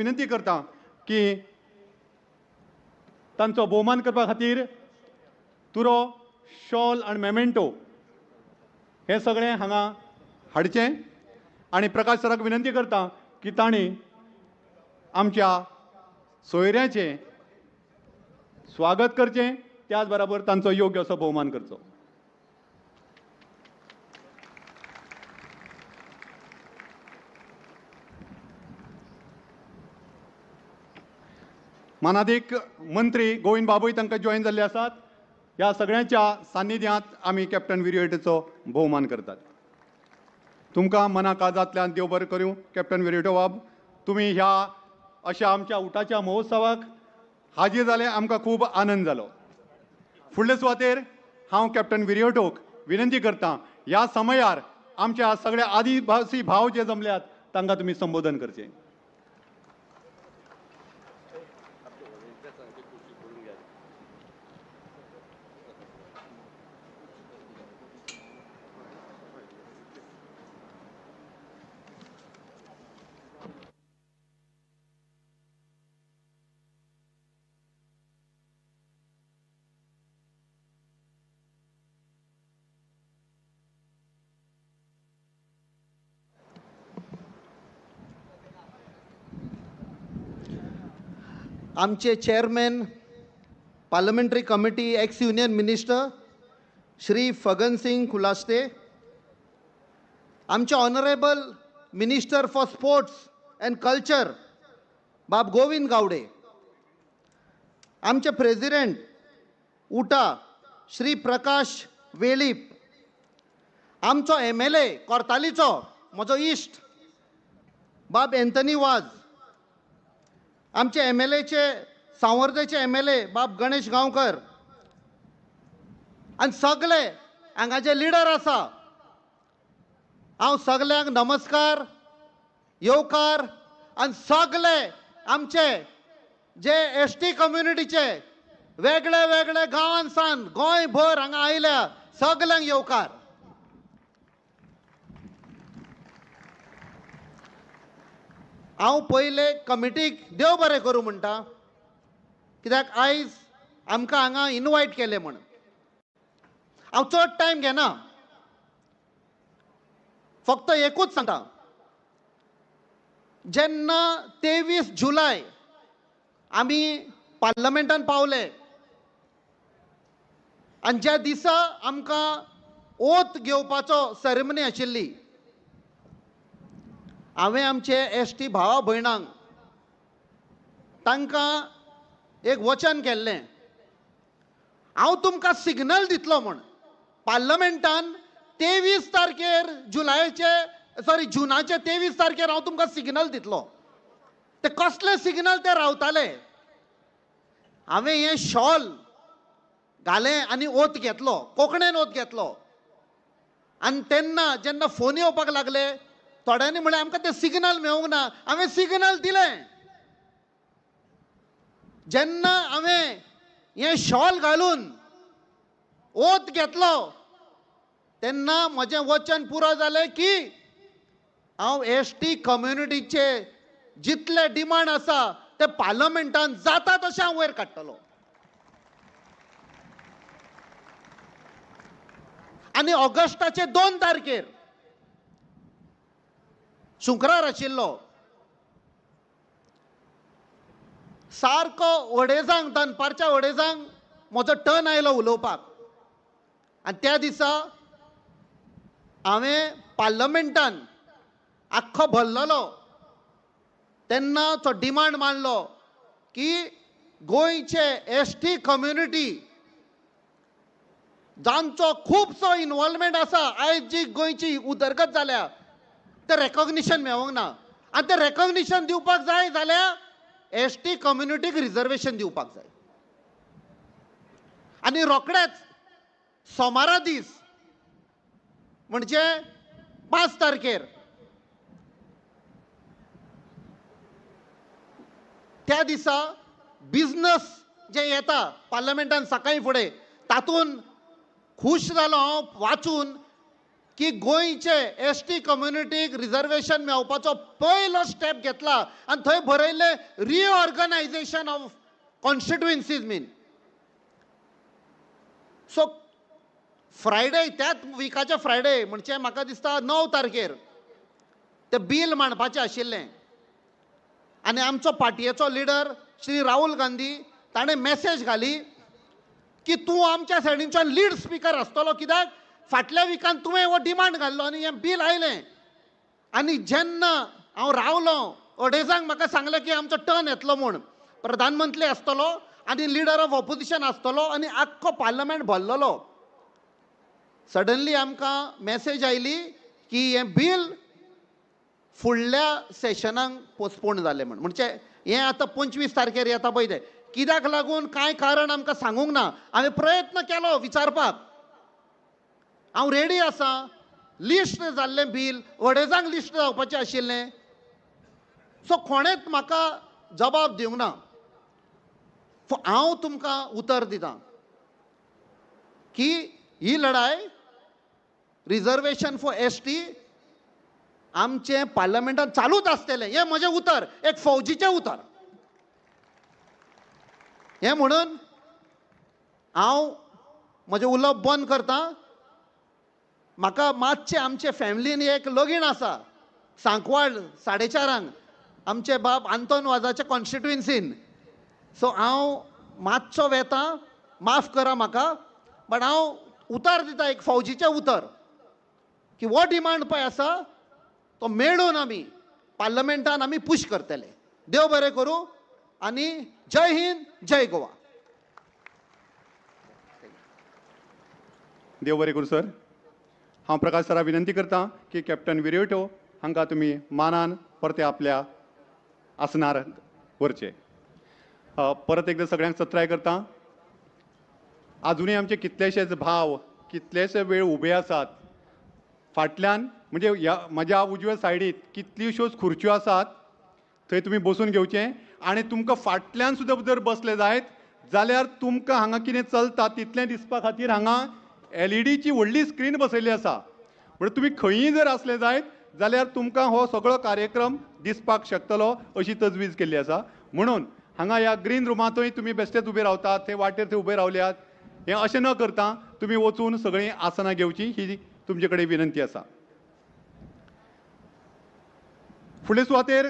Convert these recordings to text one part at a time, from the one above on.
विनंती करता की तांचो भोवमान करपा खातीर तुरो शॉल आनी मेमेंटो हे सगळें हांगा हाडचें आनी प्रकाश सराक विनंती करता की तांणी आमच्या सोयऱ्याचें स्वागत करचें त्याच बरोबर तांचो योग्य असो भोवमान करचो. मानाधीक मंत्री गोविंद बाबूय तांकां जॉईन जाल्ले आसात. ह्या सगळ्यांच्या सान्निध्यांत आमी कॅप्टन विरयोटेचो भोवमान करतात. तुमकां मना काळजांतल्यान देव बरें करूं. कॅप्टन विरयोटो बाब, तुमी ह्या अशा आमच्या उठाच्या महोत्सवाक हाजीर जाले, आमकां खूब आनंद जालो. फुडले सुवातेर हांव कॅप्टन विरयोटोक विनंती करतां ह्या समयार आमच्या सगळ्या आदिवासी भाव जे जमल्यात तांकां तुमी संबोधन करचें. आमचे chairman parliamentary committee ex union minister Shri Fagan Singh Kulaste, आमचे honourable minister for sports and culture Bab Govind Gawade, आमचे प्रेसिडेंट उटा श्री प्रकाश वेळीप, आमचो MLA कोर्तालीचो म्हजो इश्ट बाब एंथनी वाज, आमचे MLAचे सांवर्देचे MLA बाब गणेश गांवकर आनी सगळे हांगाचे लिडर आसा. हांव सगल्यांक नमस्कार येवकार आनी सगळे आमचे जे ST कम्युनिटीचे वेगळे वेगळे गांवांसान गोंयभर हांगा आयल्या सगल्यांक येवकार. हांव पयले कमिटीक देव बरें करूं म्हणटा, कित्याक आयज आमकां हांगा इनवायट केलें म्हण. हांव चड टायम घेना, फक्त एकूच सांगता. जेन्ना 23 जुलय आमी पार्लमेंटान पावले आनी ज्या दिसा आमकां ओथ घेवपाचो सेरेमनी आशिल्ली, हांवें आमचे ST भावा भयणांक तांकां एक वचन केल्लें, हांव तुमकां सिग्नल दितलो म्हण. पार्लमेंटान 23 तारखेर जुनाचे 23 तारखेर हांव तुमकां सिग्नल दितलो. ते कसले सिग्नल ते रावताले. हांवें हें शॉल घालें आनी ओथ घेतलो, कोंकणीन ओथ घेतलो. आनी तेन्ना जेन्ना फोन येवपाक लागले थोड्यांनी म्हळें आमकां तें सिग्नल मेळूंक ना. हांवें सिग्नल दिलें. जेन्ना हांवें हें शॉल घालून ओथ घेतलो तेन्ना म्हजें वचन पुरो जालें की हांव ST कम्युनिटीचे जितले डिमांड आसा ते पार्लमेंटान जाता तशें हांव वयर काडटलो. आनी ऑगस्टाचे 2 तारखेर शुक्रार आशिल्लो, सारको वडेजांक दनपारच्या वडेजांक म्हजो टर्न आयलो उलोवपाक. आनी त्या दिसा हांवें पार्लमेंटान आख्खो भरलेलो तेन्ना तो डिमांड मांडलो की गोंयचे ST कम्युनिटी जांचो खुबसो इन्वॉल्वमेंट आसा, आयज जी गोंयची उदरगत जाल्या ते रेकॉग्निशन मेळोंक ना. आनी ते रेकॉग्निशन दिवपाक जाय जाल्यार ST कम्युनिटीक रिजर्वेशन दिवपाक जाय. आनी रोखडेच सोमारा दीस म्हणजे 5 तारखेर त्या दिसा बिझनस जे येता पार्लमेंटान सकाळी फुडें तातूंत खुश जालो हांव वाचून की गोंयचे एस टी कम्युनिटीक रिजर्वेशन मेळपाचो पयलो स्टेप घेतला आनी थंय बरयले reorganisation of constituencies bin. So Friday त्याच विकाचे फ्रायडे म्हणजे म्हाका दिसता 9 तारखेर ते बिल मांडपाचें आशिल्लें आनी आमचो पार्टयेचो लिडर श्री राहुल गांधी ताणें मॅसेज घाली की तूं आमच्या सायडीच्यान लीड स्पीकर आसतलो, कित्याक फाटल्या विकान तुवें हो डिमांड घाल्लो आनी हें बील आयलें. आनी जेन्ना हांव रावलो अडेजांक म्हाका सांगलें की आमचो टर्न येतलो म्हूण, प्रधानमंत्री आसतलो आनी लिडर ऑफ ऑपोजिशन आसतलो आनी आख्खो पार्लमेंट भरलेलो. सडनली आमकां मॅसेज आयली की हें बील फुडल्या सेशनाक पोस्टपोन जालें म्हूण. म्हणजे हें आतां 25 तारखेर येता पळय तें. कित्याक लागून कांय कारण आमकां सांगूंक ना. हांवें प्रयत्न केलो विचारपाक, हांव रेडी आसा, लिस्ट जाल्लें बील अडेजांक लिस्ट जावपाचें आशिल्लें. सो कोणेंच म्हाका जबाब दिवंक ना. हांव तुमकां उतर दितां की ही लढाय रिजर्वेशन फॉर एस टी आमचे पार्लमेंटात चालूच आसतलें. हें म्हजें उतर, एक फौजीचें उतर. हें म्हणून हांव म्हजें उलोवप बंद करतां. म्हाका मातशें आमचे फॅमिलीन एक लगीण आसा सांकवाळ 4:30 आमचे बाब आंतोन वाजाच्या कॉन्स्टिट्युएन्सीन. सो हांव मातसो वेतां, माफ करा म्हाका, बट हांव उतर दिता एक फौजीचें उतर की हो डिमांड पळय आसा तो मेळून आमी पार्लमेंटान आमी पुश करतले. देव बरें करूं आनी जय हिंद, जय गोवा. देव बरें करूं सर. हांव प्रकाश सरा विनंती करतां की कॅप्टन विरयोटो हांकां तुमी मानान परते आपल्या आसनार व्हरचे. परत एकदां सगळ्यांक सत्राय करतां. आजुनूय आमचे कितलेशेच भाव कितलेशे वेळ उबे आसात. फाटल्यान म्हणजे म्हज्या उजव्या सायडीक कितल्योश्योच खुर्च्यो आसात, थंय तुमी बसून घेवचें. आनी तुमकां फाटल्यान सुद्दां जर बसले जायत जाल्यार तुमकां हांगा कितें चलता तितलें दिसपा खातीर हांगा LED व्हडली स्क्रीन बसयल्ली आसा. म्हणजे तुमी खंयीय जर आसले जायत जाल्यार तुमकां हो सगळो कार्यक्रम दिसपाक शकतलो अशी तजवीज केल्ली आसा. म्हणून हांगा ह्या ग्रीन रुमांतूय तुमी बेश्टेच उबे रावतात, थंय वाटेर थंय उबे रावल्यात, हें अशें न करता तुमी वचून सगळीं आसनां घेवची ही तुमचे कडेन विनंती आसा. फुडले सुवातेर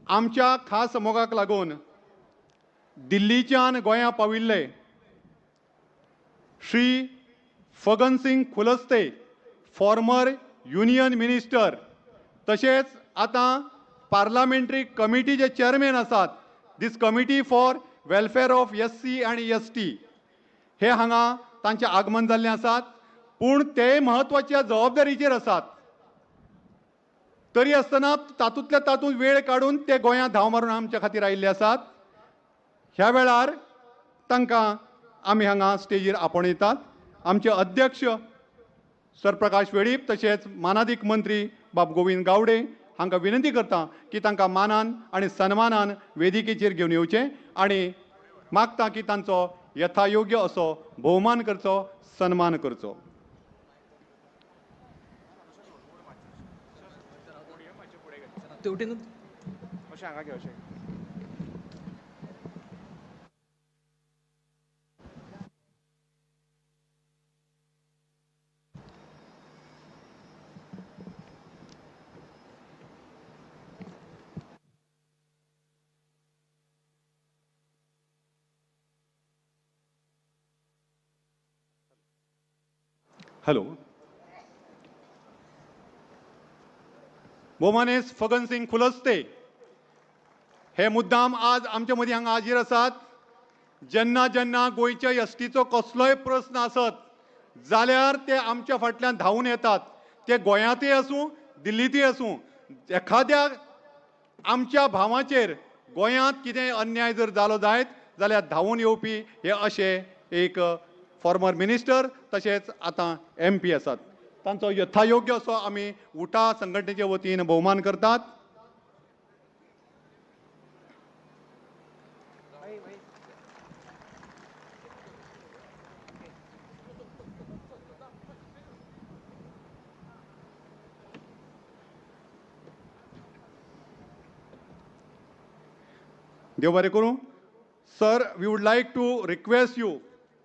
आमच्या खास मोगाक लागून दिल्लीच्यान गोंयां पाविल्ले Shri Fagan Singh Kulaste, former union minister, तशेंच आतां पार्लमेंटरी कमिटी जे चेअरमॅन आसात, this committee for welfare of SC आनी ST, हे हांगा तांचें आगमन जाल्लें आसात. पूण ते म्हत्वाच्या जबाबदारीचेर आसात. तरी आसतना तातूंतल्या तातूंत वेळ काडून ते गोंयांत धांव मारून आमच्या खातीर आयिल्ले आसात. ह्या वेळार तांकां आमी हांगा स्टेजीर आपणयतात. आमचे अध्यक्ष सर प्रकाश वेळीप तशेंच मानादीक मंत्री बाब गोविंद गावडे हांकां विनंती करता की तांकां मानान आनी सन्मानान वेदिकेचेर घेवन येवचें आनी मागता की तांचो यथायोग्य असो भोवमान करचो, सन्मान करचो. तेवटेनूच अशें हांगा घे अशें. हॅलो. भोवमानेस फगन सिंग खुलस्ते हे मुद्दाम आज आमचे मदीं हांगा हाजीर आसात. जेन्ना जेन्ना गोंयच्या STचो कसलोय प्रस्न आसत जाल्यार ते आमच्या फाटल्यान धांवून येतात. ते गोंयांतय आसूं, दिल्लीतय आसूं. एखाद्या आमच्या भावाचेर गोंयांत कितेंय अन्याय जर जालो जायत जाल्यार धांवून येवपी हे अशे एक फॉर्मर मिनिस्टर तशेंच आतां MP आसात. तांचो यथायोग्य असो आमी उठा संघटनेचे वतीन भोवमान करतात. देव बरें करूं. Sir, we would like to request you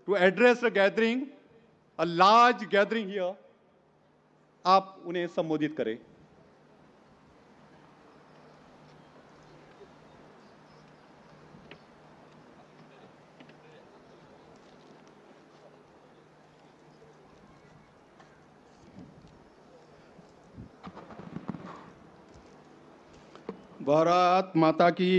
to address a gathering, a large gathering here. आप उन्हें संबोधित करें. भारत माता की.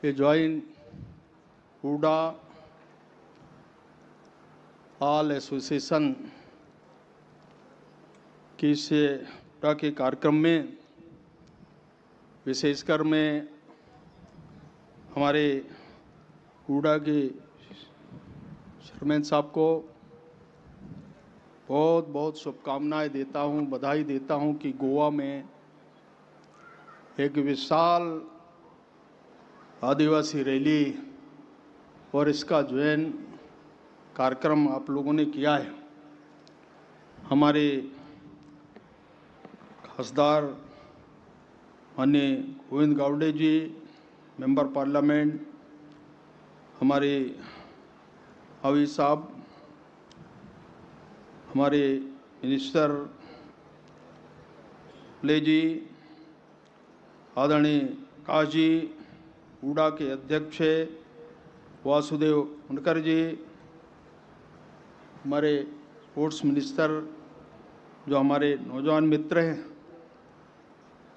ये जॉइंट हुडा ऑल एसोसिएशन की से के कार्यक्रम में विशेषकर मैं हमारे हुडा के चेयरमैन साहब को बहुत बहुत शुभकामनाएं देता हूं, बधाई देता हूं कि गोवा में एक विशाल आदिवासी रैली और इसका जैन कार्यक्रम आप लोगों ने किया है. हमारे खासदार माननीय गोविंद गावड़े जी, मेंबर पार्लियामेंट, हमारे अवी साहब, हमारे मिनिस्टर ले जी, आदरणीय काश जी, हुडा के अध्यक्ष वासुदेव उनकर जी, हमारे स्पोर्ट्स मिनिस्टर जो हमारे नौजवान मित्र हैं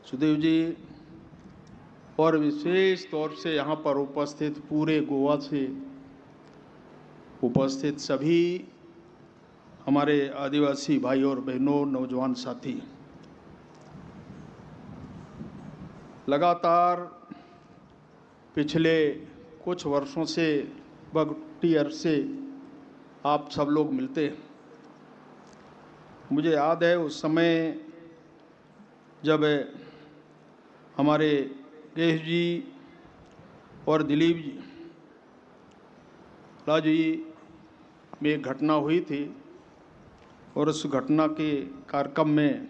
सुदेव जी, और विशेष तौर से यहाँ पर उपस्थित पूरे गोवा से उपस्थित सभी हमारे आदिवासी भाई और बहनों, नौजवान साथी. लगातार पिछले कुछ वर्षों से लगभग 2 ईयर से आप सब लोग मिलते हैं. मुझे याद है उस समय जब हमारे गेश जी और दिलीप जी जी में एक घटना हुई थी और उस घटना के कार्यक्रम में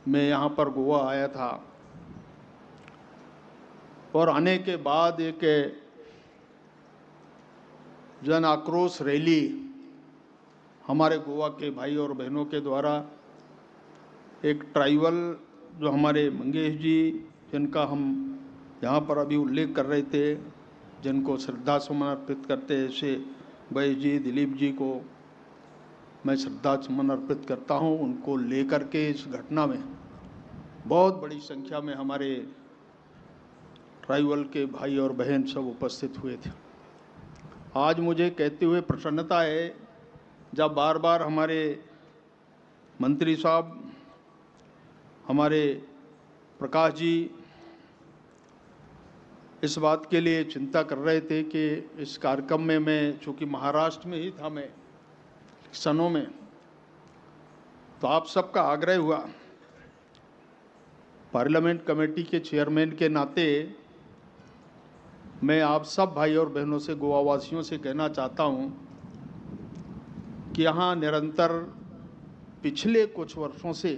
मैं यहाँ पर गोवा आया था. और आने के बाद एक जन आक्रोश रैली हमारे गोवा के भाई और बहनों के द्वारा, एक ट्राइबल जो हमारे मंगेश जी, जिनका हम यहाँ पर अभी उल्लेख कर रहे थे, जिनको श्रद्धा सुमन अर्पित करते हैं, ऐसे भाई जी, दिलीप जी को मैं श्रद्धा सुमन अर्पित करता हूँ. उनको लेकर के इस घटना में बहुत बड़ी संख्या में हमारे ट्राइबल के भाई और बहन सब उपस्थित हुए थे. आज मुझे कहते हुए प्रसन्नता है जब बार बार हमारे मंत्री साहब, हमारे प्रकाश जी इस बात के लिए चिंता कर रहे थे कि इस कार्यक्रम में मैं, चूँकि महाराष्ट्र में ही था मैं सनों में, तो आप सबका आग्रह हुआ पार्लियामेंट कमेटी के चेयरमैन के नाते मैं आप सब भाई और बहनों से, गोवा वासियों से कहना चाहता हूं कि यहाँ निरंतर पिछले कुछ वर्षों से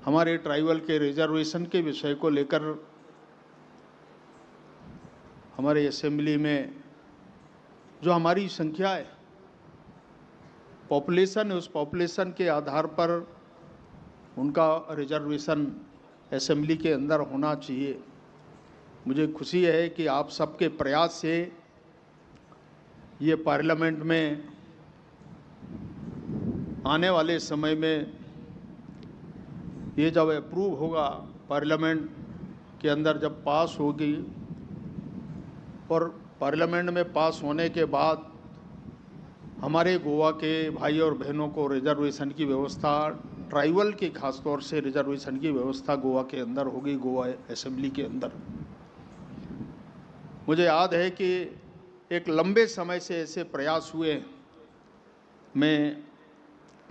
हमारे ट्राइबल के रिजर्वेशन के विषय को लेकर हमारे असेंबली में जो हमारी संख्या है, पॉपुलेशन है, उस पॉपुलेशन के आधार पर उनका रिजर्वेशन असेंबली के अंदर होना चाहिए. मुझे खुशी है कि आप सबके प्रयास से ये पार्लियामेंट में आने वाले समय में ये जब अप्रूव होगा, पार्लियामेंट के अंदर जब पास होगी, और पार्लियामेंट में पास होने के बाद हमारे गोवा के भाई और बहनों को रिजर्वेशन की व्यवस्था, ट्राइबल की खासतौर से रिजर्वेशन की व्यवस्था गोवा के अंदर होगी, गोवा असेंबली के अंदर. मुझे याद है कि एक लंबे समय से ऐसे प्रयास हुए. मैं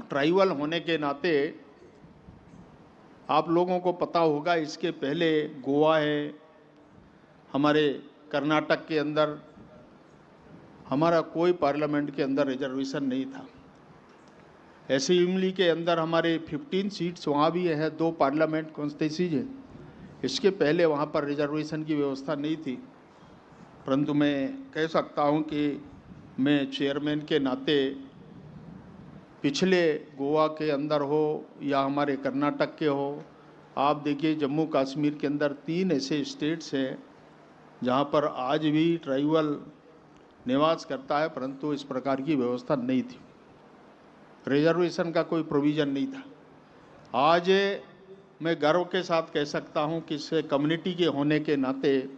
ट्राइबल होने के नाते आप लोगों को पता होगा, इसके पहले गोवा है, हमारे कर्नाटक के अंदर हमारा कोई पार्लियामेंट के अंदर रिजर्वेशन नहीं था. असेंबली के अंदर हमारे 15 सीट्स वहाँ भी है, 2 पार्लियामेंट कॉन्स्टिट्यूंसीज हैं। इसके पहले वहाँ पर रिजर्वेशन की व्यवस्था नहीं थी, परंतु मैं कह सकता हूँ कि मैं चेयरमैन के नाते पिछले गोवा के अंदर हो या हमारे कर्नाटक के हो, आप देखिए जम्मू कश्मीर के अंदर 3 ऐसे स्टेट्स हैं जहाँ पर आज भी ट्राइबल निवास करता है, परंतु इस प्रकार की व्यवस्था नहीं थी, रिजर्वेशन का कोई प्रोविज़न नहीं था। आज मैं गर्व के साथ कह सकता हूँ कि इस कम्युनिटी के होने के नाते,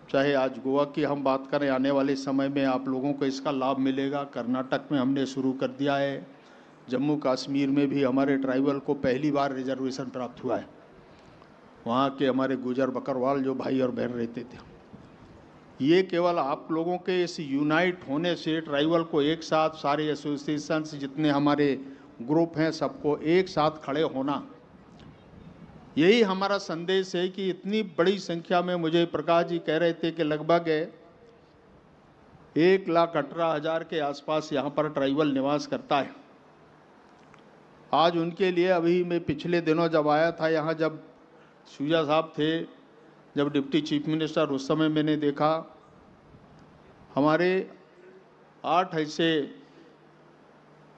चाहे आज गोवा की हम बात करें, आने वाले समय में आप लोगों को इसका लाभ मिलेगा। कर्नाटक में हमने शुरू कर दिया है, जम्मू कश्मीर में भी हमारे ट्राइबल को पहली बार रिजर्वेशन प्राप्त हुआ है। वहाँ के हमारे गुजर बकरवाल जो भाई और बहन रहते थे, ये केवल आप लोगों के इस यूनाइट होने से ट्राइबल को एक साथ, सारे एसोसिएशन जितने हमारे ग्रुप हैं, सबको एक साथ खड़े होना, यही हमारा संदेश है कि इतनी बड़ी संख्या में, मुझे प्रकाश जी कह रहे थे कि लगभग 1,18,000 के आसपास यहाँ पर ट्राइबल निवास करता है। आज उनके लिए, अभी मैं पिछले दिनों जब आया था यहाँ, जब सूजा साहब थे, जब डिप्टी चीफ मिनिस्टर, उस समय मैंने देखा हमारे 8 ऐसे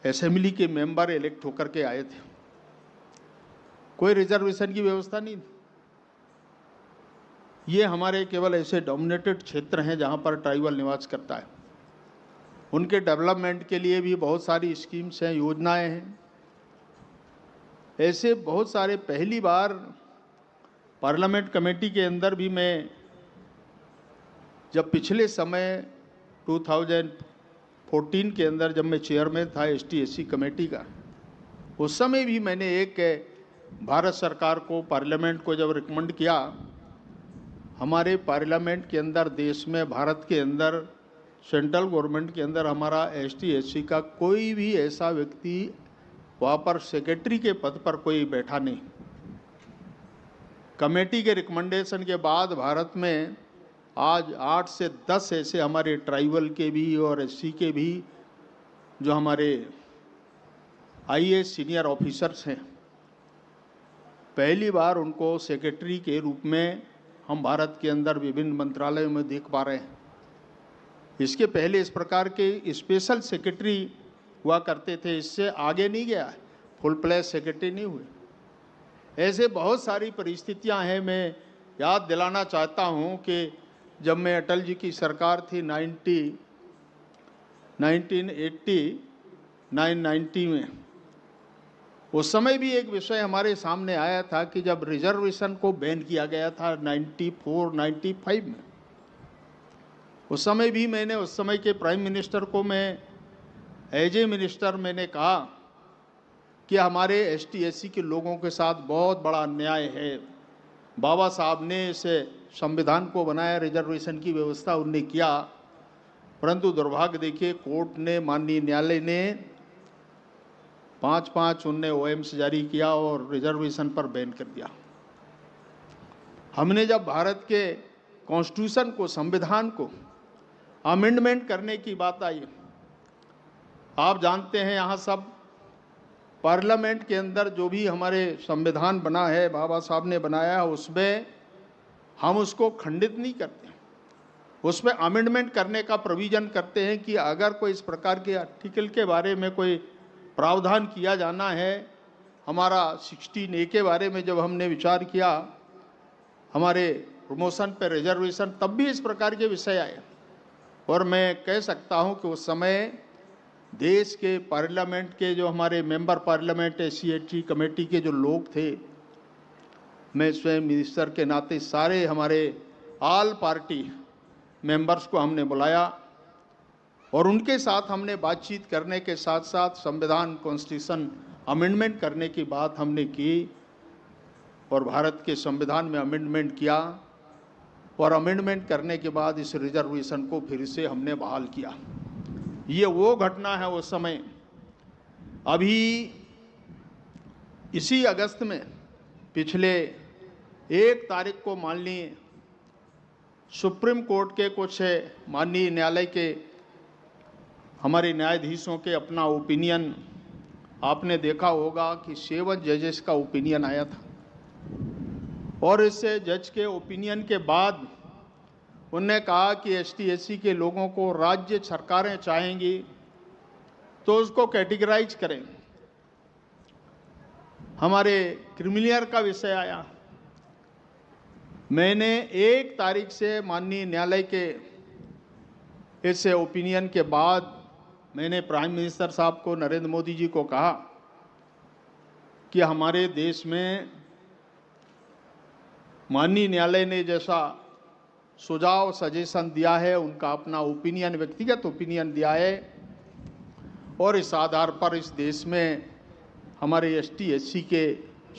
असेंबली के मेंबर इलेक्ट होकर के आए थे, कोई रिजर्वेशन की व्यवस्था नहीं। ये हमारे केवल ऐसे डोमिनेटेड क्षेत्र हैं जहां पर ट्राइबल निवास करता है। उनके डेवलपमेंट के लिए भी बहुत सारी स्कीम्स हैं, योजनाएं हैं। ऐसे बहुत सारे, पहली बार पार्लियामेंट कमेटी के अंदर भी मैं, जब पिछले समय 2014 के अंदर जब मैं चेयरमैन था ST/SC कमेटी का, उस समय भी मैंने एक भारत सरकार को, पार्लियामेंट को जब रिकमेंड किया, हमारे पार्लियामेंट के अंदर, देश में, भारत के अंदर, सेंट्रल गवर्नमेंट के अंदर हमारा ST/SC का कोई भी ऐसा व्यक्ति वहाँ पर सेक्रेटरी के पद पर कोई बैठा नहीं। कमेटी के रिकमेंडेशन के बाद भारत में आज 8 से 10 ऐसे हमारे ट्राइबल के भी और SC के भी जो हमारे IAS सीनियर ऑफिसर्स हैं, पहली बार उनको सेक्रेटरी के रूप में हम भारत के अंदर विभिन्न मंत्रालयों में देख पा रहे हैं। इसके पहले इस प्रकार के स्पेशल सेक्रेटरी हुआ करते थे, इससे आगे नहीं गया, फुल प्लेस सेक्रेटरी नहीं हुए। ऐसे बहुत सारी परिस्थितियां हैं। मैं याद दिलाना चाहता हूं कि जब मैं अटल जी की सरकार थी 1980-90 में, उस समय भी एक विषय हमारे सामने आया था कि जब रिजर्वेशन को बैन किया गया था 94-95 में, उस समय भी मैंने उस समय के प्राइम मिनिस्टर को, मैं एज ए मिनिस्टर मैंने कहा कि हमारे ST/SC के लोगों के साथ बहुत बड़ा अन्याय है। बाबा साहब ने इस संविधान को बनाया, रिजर्वेशन की व्यवस्था उनने किया, परंतु दुर्भाग्य देखिए, कोर्ट ने, माननीय न्यायालय ने 5-5 उनने OMS जारी किया और रिजर्वेशन पर बैन कर दिया। हमने जब भारत के कॉन्स्टिट्यूशन को, संविधान को अमेंडमेंट करने की बात आई, आप जानते हैं यहाँ सब पार्लियामेंट के अंदर जो भी हमारे संविधान बना है, बाबा साहब ने बनाया है, उसमें हम उसको खंडित नहीं करते, उसमें अमेंडमेंट करने का प्रोविज़न करते हैं कि अगर कोई इस प्रकार के आर्टिकल के बारे में कोई प्रावधान किया जाना है। हमारा 16A के बारे में जब हमने विचार किया, हमारे प्रमोशन पर रिजर्वेशन, तब भी इस प्रकार के विषय आए, और मैं कह सकता हूं कि उस समय देश के पार्लियामेंट के जो हमारे मेंबर पार्लियामेंट SC/ST कमेटी के जो लोग थे, मैं स्वयं मिनिस्टर के नाते सारे हमारे ऑल पार्टी मेंबर्स को हमने बुलाया और उनके साथ हमने बातचीत करने के साथ साथ संविधान, कॉन्स्टिट्यूशन अमेंडमेंट करने की बात हमने की और भारत के संविधान में अमेंडमेंट किया, और अमेंडमेंट करने के बाद इस रिजर्वेशन को फिर से हमने बहाल किया। ये वो घटना है उस समय। अभी इसी अगस्त में, पिछले 1 तारीख को, माननीय सुप्रीम कोर्ट के कुछ माननीय न्यायालय के हमारे न्यायाधीशों के अपना ओपिनियन आपने देखा होगा कि 7 जजेस का ओपिनियन आया था और इससे जज के ओपिनियन के बाद उन्होंने कहा कि एसटी एससी के लोगों को राज्य सरकारें चाहेंगी तो उसको कैटेगराइज करें। हमारे क्रिमिलियर का विषय आया। मैंने 1 तारीख से माननीय न्यायालय के इस ओपिनियन के बाद मैंने प्राइम मिनिस्टर साहब को, नरेंद्र मोदी जी को कहा कि हमारे देश में माननीय न्यायालय ने जैसा सुझाव सजेशन दिया है, उनका अपना ओपिनियन, व्यक्तिगत ओपिनियन दिया है और इस आधार पर इस देश में हमारे एसटी एससी के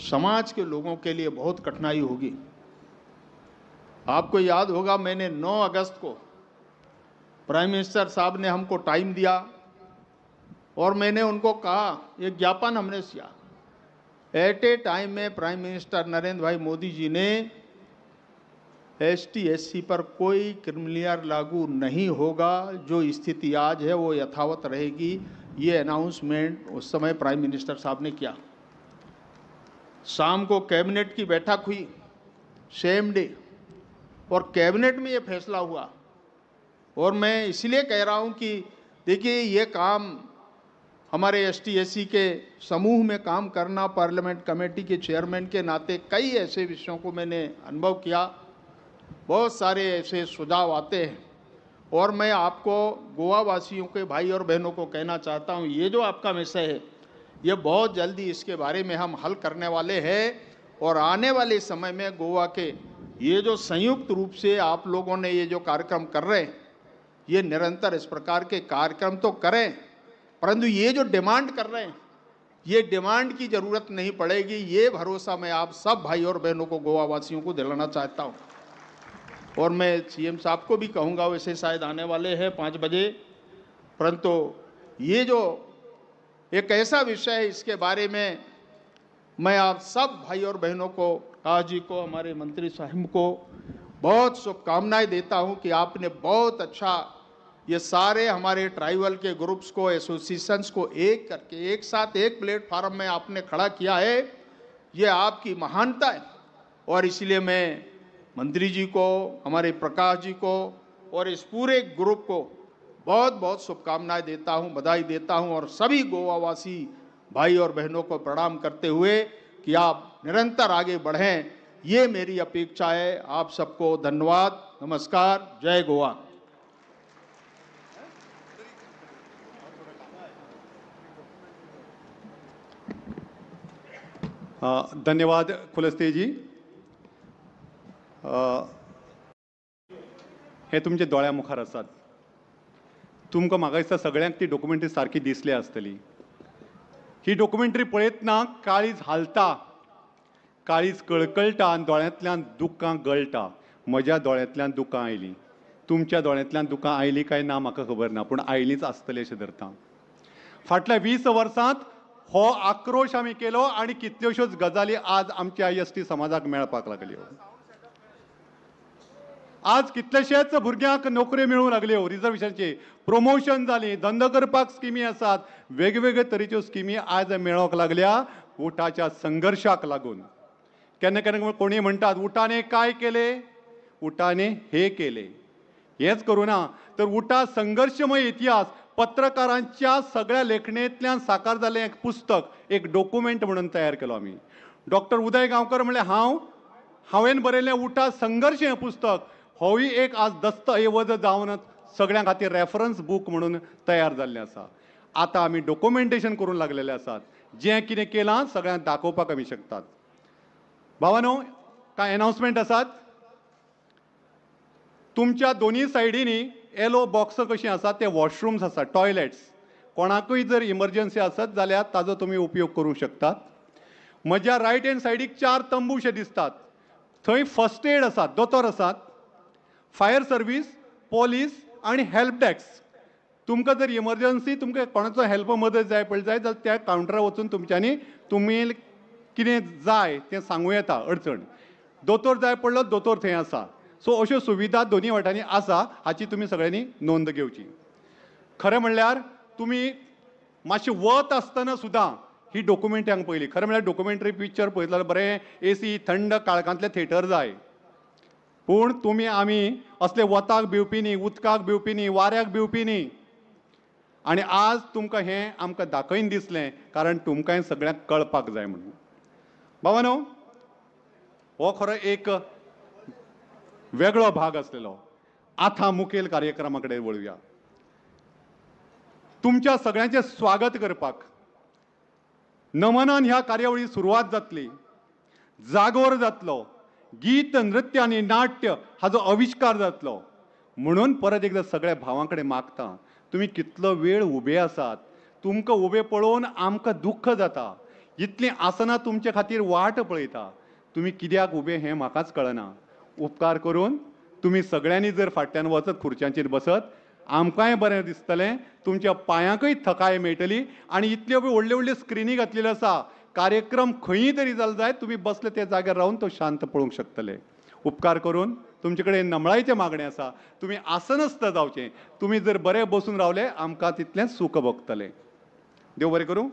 समाज के लोगों के लिए बहुत कठिनाई होगी। आपको याद होगा मैंने 9 अगस्त को प्राइम मिनिस्टर साहब ने हमको टाइम दिया और मैंने उनको कहा, एक ज्ञापन हमने किया। एट ए टाइम में प्राइम मिनिस्टर नरेंद्र भाई मोदी जी ने एसटी एससी पर कोई क्रिमिलियर लागू नहीं होगा, जो स्थिति आज है वो यथावत रहेगी, ये अनाउंसमेंट उस समय प्राइम मिनिस्टर साहब ने किया। शाम को कैबिनेट की बैठक हुई सेम डे और कैबिनेट में ये फैसला हुआ। और मैं इसलिए कह रहा हूँ कि देखिए ये काम हमारे एसटी एससी के समूह में काम करना, पार्लियामेंट कमेटी के चेयरमैन के नाते कई ऐसे विषयों को मैंने अनुभव किया, बहुत सारे ऐसे सुझाव आते हैं और मैं आपको गोवा वासियों के भाई और बहनों को कहना चाहता हूँ, ये जो आपका विषय है ये बहुत जल्दी इसके बारे में हम हल करने वाले हैं और आने वाले समय में गोवा के ये जो संयुक्त रूप से आप लोगों ने ये जो कार्यक्रम कर रहे हैं, ये निरंतर इस प्रकार के कार्यक्रम तो करें, परंतु ये जो डिमांड कर रहे हैं ये डिमांड की जरूरत नहीं पड़ेगी। ये भरोसा मैं आप सब भाई और बहनों को, गोवा वासियों को दिलाना चाहता हूँ। और मैं सीएम साहब को भी कहूँगा, वैसे शायद आने वाले हैं 5 बजे, परंतु ये जो एक ऐसा विषय है इसके बारे में मैं आप सब भाई और बहनों को, काज जी को, हमारे मंत्री साहब को बहुत शुभकामनाएं देता हूं कि आपने बहुत अच्छा ये सारे हमारे ट्राइबल के ग्रुप्स को, एसोसिएशंस को एक करके एक साथ एक प्लेटफार्म में आपने खड़ा किया है। ये आपकी महानता है और इसलिए मैं मंत्री जी को, हमारे प्रकाश जी को और इस पूरे ग्रुप को बहुत बहुत शुभकामनाएं देता हूं, बधाई देता हूं और सभी गोवावासी भाई और बहनों को प्रणाम करते हुए कि आप निरंतर आगे बढ़ें, ये मेरी अपेक्षा है। आप सबको धन्यवाद, नमस्कार, जय गोवा। धन्यवाद खुलस्ते जी। हे तुमचे दोळ्या मुखार आसात। तुमकां म्हाका दिसता सगळ्यांक ती डॉक्युमेंटरी सारकी दिसली आसतली। ही डॉक्युमेंटरी पळयतना काळीज हालता, काळीज कळकळटा आनी दोळ्यांतल्यान दुकां गळटा। म्हज्या दोळ्यांतल्यान दुकां आयलीं, तुमच्या दोळ्यांतल्यान दुकां आयलीं काय ना म्हाका खबर ना, पूण आयलींच आसतली अशें धरता। फाटल्या 20 वर्सांत हो आक्रोश आमी केलो आनी कितल्योश्योच गजाली आज आमच्या एसटी समाजाक मेळपाक लागल्यो। आज कितलेशेच भुरग्यांक नोकऱ्यो मेळूंक लागल्यो, रिजर्वेशनचे प्रमोशन जालीं, धंदो करपाक स्किमी आसात, वेगवेगळे तरेच्यो स्किमी आज मेळोंक लागल्या उठाच्या संघर्शाक लागून। केन्ना केन्ना कोणी म्हणटात उठाने काय केले, उठाने हे केले। हेच करू ना तर उठा संघर्षमय इतिहास पत्रकारांच्या सगळ्या लेखणेंतल्यान साकार जाल्लें एक पुस्तक, एक डॉक्युमेंट म्हणून तयार केलो आमी। डॉक्टर उदय गांवकर म्हणले हांवें बरयल्लें उठा संघर्श हें पुस्तक होय एक आज दस्तऐवज जावन सगळ्यां खातीर रेफरन्स बूक म्हणून तयार जाल्लें आसा। आतां आमी डॉक्युमेंटेशन करूंक लागलेले आसात, जें कितें केलां सगळ्यांक दाखोवपाक आमी शकतात। भावानो, कांय अनाउन्समेंट आसात। तुमच्या दोनी सायडीनी येलो बॉक्स कशीं आसात, ते वॉशरूम्स आसात, टॉयलेट्स। कोणाकूय जर इमर्जन्सी आसत जाल्यार ताजो तुमी उपयोग करूंक शकतात। म्हज्या रायट हँड सायडीक 4 तंबूशे दिसतात, थंय फर्स्ट एड आसात, दोतोर आसात, फायर सर्वीस, पोलीस आनी हेल्प डेस्क। तुमकां जर इमर्जन्सी, तुमकां कोणाचो हेल्प मदत जाय पडली जाल्यार त्या कावंटरार वचून तुमच्यांनी तुमी कितें जाय तें सांगूं येता अडचण। दोतोर जाय पडलो, दोतोर थंय आसा। सो अश्यो सुविधा दोनी वाटांनी आसा, हाची तुमी सगळ्यांनी नोंद घेवची। खरें म्हणल्यार तुमी मातशें वत आसतना सुद्दां ही डॉक्युमेंट हांगा पयली. खरें म्हळ्यार डॉक्युमेंटरी पिक्चर पळयतलो जाल्यार बरें एसी थंड काळखांतलें थिएटर जाय. पूण तुमी आमी असले वताक भिवपी न्ही, उदकाक भिवपी न्ही, वाऱ्याक भिवपी न्ही. आनी आज तुमकां हें आमकां दाखयन दिसलें कारण तुमकांय सगळ्यांक कळपाक जाय म्हणून. भावानो, हो खरो एक वेगळो भाग आसलेलो. आतां मुखेल कार्यक्रमा कडेन वळुया. तुमच्या सगळ्यांचें स्वागत करपाक नमनान ह्या कार्यावळी सुरवात जातली. जागोर जातलो. गीत, नृत्य आनी नाट्य हाचो आविश्कार जातलो. म्हणून परत एकदां सगळ्या भावां कडेन मागता, तुमी कितलो वेळ उबे आसात. तुमकां उबे पळोवन आमकां दुख्ख जाता. इतलीं आसनां तुमचे खातीर वाट पळयता. तुमी कित्याक उबे हें म्हाकाच कळना. उपकार करून तुमी सगळ्यांनी जर फाटल्यान वचत खुर्च्यांचेर बसत, आमकांय बरें दिसतलें. तुमच्या पांयांकय थकाय मेळटली. आनी इतल्यो व्हडल्यो व्हडल्यो स्क्रिनी घातलेल्यो आसा. कार्यक्रम खंयी तरी जालो जाय तुमी बसले त्या जाग्यार रावन तो शांत पळोवंक शकतले. उपकार करून तुमचे कडेन नमळायेचें मागणें आसा, तुमी आसनस्थ जावचें. तुमी जर बरे बसून रावले आमकां तितलें सूख भोगतलें. देव बरें करूं.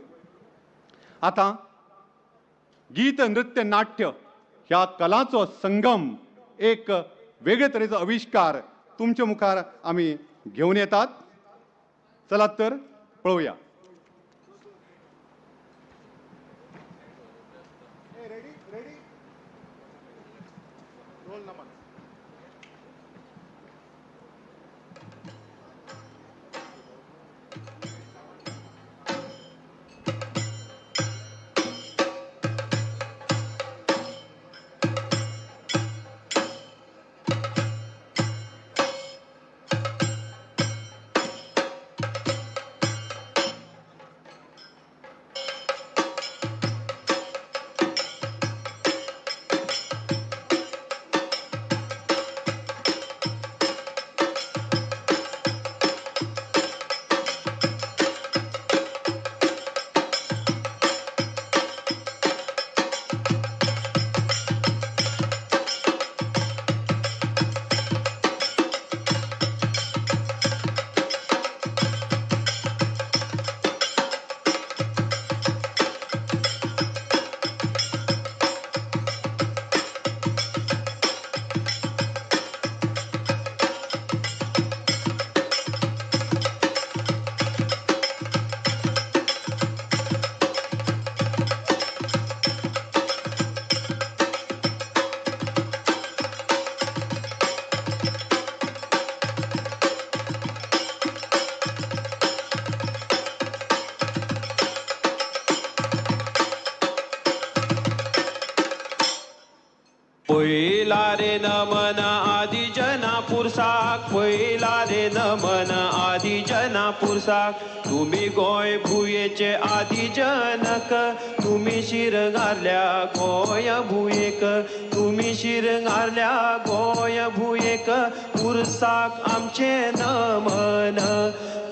आतां गीत, नृत्य, नाट्य ह्या कलांचो संगम, एक वेगळे तरेचो आविश्कार तुमच्या मुखार आमी घेवन येतात. चलात तर पळोवया. पहिला रे नमन आदि जना पुरसाक, पहिला रे नमन आदि जना पुरसाक. तुम्ही गोय भुयेचे आदि जनक, तुम्ही शिर घारल्या गोय भुयेक, तुम्ही शिर घारल्या गोय भुयेक. पुरसाक आमचे नमन.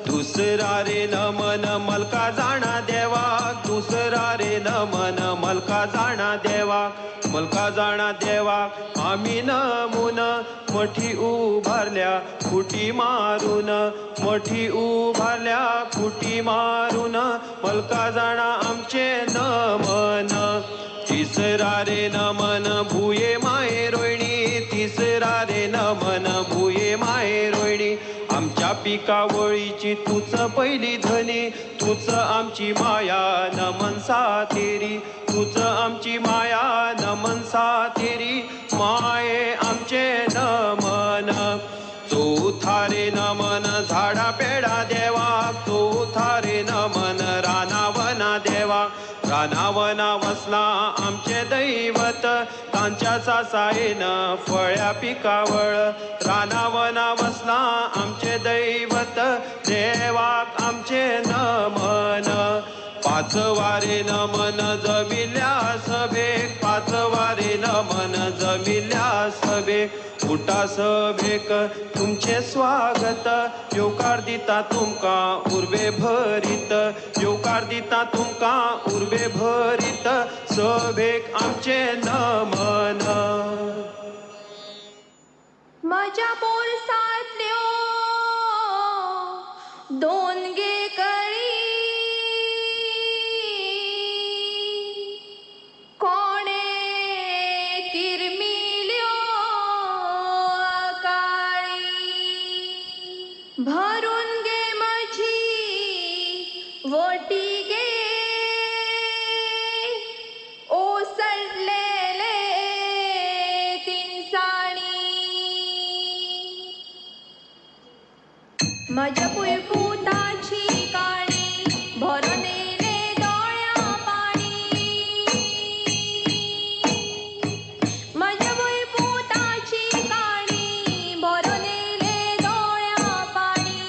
दुसरा रे नमन मलका जाणा देवाक, दुसरा रे नमन मलका जाणा देवाक. मलका जाणा देवाक आम्ही नमून, मठी उभारल्या फुटी मारून, मठी उभारल्या फुटी मारून. मलका जाणा आमचे नमन. तिसरा रे नमन भुये माये रोहिणी, तिसरा रे नमन भुये माये रोहिणी. आमच्या पिकावळीची तूच पहिली धनी, तूच आमची माया नमन सातेरी, तूच आमची माया नमन सातेरी. माये आमचे नमन. चौथा रे नमन झाडा पेडा देवाक, चौथा रे नमन रानावना देवाक. रानावना वसला आमचे दैवत, तांच्या सासायेन फळ्या पिकावळ. रानावना वसला आमचे दैवत, देवाक आमचे नमन. पाचवा रे नमन जमिल्या सभेक, पाचवा रे नमन जमिल्या सभेक. उठा सभेक तुमचे स्वागत, येवकार दिता तुमकां उर्बे भरीत, येवकार दिता तुमकां उर्बे भरीत. सभेक आमचे नमन. माझ्या बोरसांतल्यो दोन गे कळी, माझ्या पुळपुताची काळी भरून येले डोळ्या पाणी माझ्या पुळपुताची काळी भरून येले डोळ्या पाणी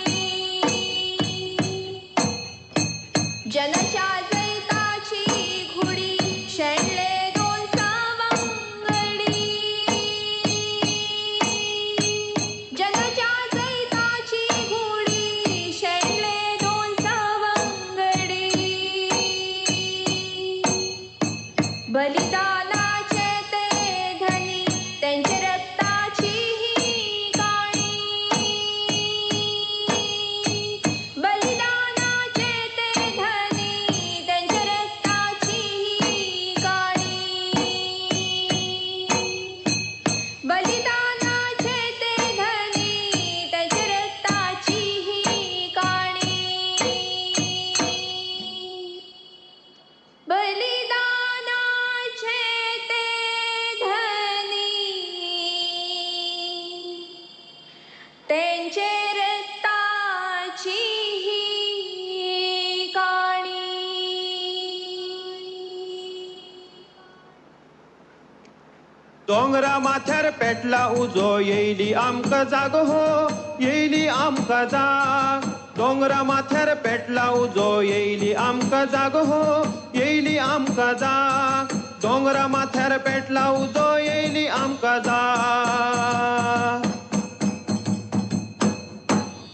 जनाच्या जैताची घुडी शेणले दोन सावंगडी जनाच्या जैताची घुडी शेणले दोन सावंगडी बलिदानाचे ते धनी त्यांच्या रक्ताची ही काळी बलिदानाचे ते धनी त्यांच्या रक्ताची ही काळी बलिदानाचे ते धनी त्यांच्या रक्ताची ही काळी बलिदानाचे ते धनी त्यांचे रक्ताची ही काळी डोंगरा माथ्यार पेटला उजो येयली आमकां जाग हो येयली आमकां जाग डोंगरा माथ्यार पेटला उजो येयली आमकां जाग हो येयली आमकां जाग डोंगरा माथ्यार पेटला उजो येयली आमकां जाग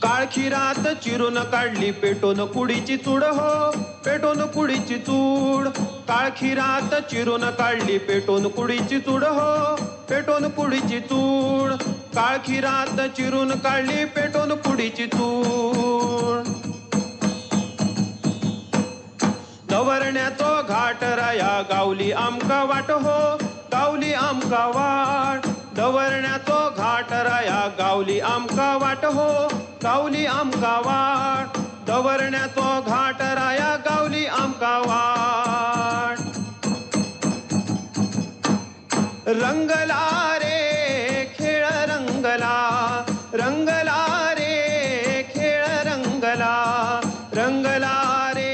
काळखी रात चिरून काढली पेटून कुडीची चूड हो पेटून कुडीची चूड काळखी रात चिरून काढली पेटून कुडीची चूड हो पेटून कुडीची चूड काळखी रात चिरून काढली पेटून कुडीची चूड दवरण्याचो घाट राया गावली आमकां वाट हो गावली आमकां वाट दवरण्याचो घाट राया गावली आमकां वाट हो गावली आमकां वाट दवरण्याचो घाट राया गावली आमकां वाट रंगला रे खेळ रंगला रंगला रे खेळ रंगला रंगला रे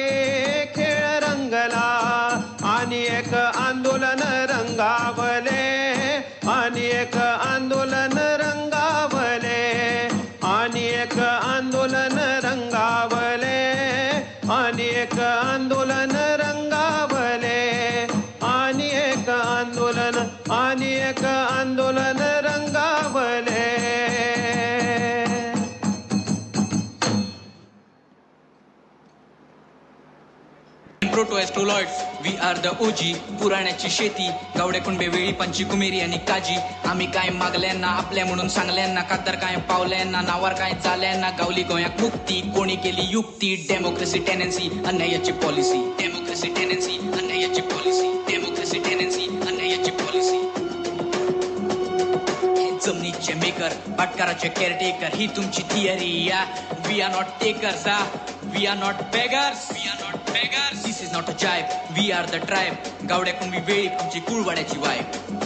खेळ रंगला आणि एक आंदोलन रंगावले आणि एक आंदोलन रंगावले आणि एक आंदोलन रंगावले आणि एक आंदोलन रंगावले आणि एक आंदोलन रंगावले Proto astroloids, we are the OG. पुराण्याची शेती गावडे कुणबे वेळी पंची कुमेरी आणि काजी आम्ही काय मागल्यांना आपल्या म्हणून सांगल्यांना कातर काय पावल्यांना नावार काय चाल्यांना गावली गोंयाक मुक्ती कोणी केली युक्ती डेमोक्रेसी टेनेन्सी अन्यायाची पॉलिसी डेमोक्रेसी टेनेन्सी अन्यायाची पॉलिसी डेमोक्रेसी टेनेन्सी अन्यायाची पॉलिसी जमनीचे मेकर पाटकाराचे केअरटेकर ही तुमची थिअरी या we are not takers we are not beggars we are not beggars this is not a jibe we are the tribe गावड्या कुणबी वेळी आमची कुळवाड्याची वायब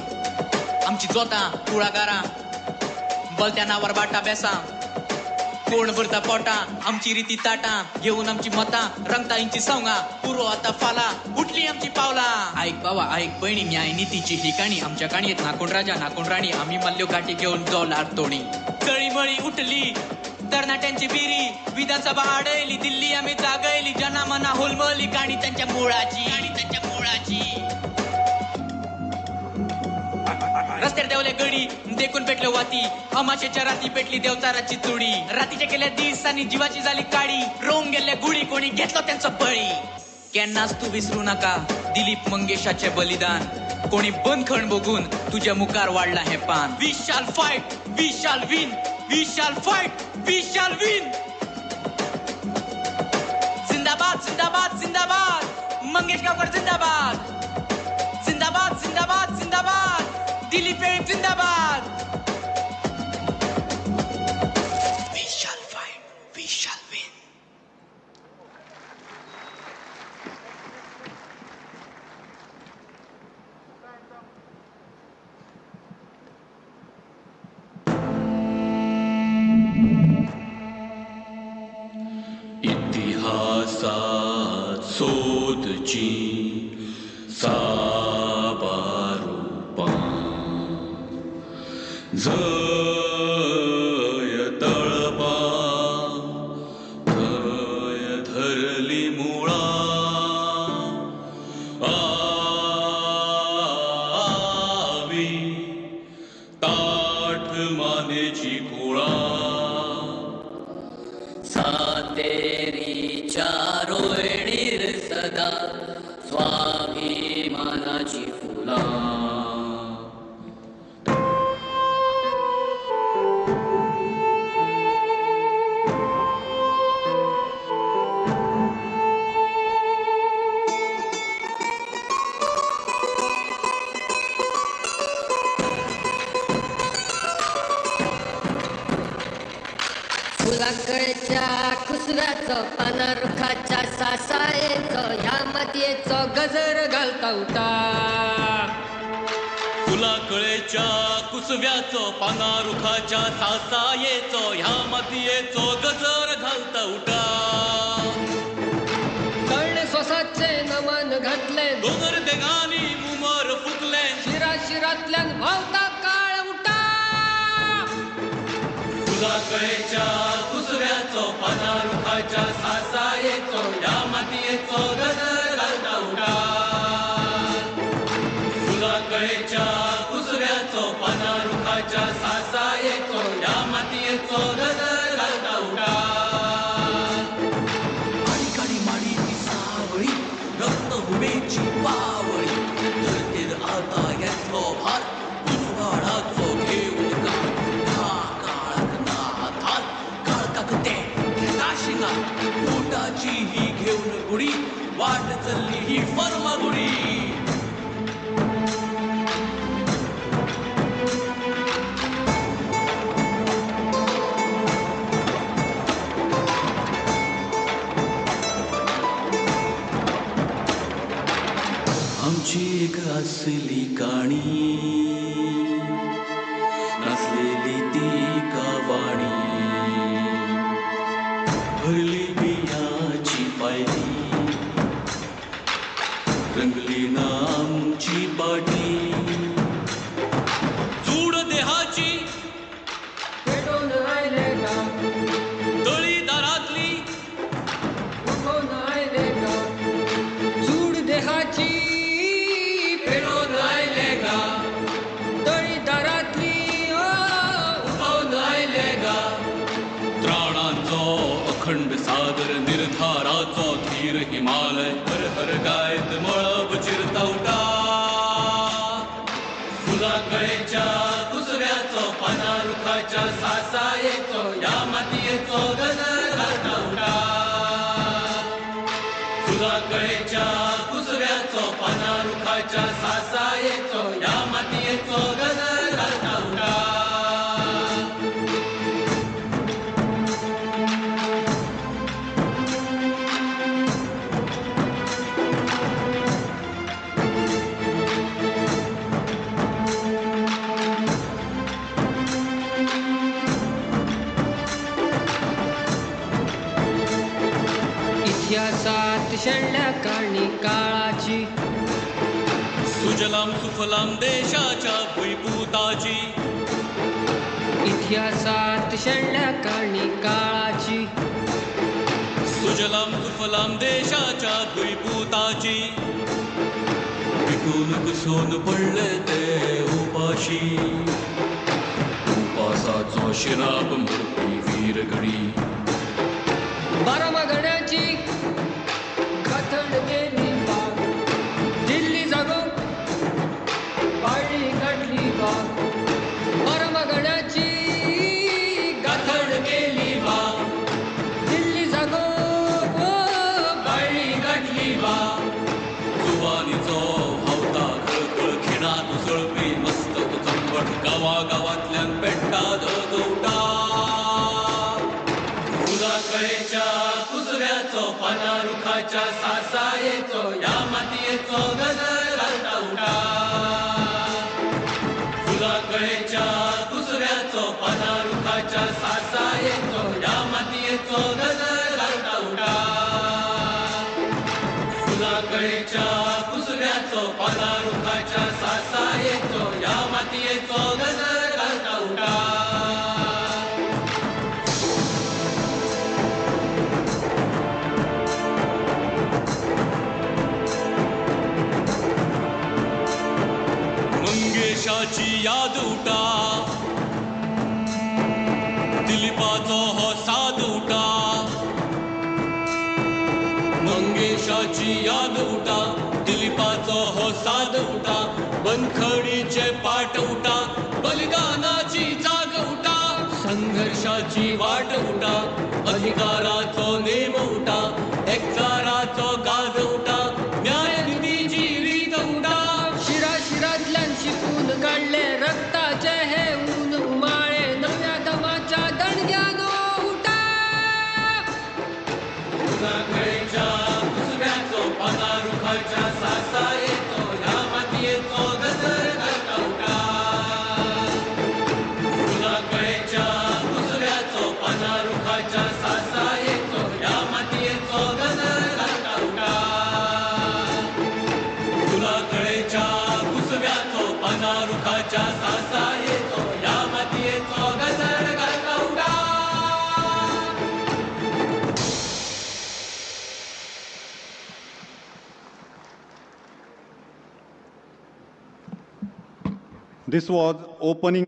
आमची जोता कुळागारा बलत्या नावार बाटा बेसा कोण भरता पोटा आमची रीती ताटा घेऊन आमची मता रंगता इंची सवंगा पुरो आता फाला उठली आमची पावला ऐक बाबा ऐक बहिणी न्याय नीतीची ही काणी आमच्या काणयेत नाकोण राजा नाकोण राणी आम्ही मल्ल्यो गाठी घेऊन जवलार तोणी तळीमळी उठली तरणाट्यांची बिरी विधानसभा आडयली दिल्ली आम्ही जागयली जनामना होलमली काणी त्यांच्या मुळाची रस्त्यार देवले गडी देखून पेटले वाती अमाशेच्या राती पेटली देवचाराची चुडी रातीच्या केल्या दिसांनी जीवाची झाली काळी रोंग गेल्या गुढी कोणी घेतलं त्यांचं बळी केन्नाच तू विसरू नका दिलीप मंगेशाचे बलिदान कोणी बंदखण बघून तुझ्या मुखार वाढला हे पान we shall fight we shall win we shall fight we shall win जिंदाबाद जिंदाबाद जिंदाबाद मंगेश गावकर जिंदाबाद जिंदाबाद जिंदाबाद जिंदाबाद दिलीप जिंदाबाद we shall fight we shall win तुमची साबारूपा जय तळपा थय धरली मुळा आवी ताठ मानेची कुळा सातेरीच्या रोहिणीर सदा स्वाभिमानाची फुला फुलाकळच्या कुसव्याचं पाना रुखाच्या सासायेचं ह्या मातयेचो गजर घालता उठा फुलाकळेच्या कुसव्याचो पाना रुखाच्या सासायेचो ह्या मातयेचो गजर घालता उठा तळणे स्वसाचे नमन घातले दोगर देगांनी मुमर फुटले शिराशिरातल्यान व्हावता काळ उठा फुलाकळेच्या कुसव्याचो पाना रुखाच्या सासायेचो ह्या मातयेचो गजर घालता उठा फुलाकळेच्या कुसव्याचो पाना रुखाच्या सासायेचो ह्या मातयेचो गजर घालता उठा काळी काळी माडी ती सावळी रक्त हुबेची पावळी धरतेर आता येतलो भार उजवाडाचो घेऊन जा ह्या काळाक नाथान काळकाक ते नाशिना पोटाची ही घेऊन गुडी वाट चल्ली ही फर्मागुडी आमची एक असली काणी नसलेली ती कावाणी भरली बियाची पायली रंगली ना आमची पाटी चूड देहाची पेटून आयले का तळी दारातली उठून आयले का चूड देहाची पेटून आयले का तळी दारातली उठून आयले का त्राणांचो अखंड सागर निर्धाराचो धीर हिमालय हर हर गायत मळब चिरता उठा फुलाकळेच्या कुसव्याचो पाना रुखाच्या सासायेचो या मातयेचो गजर घालता उठा फुलाकळेच्या कुसव्याचो पाना रुखाच्या सासायेचो या मातयेचो गजर घालता उठा इतिहासात शेणल्या काळणी काळाची सुजलाम सुफलाम देशाच्या भुईपुताची इतिहासात शेणल्या काळणी काळाची सुजलाम सुफलाम देशाच्या भुईपुताची पिकून कुसून पडले ते उपाशी उपासाचो शिराप मरपी वीर गडी बारामागण्याची कथन गेली बाग दिल्ली जागो पाळी काढली बाग बारामागण्याची कथन गेली बाग दिल्ली जागो पाळी काढली बाग जुवानीचो व्हावता खळखळ खिणात उसळपी मस्तक चंबट गावागावातल्यान पेट्टा दवदवटा फुलाकळेच्या कुसव्याचो पाना रुखाच्या सासायेचो या मातयेचो गजर घालता उठा फुलाकळेच्या कुसव्याचो पाना रुखाच्या सासायेचो या मातयेचो गजर घालता उठा फुलाकळे मंगेशाची याद उठा, दिलीपाचो हो साद उठा, मंगेशाची याद उठा, दिलीपाचो हो साद उठा, बनखडीचे पाट उठा, बलिदानाची जाग उठा, संघर्षाची वाट उठा, अधिकाराचो नेम उठा, एकचाराचो गाज उठा, न्यायनितीची रीत उठा. शिराशिरातल्यान शिकून काढले रक्ताचे हे ऊन उमाळे, नव्या दमाच्या दणग्यानो उठा. उन्हाकळेच्या कुसब्याचो पाना रुखाच्या सासा येतो, ह्या मातयेचो गजर घालता उठा. उन्हाकळेच्या कुसब्याचो पाना रुखाच्या सासा येतो, ह्या मातयेचो गजर घालता उठा. उन्हाकळेच्या कुसब्याचो पाना रुखाच्या सासा येतो, ह्या मातयेचो गजर घालता उठा. This was opening.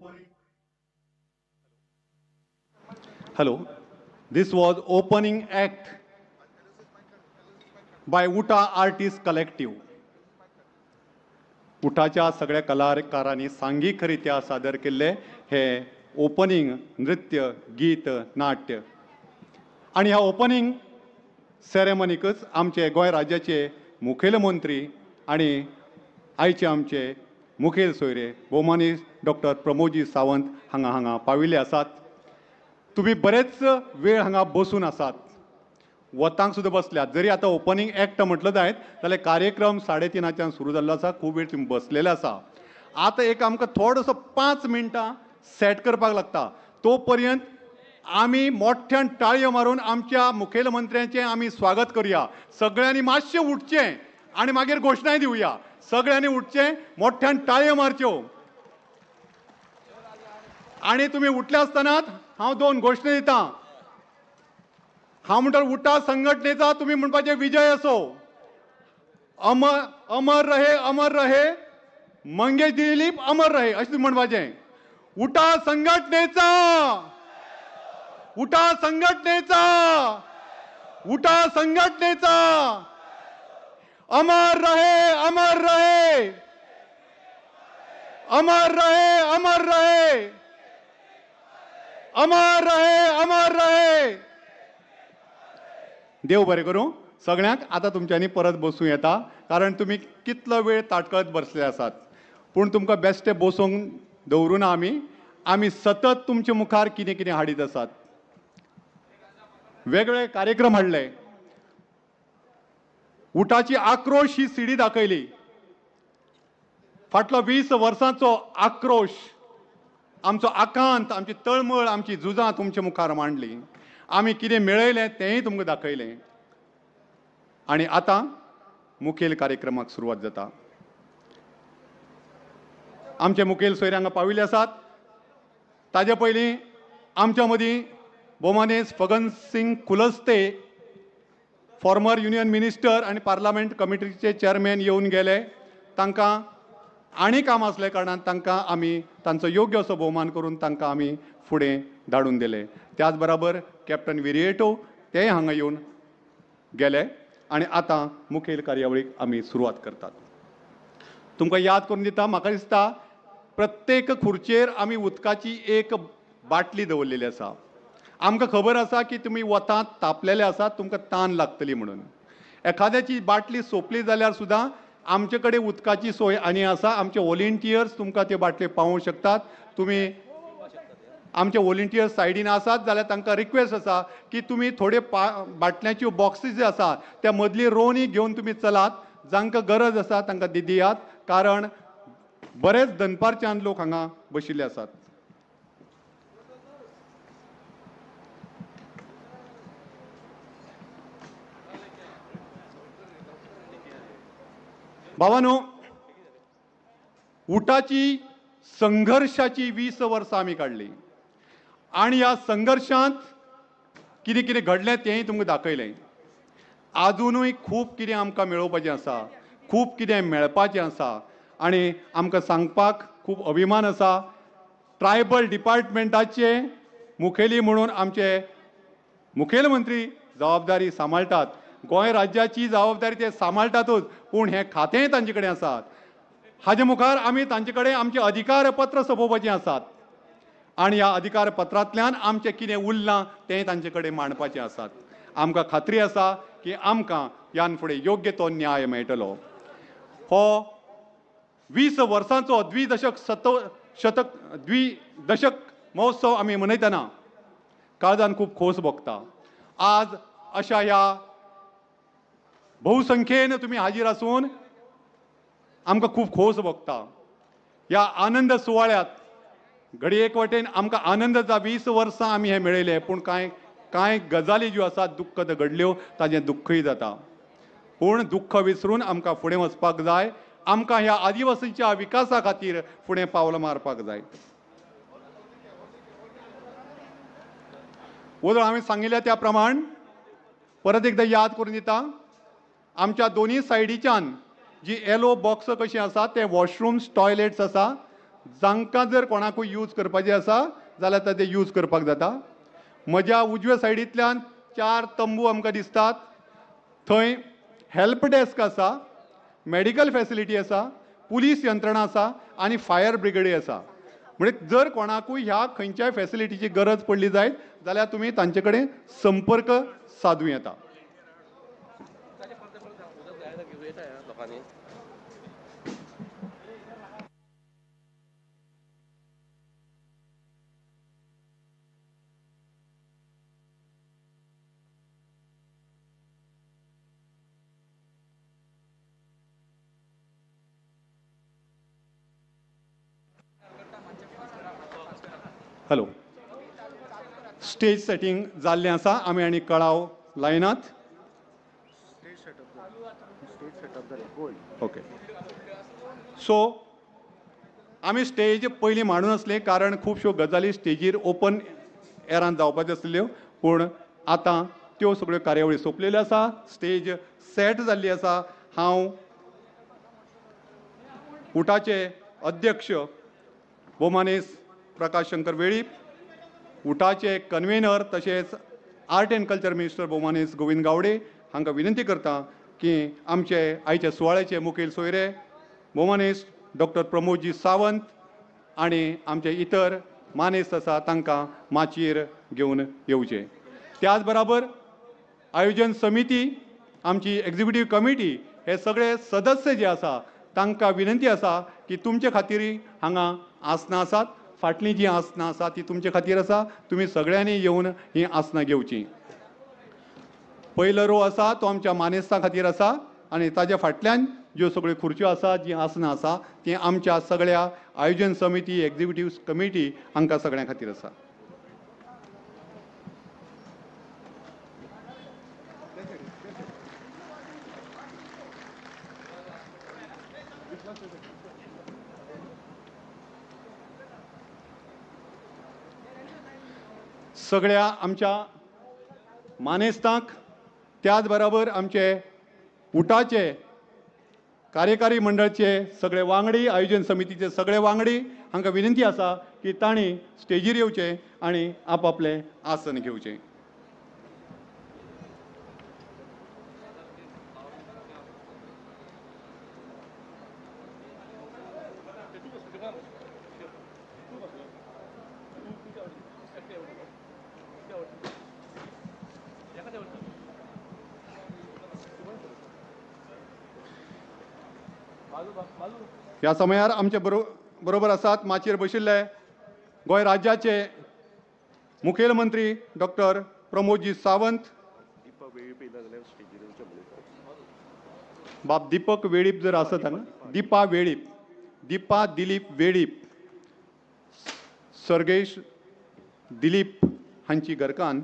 Hello. This was opening act by Uta Artist Collective. उटाच्या सगळ्या कलाकारांनी सांघिकरित्या सादर केले हे ओपनिंग नृत्य, गीत, नाट्य. आणि ह्या ओपनिंग सेरेमनीकच आमचे गोंय राज्याचे मुखेलमंत्री आणि आयचे आमचे मुखेल सोयरे भोवमानी डॉक्टर प्रमोदजी सावंत हांगा पाविल्ले आसात. तुम्ही बरेच वेळ हांगा बसून आसात, वतांक सुद्दां बसल्यात. जरी आता ओपनिंग ॲक्ट म्हटलं जायत जाल्यार कार्यक्रम 3:30 सुरू जाल्लो आसा. खूब वेळ तुम्ही बसलेले आसा. आता एक आमकां थोडंसो 5 मिनटां सेट करपाक लागता. तो पर्यंत आमी मोठ्यान टाळयो मारून आमच्या मुखेलमंत्र्याचें आमी स्वागत करुया. सगळ्यांनी मातशें उठचें आणि मागीर घोशणाय दिवया. सगळ्यांनी उठचें, मोठ्यान टाळयो मारच्यो. आणि तुम्ही उठले आसतनात हांव 2 घोशणे दिता. हांव म्हणटा उठा संघटनेचा तुम्ही म्हणपाचे विजय असो. अमर अमर रहे, अमर रहे, मंगेश दिलीप अमर रहे अशें तुम्ही म्हणपाचें. उठा संघटनेचा, उठा संघटनेचा, उठा संघटनेचा. अमर रहे, अमर रहे, अमर रहे, अमर रहे, अमर रहे, अमर रहे. देव बरें करूं सगळ्यांक. आता तुमच्यांनी परत बसूं येता, कारण तुम्ही कितलो वेळ ताटकळत बसले आसात. पूण तुमकां बेश्टे बसूंक दवरुना आमी सतत तुमचे मुखार कितें कितें हाडीत आसात. वेगवेगळे कार्यक्रम हाडले. उठाची आक्रोश ही सीडी दाखयली. फाटलो 20 वर्सांचो आक्रोश, आमचो आकांत, आमची तळमळ, आमची झुजां तुमचे मुखार मांडली. आमी कितें मेळयलें तेंय तुमकां दाखयलें. आणि आता मुखेल कार्यक्रमाक सुरवात जाता. आमचे मुखेल सोयरे हांगा पाविल्ले आसात. ताजे पयलीं आमच्या मदीं भोवमानेस Fagan Singh Kulaste, former union minister आणि पार्लमेंट कमिटीचे चेअरमॅन येऊन गेले. तांकां आनी काम असल्या कारणान तांकां आमी तांचो योग्य असो भोवमान करून तांकां आमी फुडें धाडून दिले. त्याच बरोबर कॅप्टन विरिएटो तेय हांगा येवन गेले. आणि आता मुखेल कार्यावळीक आमी सुरवात करतात. तुमकां याद करून दिता, म्हाका दिसता प्रत्येक खुर्चेर आमी उदकाची एक बाटली दवरलेली आसा. आमकां खबर आसा की तुमी वतात तापलेले आसात, तुमकां तान लागतली म्हणून. एखाद्याची बाटली सोंपली जाल्यार सुद्दां आमचे कडेन उदकाची सोय आनी आसा. आमचे व्हॉलिंटियर्स तुमकां ते बाटले पावोवंक शकतात. तुमी आमचे व्हॉलिंटियर्स सायडीन आसात जाल्यार तांकां रिक्वेस्ट आसा की तुमी थोडे बाटल्यांच्यो बॉक्सीस जे आसात त्या मदली रोवनी घेवन तुमी चलात. जांकां गरज आसा तांकां दियात, कारण बरेच दनपारच्यान लोक हांगा बशिल्ले आसात. भावानो, उठाची संघर्षाची 20 वर्सां आमी काडली. आणि ह्या संघर्षांत कितें कितें घडलें तेंय तुमकां दाखयलें. आजुनूय खूब कितें आमकां मेळोवपाचें आसा, खूब कितें मेळपाचें आसा. आणि आमकां सांगपाक खूब अभिमान आसा ट्रायबल डिपार्टमेंटाचे मुखेली म्हणून आमचे मुखेलमंत्री जबाबदारी सांबाळटात. गोंय राज्याची जबाबदारी ते सांबाळटातूच, पूण हें खातेंय तांचे कडेन आसात. हाजे मुखार आमी तांचे कडेन आमचें अधिकारपत्र सोंपोवपाचें आसात आनी ह्या अधिकारपत्रांतल्यान आमचें कितें उरलां तें तांचे कडेन मांडपाचें आसात. आमकां खात्री आसा की आमकां ह्यान फुडें योग्य तो न्याय मेळटलो. हो 20 वर्सांचो द्विदशक महोत्सव आमी मनयतना काळजान खूब खोस भोगता. आज अशा ह्या भोवसंख्येन तुमी हाजीर आसून आमकां खूब खोस भोगता. ह्या आनंद सुवाळ्यात घडी एक वटेन आमकां आनंद जाता. 20 वर्सां आमी हें मेळयलें, पूण कांय गजाली ज्यो आसात दुख्खद घडल्यो ताजें दुख्खय जाता. पूण दुख्ख विसरून आमकां फुडें वचपाक जाय. आमकां ह्या आदिवासीच्या विकासा खातीर फुडें पावलां मारपाक जाय. वदळ हांवें सांगिल्ल्या त्या प्रमाण परत एकदां याद करून दिता. आमच्या दोनी सायडीच्यान जी येलो बॉक्स कशी आसा ते वॉशरूम्स टॉयलेट्स आसा. जांकां जर कोणाकूय यूज करपाचें आसा जाल्यार ते यूज करपाक जाता. म्हज्या उजव्या सायडींतल्यान 4 तंबू आमकां दिसतात. थंय हेल्प डेस्क आसा, मेडिकल फॅसिलिटी आसा, पुलीस यंत्रणा आसा आनी फायर ब्रिगेडी आसा. म्हणजे जर कोणाकूय ह्या खंयच्याय फॅसिलिटीची गरज पडली जायत जाल्यार तुमी तांचे कडेन संपर्क सादूं येता. हॅलो, स्टेज सेटिंग जाल्लें आसा. आमी आनी कळाव लायनात. ओके. सो आमी स्टेज पयलीं मांडून आसलें कारण खुबश्यो गजाली स्टेजीर ओपन एरान जावपाच्यो आसल्यो, पूण आतां त्यो सगळ्यो कार्यावळी सोंपलेल्यो आसा. स्टेज सेट जाल्ली आसा. हांव उटाचे अध्यक्ष भोवमानेस प्रकाश शंकर वेळीप, उटाचे कन्वेनर तशेंच आर्ट एंड कल्चर मिनिस्टर भोवमानेस गोविंद गावडे हांकां विनंती करता की आमचे आयचे सुवाळ्याचे मुखेल सोयरे भोवमानेस डॉक्टर प्रमोदजी सावंत आनी आमचे इतर मानेस्त आसा तांकां माचयेर घेवन येवचे. त्याच बराबर आयोजन समिती, आमची एग्जिक्युटीव कमिटी, हे सगळे सदस्य जे आसा तांकां विनंती आसा की तुमचे खातीर हांगा आसनां आसात. फाटलीं जी आसनां आसा ती तुमचे खातीर आसा. तुमी सगळ्यांनी येवन ही आसनां घेवची. पयलो रो आसा तो आमच्या मानेस्तां खातीर आसा आनी ताज्या फाटल्यान ज्यो सगळ्यो खुर्च्यो आसा, जी आसनां आसा ती आमच्या सगळ्या आयोजन समिती, एग्जिक्युटीव कमिटी हांकां सगळ्यां खातीर आसा. सगळ्या आमच्या मानेस्तांक, त्याच बरोबर आमचे उटाचे कार्यकारी मंडळाचे सगळे वांगडी, आयोजन समितीचे सगळे वांगडी हांकां विनंती आसा की तांणी स्टेजीर येवचे आनी आपआपलें आसन घेवचें. ह्या समयार आमचे बरोबर आसात माचयेर बशिल्ले गोंय राज्याचे मुखेलमंत्री डॉक्टर प्रमोदजी सावंत, बाब दिपक वेळीप जर आसत हांगा, दिपा दिलीप वेळीप, सर्गेश दिलीप हांची घरकान्न,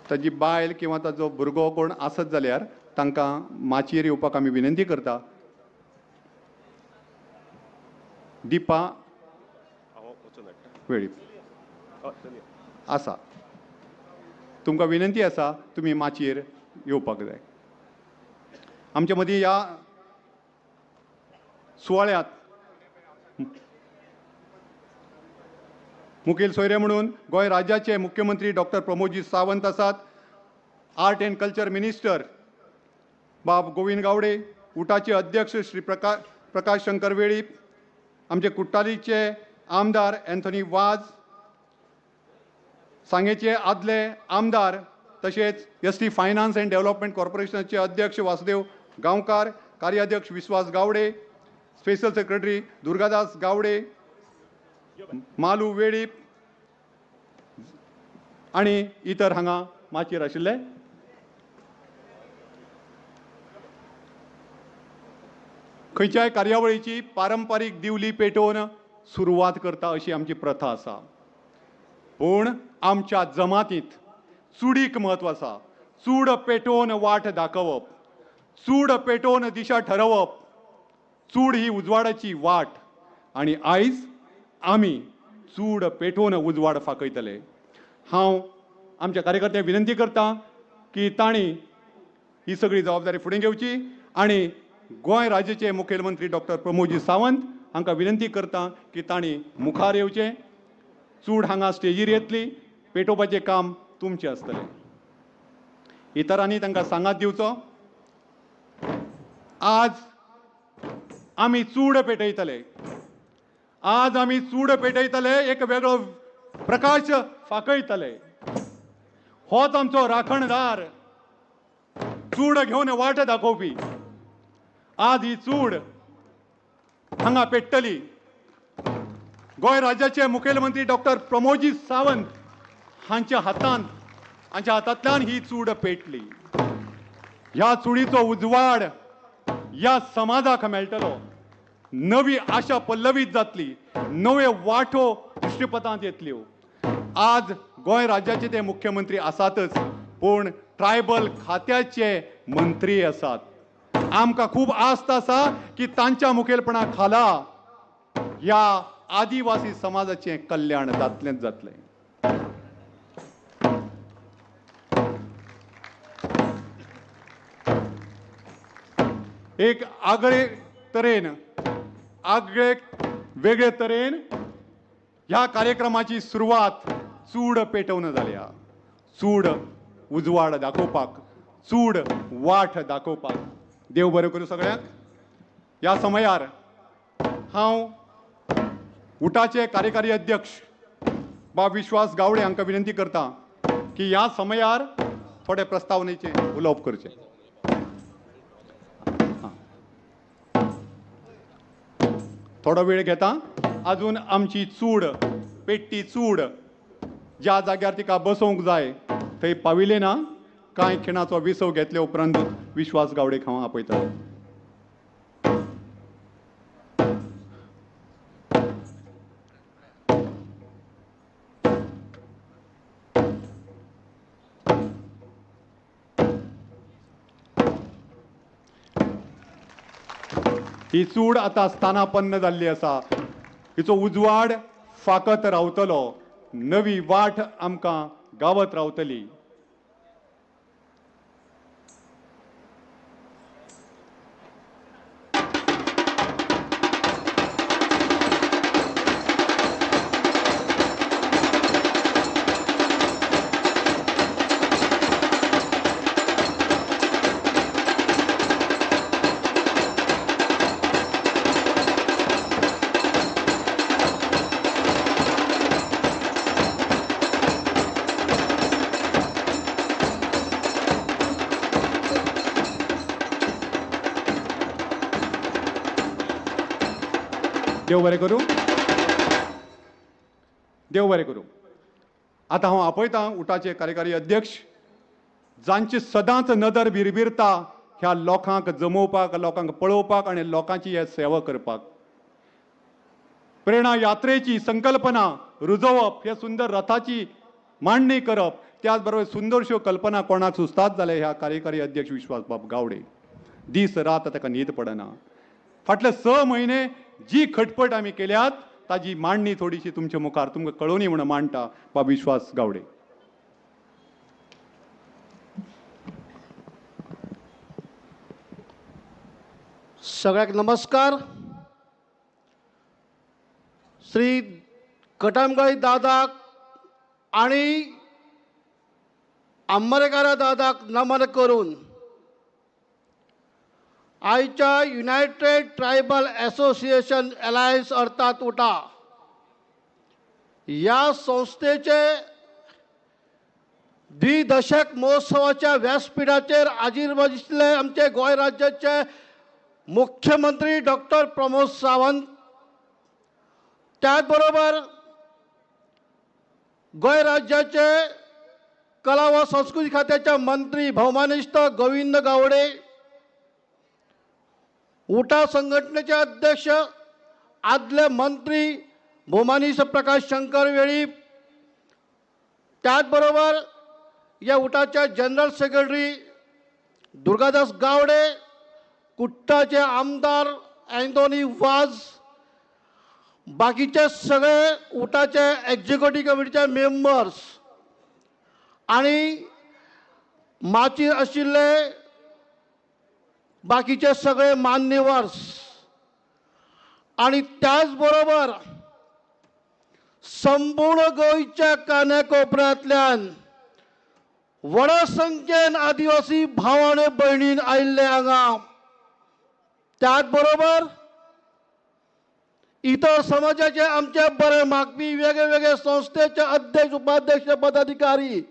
ताजी बायल किंवा ताजो भुरगो कोण आसत जाल्यार तांकां माचयेर येवपाक आमी विनंती करता. दिपा वेळीप आसा, तुमकां विनंती आसा तुमी माचयेर येवपाक जाय. आमच्या मदीं ह्या सुवाळ्यात मुखेल सोयरे म्हणून गोंय राज्याचे मुख्यमंत्री डॉक्टर प्रमोदजी सावंत आसात. आर्ट अँड कल्चर मिनिस्टर बाब गोविंद गावडे, उटाचे अध्यक्ष श्री प्रकाश शंकर वेळीप, आमचे कुट्टालीचे आमदार एन्थनी वाज, सांगेचे आदले आमदार तशेंच एसटी फायनान्स अँड डेव्हलपमेंट कॉर्पोरेशनाचे अध्यक्ष वासुदेव गांवकार, कार्याध्यक्ष विश्वास गावडे, स्पेशल सेक्रेटरी दुर्गादास गावडे, मालू वेळीप आणि इतर हांगा माचयेर आशिल्ले. खंयच्याय कार्यावळीची पारंपारीक दिवली पेटोवन सुरवात करता अशी आमची प्रथा आसा. पूण आमच्या जमातींत चुडीक म्हत्व आसा. चूड पेटोवन वाट दाखोवप, चूड पेटोवन दिशा ठरवप. चूड ही उजवाडाची वाट आनी आयज आमी चूड पेटोवन उजवाड फाकयतले. हांव आमच्या कार्यकर्त्यांक विनंती करता की तांणी ही सगळी जबाबदारी फुडें घेवची आनी गोंय राज्याचे मुखेलमंत्री डॉक्टर प्रमोदजी सावंत हांकां विनंती करता की तांणी मुखार येवचें. चूड हांगा स्टेजीर येतली, पेटोवपाचें काम तुमचें आसतलें. इतरांनी तांकां सांगात दिवचो. आज आमी चूड पेटयतले, आज आमी चूड पेटयतले, एक वेगळो प्रकाश फाकयतले. होच आमचो राखणदार, चूड घेवन वाट दाखोवपी. आज ही चूड हांगा पेट्टली. गोंय राज्याचे मुखेलमंत्री डॉक्टर प्रमोदजी सावंत हांच्या हातांतल्यान ही चूड पेटली. ह्या चुडीचो उजवाड ह्या समाजाक मेळटलो. नवी आशा पल्लवीत जातली, नवे वाटो दृश्यपथांत येतल्यो. आज गोंय राज्याचे ते मुख्यमंत्री आसातच, पूण ट्रायबल खात्याचे मंत्री आसात. आमकां खूब आस्त आसा की तांच्या मुखेलपणा खाला ह्या आदिवासी समाजाचें कल्याण जातलेंच जातलें. एक वेगळे तरेन ह्या कार्यक्रमाची सुरवात चूड पेटोवन जाल्या. चूड उजवाड दाखोवपाक, चूड वाट दाखोवपाक. देव बरें करूं सगळ्यांक. ह्या समयार हांव उटाचे कार्यकारी अध्यक्ष बाब विश्वास गावडे हांकां विनंती करता की ह्या समयार थोडे प्रस्तावनेचें उलोवप करचें. थोडो वेळ घेता. अजून आमची चूड पेट्टी चूड ज्या जाग्यार तिका बसोवंक जाय थंय पाविले ना. कांय खिणाचो विसव घेतले उपरांत विश्वास गावडेक हांव आपयतलो. ही चूड आतां स्थानापन्न जाल्ली आसा. हिचो उजवाड फाकत रावतलो, नवी वाट आमकां गावत रावतली. देव बरें करूं. देव बरें करूं. आतां हांव आपयतां उटाचे कार्यकारी अध्यक्ष जांची सदांच नदर भिरभिरता ह्या लोकांक जमोवपाक, लोकांक पळोवपाक आनी लोकांची हे सेवा करपाक. प्रेरणा यात्रेची संकल्पना रुजोवप, हे सुंदर रथाची मांडणी करप, त्याच बरोबर सुंदरश्यो कल्पना कोणाक सुचतात जाल्यार ह्या कार्यकारी अध्यक्ष विश्वास बाब गावडे दीस रात ताका न्हीद पडना. फाटले 6 म्हयने जी खटपट आमी केल्यात ताजी मांडणी थोडीशी तुमच्या मुखार तुमकां कळोवनी म्हणून मांडटा बाब विश्वास गावडे. सगळ्याक नमस्कार. श्री कटमगाई दादाक आणि आंबरेकारा दादाक नमन करून आयच्या युनायटेड ट्रायबल असोसिएशन अलायन्स अर्थात उटा या संस्थेचे द्विदशक महोत्सवाच्या व्यासपीठाचेर हाजीर बसले आमचे गोंय राज्याचे मुख्यमंत्री डॉक्टर प्रमोद सावंत, त्याचबरोबर गोंय राज्याचे कला व संस्कृती खात्याचे मंत्री भौमानिष्ठ गोविंद गावडे, उटा संघटनेचे अध्यक्ष आदले मंत्री भौमानिष्ठ प्रकाश शंकर वेळीप, त्याचबरोबर या उटाचे जनरल सेक्रेटरी दुर्गादास गावडे, कुट्टाचे आमदार अँथोनी वाज, बाकीचे सगळे उटाचे एक्झिक्युटिव्ह कमिटीचे मेंबर्स आणि माचीर आशिल्ले बाकीचे सगळे मान्यवर्स आणि त्याचबरोबर संपूर्ण गोंयच्या कानाकोपऱ्यांतल्यान व्हड संख्येन आदिवासी भाव आणि भयणीन आयिल्ले हांगा, त्याचबरोबर इतर समाजाचे आमचे बरे मागपी वेगवेगळे संस्थेचे अध्यक्ष उपाध्यक्ष पदाधिकारी,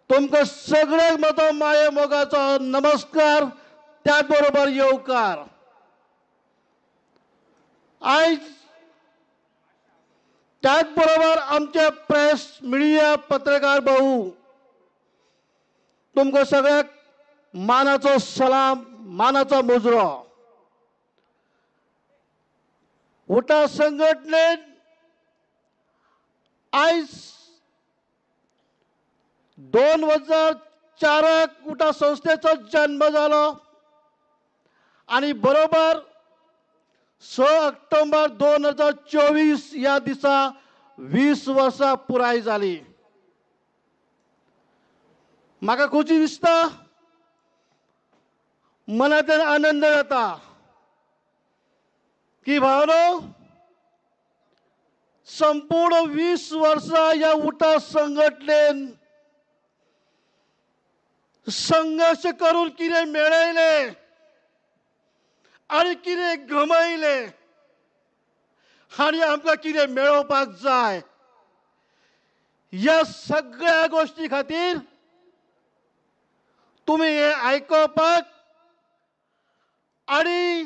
तुमकां सगळ्यांक म्हजो माये मोगाचो नमस्कार, त्याचबरोबर येवकार. आयज त्याचबरोबर आमचे प्रेस मिडिया पत्रकार भाऊ, तुमकां सगळ्याक मानाचो सलाम, मानाचो मुजरो. उटा संघटनेन आयज 2004 उटा संस्थेचो जन्म जालो आणि बरोबर 6 ऑक्टोबर 2024 या दिसा 20 वर्सां पुराय जाली. म्हाका खुशी दिसता, मनांतल्यान आनंद जाता की भावनो संपूर्ण 20 वर्सां या उटा संघटनेन संघर्ष करून कितें मेळयले आणि कितें गमयले आणि आमकां कितें मेळोवपाक जाय, ह्या सगळ्या गोष्टी खातीर तुम्ही हे आयकोपाक आणि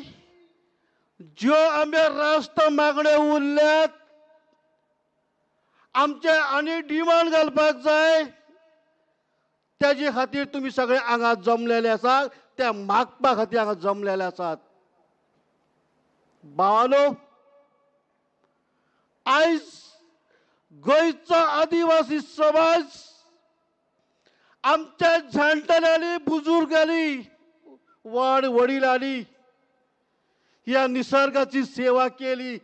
ज्यो आमचे रास्त मागण्यो उरल्यात, आमचे आनी डिमांड घालपाक जाय, त्याचे खातीर तुम्ही सगळे हांगा जमलेले आसात, त्या मागपा खातीर हांगा जमलेले आसात. भावानो, आयज गोंयचो आदिवासी समाज आमच्या जाणटेल्यांनी बुजुर्गांनी वडिलांनी या निसर्गाची सेवा केली.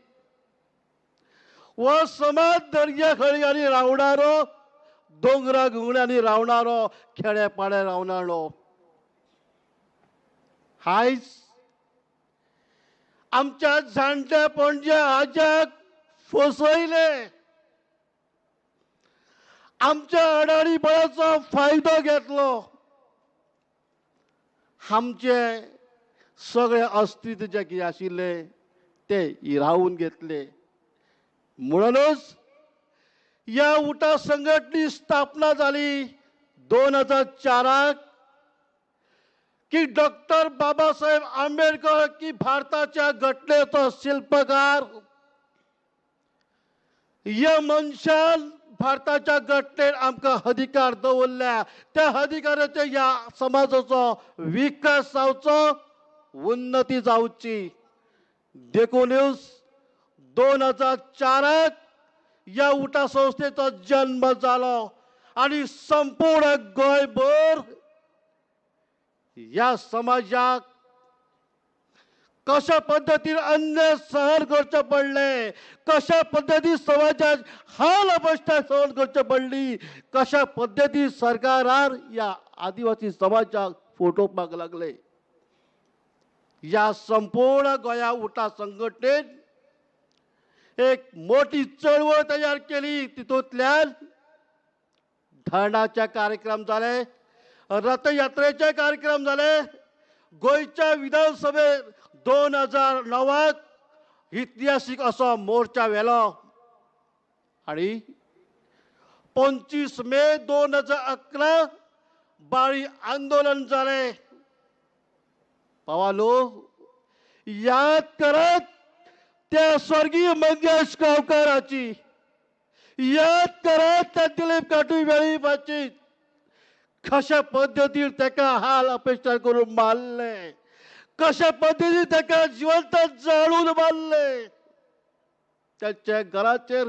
व समाज दर्या खळयांनी रावणारो, दोंगरा गुंगड्यांनी रावणारो, खेड्यापाड्या रावणारो. आयज आमच्या जाणट्या पणज्या आज्याक फसयले, आमच्या अडाणीपणाचो फायदो घेतलो, आमचे सगळे अस्तित्व जे कितें आशिल्ले ते हिरावून घेतले. म्हणूनच या उटा संघटने स्थापना जाली 2004 की डॉक्टर बाबासाहेब आंबेडकर की भारताच्या घटनेचो शिल्पकार या मनशान भारताच्या घटनेत आमकां अधिकार दवरल्या, त्या अधिकाराचे या समाजाचो विकास जावचो, उन्नती जावची देखूनच 2004 या उटा संस्थेचो जन्म जालो आणि संपूर्ण गोंयभर या समाजाक कशा पद्धतीन अन्याय सहन करचे पडले, कशा पद्धती समाजात हाल अवस्था सहन करची पडली, कशा पद्धती सरकारान या आदिवासी समाजाक फटोवपाक लागले. या संपूर्ण गोंया उठा संघटनेन एक मोठी चळवळ तयार केली. तितूंतल्यान धरणाचे कार्यक्रम जाले, रथयात्रेचे कार्यक्रम जाले. गोंयच्या विधानसभेत 2009 इतिहासीक असो मोर्चा व्हेलो आणि 25 मे 2011 बाळी आंदोलन जाले. भावांनो, याद करत त्या स्वर्गीय मंगेश गांवकाराची, याद करत त्या दिलीप काटू वेळीपाची कशा पद्धतीन ताका हाल अपेक्षा करून मारले, कशा पद्धतीन ताका जिवंत जाळून मारले. त्यांच्या घराचेर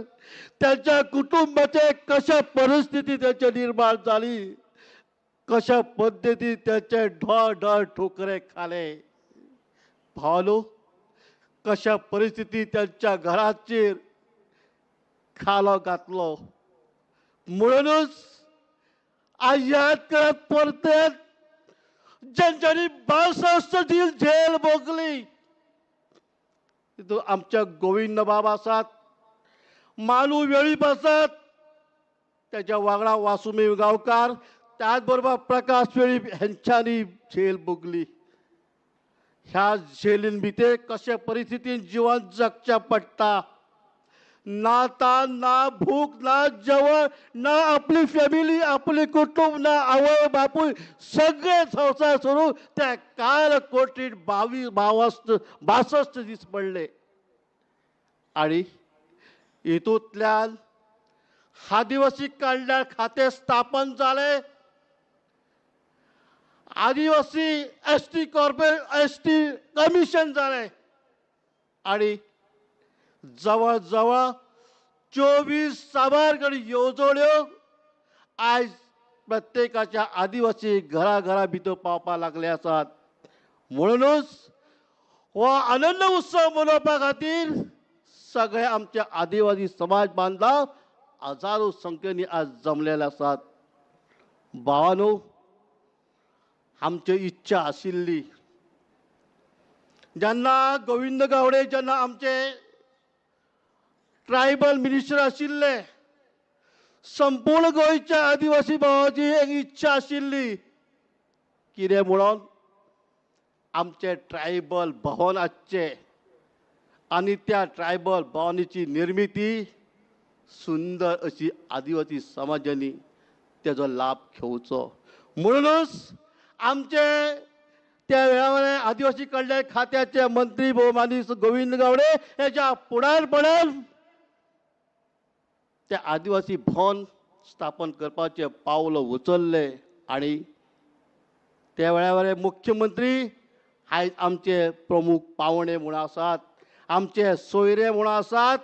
त्यांच्या कुटुंबाचे कशा परिस्थिती त्यांच्या निर्माण झाली, कशा पद्धतीन त्याचे ढळ ठोकरे खाले. भावांनो, कशा परिस्थितीत त्यांच्या घराचेर खालो घातलो. म्हणूनच आज याद करत परतत ज्यांच्यानी 62 दीस झेल भोगली, तितून आमच्या गोविंद बाब आसात, मानू वेळीप आसात, त्याच्या वांगडा वासुदेव गांवकार, त्याच बरोबर प्रकाश वेळीप हेंच्यांनी झेल भोगली. ह्या झेलीन भितर कशा परिस्थितीन जिवन जगचें पडटा. ना तान, ना भूक, ना जेवण, ना आपली फॅमिली, आपली कुटुंब, ना आवय बापूय, सगळे संसार सोडून त्या काल कोटीत 62 दीस पडले. आणि हितूंतल्यान आदिवासी कल्याण खातें स्थापन जालें. आदिवासी एसटी कमिशन जालें आणि जवळ जवळ 24 साबारगडी येवजण्यो आज प्रत्येकाच्या आदिवासी घरा भितर पावपाक लागले आसात. म्हणूनच हो आनंद उत्सव मनोवपा खातीर सगळे आमचे आदिवासी समाज बांधव हजारो संख्येनी आज जमलेले आसात. भावांनो, आमची इच्छा आशिल्ली जेन्ना गोविंद गावडे जेन्ना आमचे ट्रायबल मिनिस्टर आशिल्ले, संपूर्ण गोंयच्या आदिवासी भावाची एक इच्छा आशिल्ली, कितें म्हणून आमचे ट्रायबल भवन आसचे आणि त्या ट्रायबल भवनाची निर्मिती सुंदर अशी आदिवासी समाजांनी त्याचो लाभ घेवचो. म्हणूनच आमचे त्या वेळार आदिवासी कल्याण खात्याचे मंत्री भौमानी गोविंद गावडे याच्या फुडारपणान त्या आदिवासी भवन स्थापन करपाचे पावल उचलले. आणि त्या वेळार मुख्यमंत्री आयज आमचे प्रमुख पावणे म्हणून आसात, आमचे सोयरे म्हणून आसात.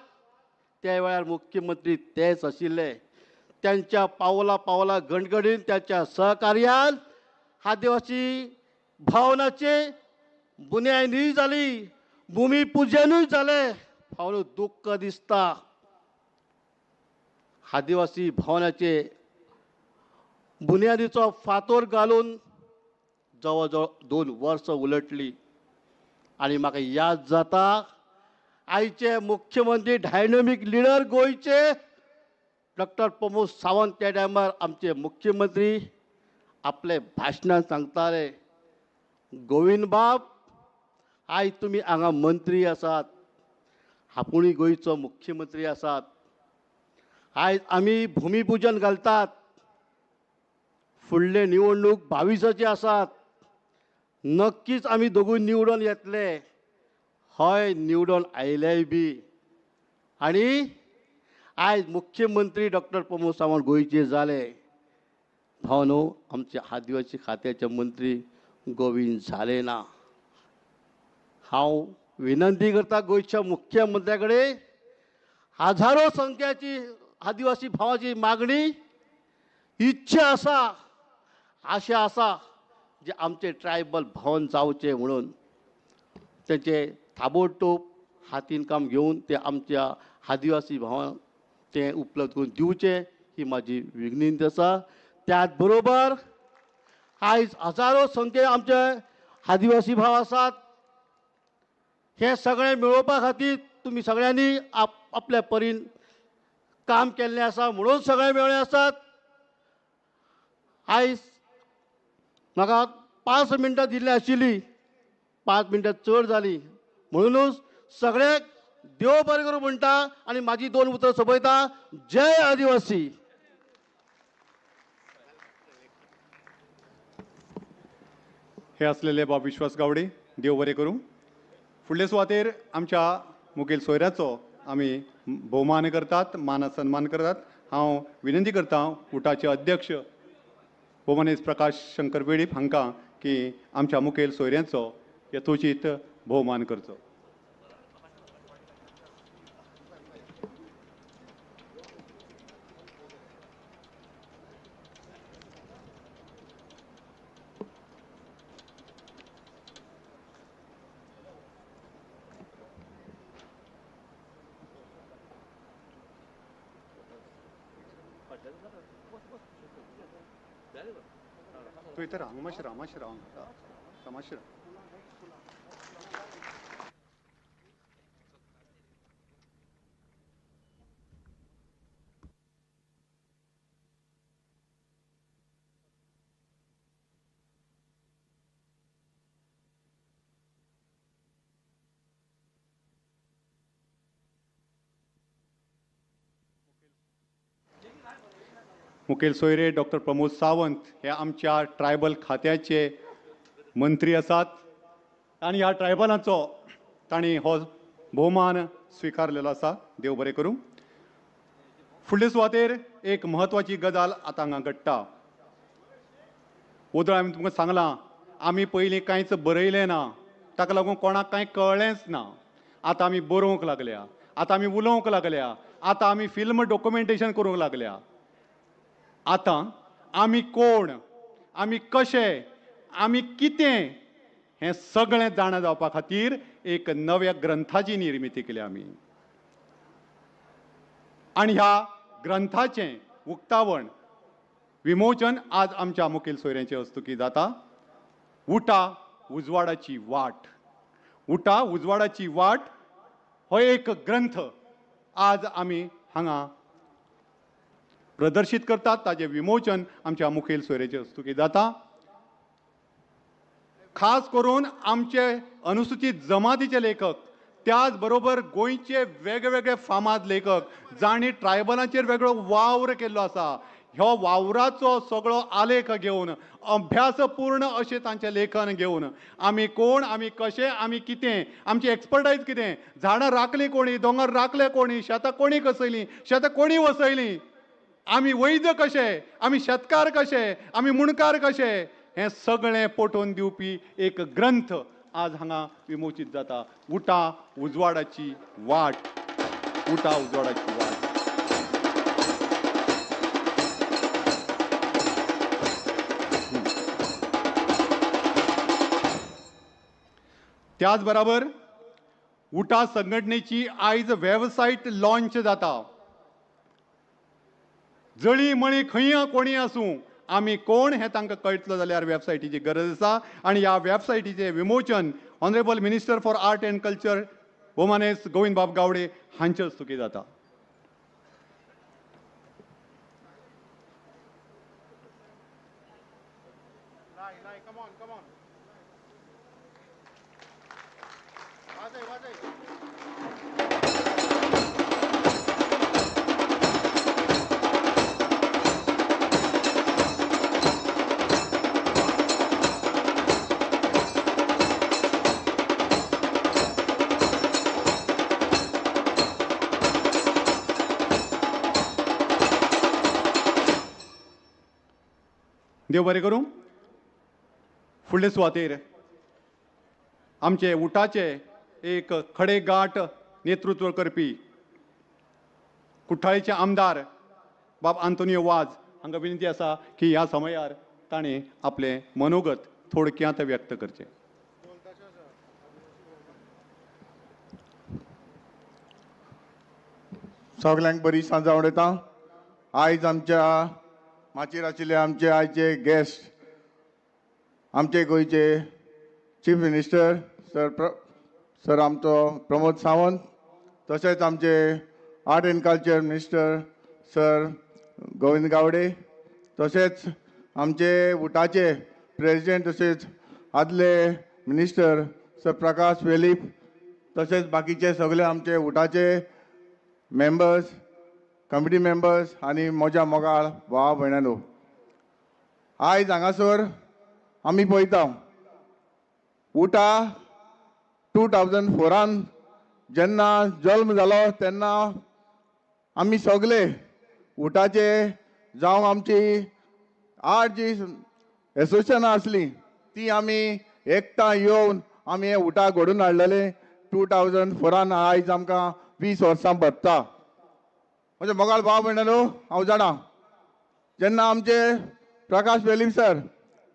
त्या वेळार मुख्यमंत्री तेच आशिल्ले. त्यांच्या पावला घडघडीन त्यांच्या सहकार्यान आदिवासी भवनाचे बुन्यादी जाली, भूमिपूजनूय जालें. भावनो, दुःख दिसता. आदिवासी भवनाचे बुन्यादीचो फातोर घालून जवळ जवळ 2 वर्सां उलटली. आणि म्हाका याद जाता, आयचे मुख्यमंत्री डायनॅमिक लिडर गोंयचे डॉक्टर प्रमोद सावंत त्या टायमार आमचे मुख्यमंत्री आपले भाशणांत सांगताले, गोविंद बाब, आयज तुमी हांगा मंत्री आसात, आपुणूय गोंयचो मुख्यमंत्री आसात. आयज आमी भुमिपूजन घालतात. फुडले निवडणूक 22ची आसात. नक्कीच आमी दोगूय निवडून येतले. हय, निवडून आयलेय बी. आणि आयज मुख्यमंत्री डॉक्टर प्रमोद सावंत गोंयचे जाले. भावनो, आमचे आदिवासी खात्याचे मंत्री गोविंद झाले ना. हांव विनंती करता गोंयच्या मुख्यमंत्र्या कडेन, हजारो संख्याची आदिवासी भावाची मागणी, इच्छा आसा, आशा आसा जे आमचे ट्रायबल भवन जावचे म्हणून. त्याचे ताबडतोब हातीन काम घेऊन ते आमच्या आदिवासी भवन ते उपलब्ध करून दिवचे ही माझी विनंती आसा. त्याच बरोबर आयज हजारो संख्येन आमचे आदिवासी भाव आसात. हे सगळें मेळोवपा खातीर तुमी सगळ्यांनी आपल्या परीन काम केल्लें आसा म्हणून सगळे मेळ्ळे आसात. आयज म्हाका 5 मिनटां दिल्ली आशिल्ली, 5 मिनटां चड जाली म्हणूनच सगळ्यांक देव बरें करूं म्हणटा आनी म्हाजी 2 उतरां सोंपयता. जय आदिवासी. हे असलेले बाब विश्वास गावडे, देव बरें करूं. फुडले सुवातेर आमच्या मुखेल सोयऱ्याचो आमी भोवमान करतात, मान सन्मान करतात. हांव विनंती करता उटाचे अध्यक्ष भोवमानेस प्रकाश शंकर वेळीप हांकां की आमच्या मुखेल सोयऱ्यांचो यथोचित भोवमान करचो. तूं इतर हांगा मातशें राव मातशें राव. मुखेल सोयरे डॉक्टर प्रमोद सावंत हे आमच्या ट्रायबल खात्याचे मंत्री आसात आनी ह्या ट्रायबलांचो तांणी हो भोवमान स्विकारलेलो आसा. देव बरें करूं. फुडले सुवातेर एक म्हत्वाची गजाल आतां हांगा घडटा. ओदळ हांवें तुमकां सांगलां आमी पयलीं कांयच बरयलें ना, ताका लागून कोणाक कांय कळ्ळेंच ना. आतां आमी बरोवंक लागल्या, आतां आमी उलोवंक लागल्या, आतां आमी फिल्म डॉक्युमेंटेशन करूंक लागल्या. आतां आमी कोण, आमी कशे, आमी कितें हें सगळें जाणा जावपा खातीर एक नव्या ग्रंथाची निर्मिती केल्या आमी. आनी ह्या ग्रंथाचें उक्तावण विमोचन आज आमच्या मुखेल सोयऱ्यांचे हस्तुकी जाता. उटा उजवाडाची वाट. उटा उजवाडाची वाट हो एक ग्रंथ आज आमी हांगा प्रदर्शीत करतात. ताजे विमोचन आमच्या मुखेल सोयऱ्याचे हस्तुकी जाता. खास करून आमचे अनुसूचित जमातीचे लेखक, त्याच बरोबर गोंयचे वेगवेगळे फामाद लेखक जाणी ट्रायबलांचेर वेगळो वावर केल्लो आसा. ह्यो वावराचो सगळो आलेख घेवन अभ्यासपूर्ण अशें तांचें लेखन घेवन आमी कोण, आमी कशें, आमी कितें, आमची एक्सपर्टायज कितें, झाडां राखलीं कोणी, दोंगर राखले कोणी, शेतां कोणी कसयलीं, शेतां कोणी वसयलीं, आमी वैद कशे, आमी शेतकार कशे, आमी मुणकार कशे, हें सगळें पटोवन दिवपी एक ग्रंथ आज हांगा विमोचीत जाता. उटा उजवाडाची वाट. उटा उजवाडाची वाट. त्याच बरोबर उटा संघटनेची आयज वेबसायट लॉन्च जाता. जळी मळी खंय कोणी आसूं, आमी कोण हें तांकां कळटलो जाल्यार वेबसायटीची गरज आसा. आनी ह्या वेबसायटीचें विमोचन honourable minister for art and culture भोवमानेस गोविंद बाब गावडे हांचे हस्तुकी जाता. देव बरें करूं. फुडले सुवातेर आमचे उटाचे एक खडे गाठ नेतृत्व करपी कुठ्ठाळीचे आमदार बाब आंतोनियो वाज हांकां विनंती आसा की ह्या समयार ताणें आपलें मनोगत थोडक्यांत व्यक्त करचें. सगल्यांक बरी सांज आवडटा. आयज आमच्या माचयेर आशिल्ले आमचे आयचे गेस्ट आमचे गोंयचे चीफ मिनिस्टर सर आमचो प्रमोद सावंत, तशेंच आमचे art and culture minister sir Govind Gaude, तशेंच आमचे उटाचे प्रेसिडेंट तशेंच आदले मिनिस्टर सर प्रकाश वेलीप, तशेंच बाकीचे सगळे आमचे उटाचे मेंबर्स, कमिटी मेंबर्स आनी म्हज्या मोगाळ भावा भयणानो, आयज हांगासर आमी पळयता उटा 2004 जेन्ना जल्म जालो तेन्ना आमी सगळे उटाचे जावं आमची 8 जी एसोसिएशनां आसलीं ती आमी एकठांय येवन आमी हे उटा घडोवन हाडलेले 2004 आयज आमकां 20 वर्सां भरता. म्हणजे मोगाळ भाव भयणानो, हांव जाणा जेन्ना आमचे प्रकाश वेलीप सर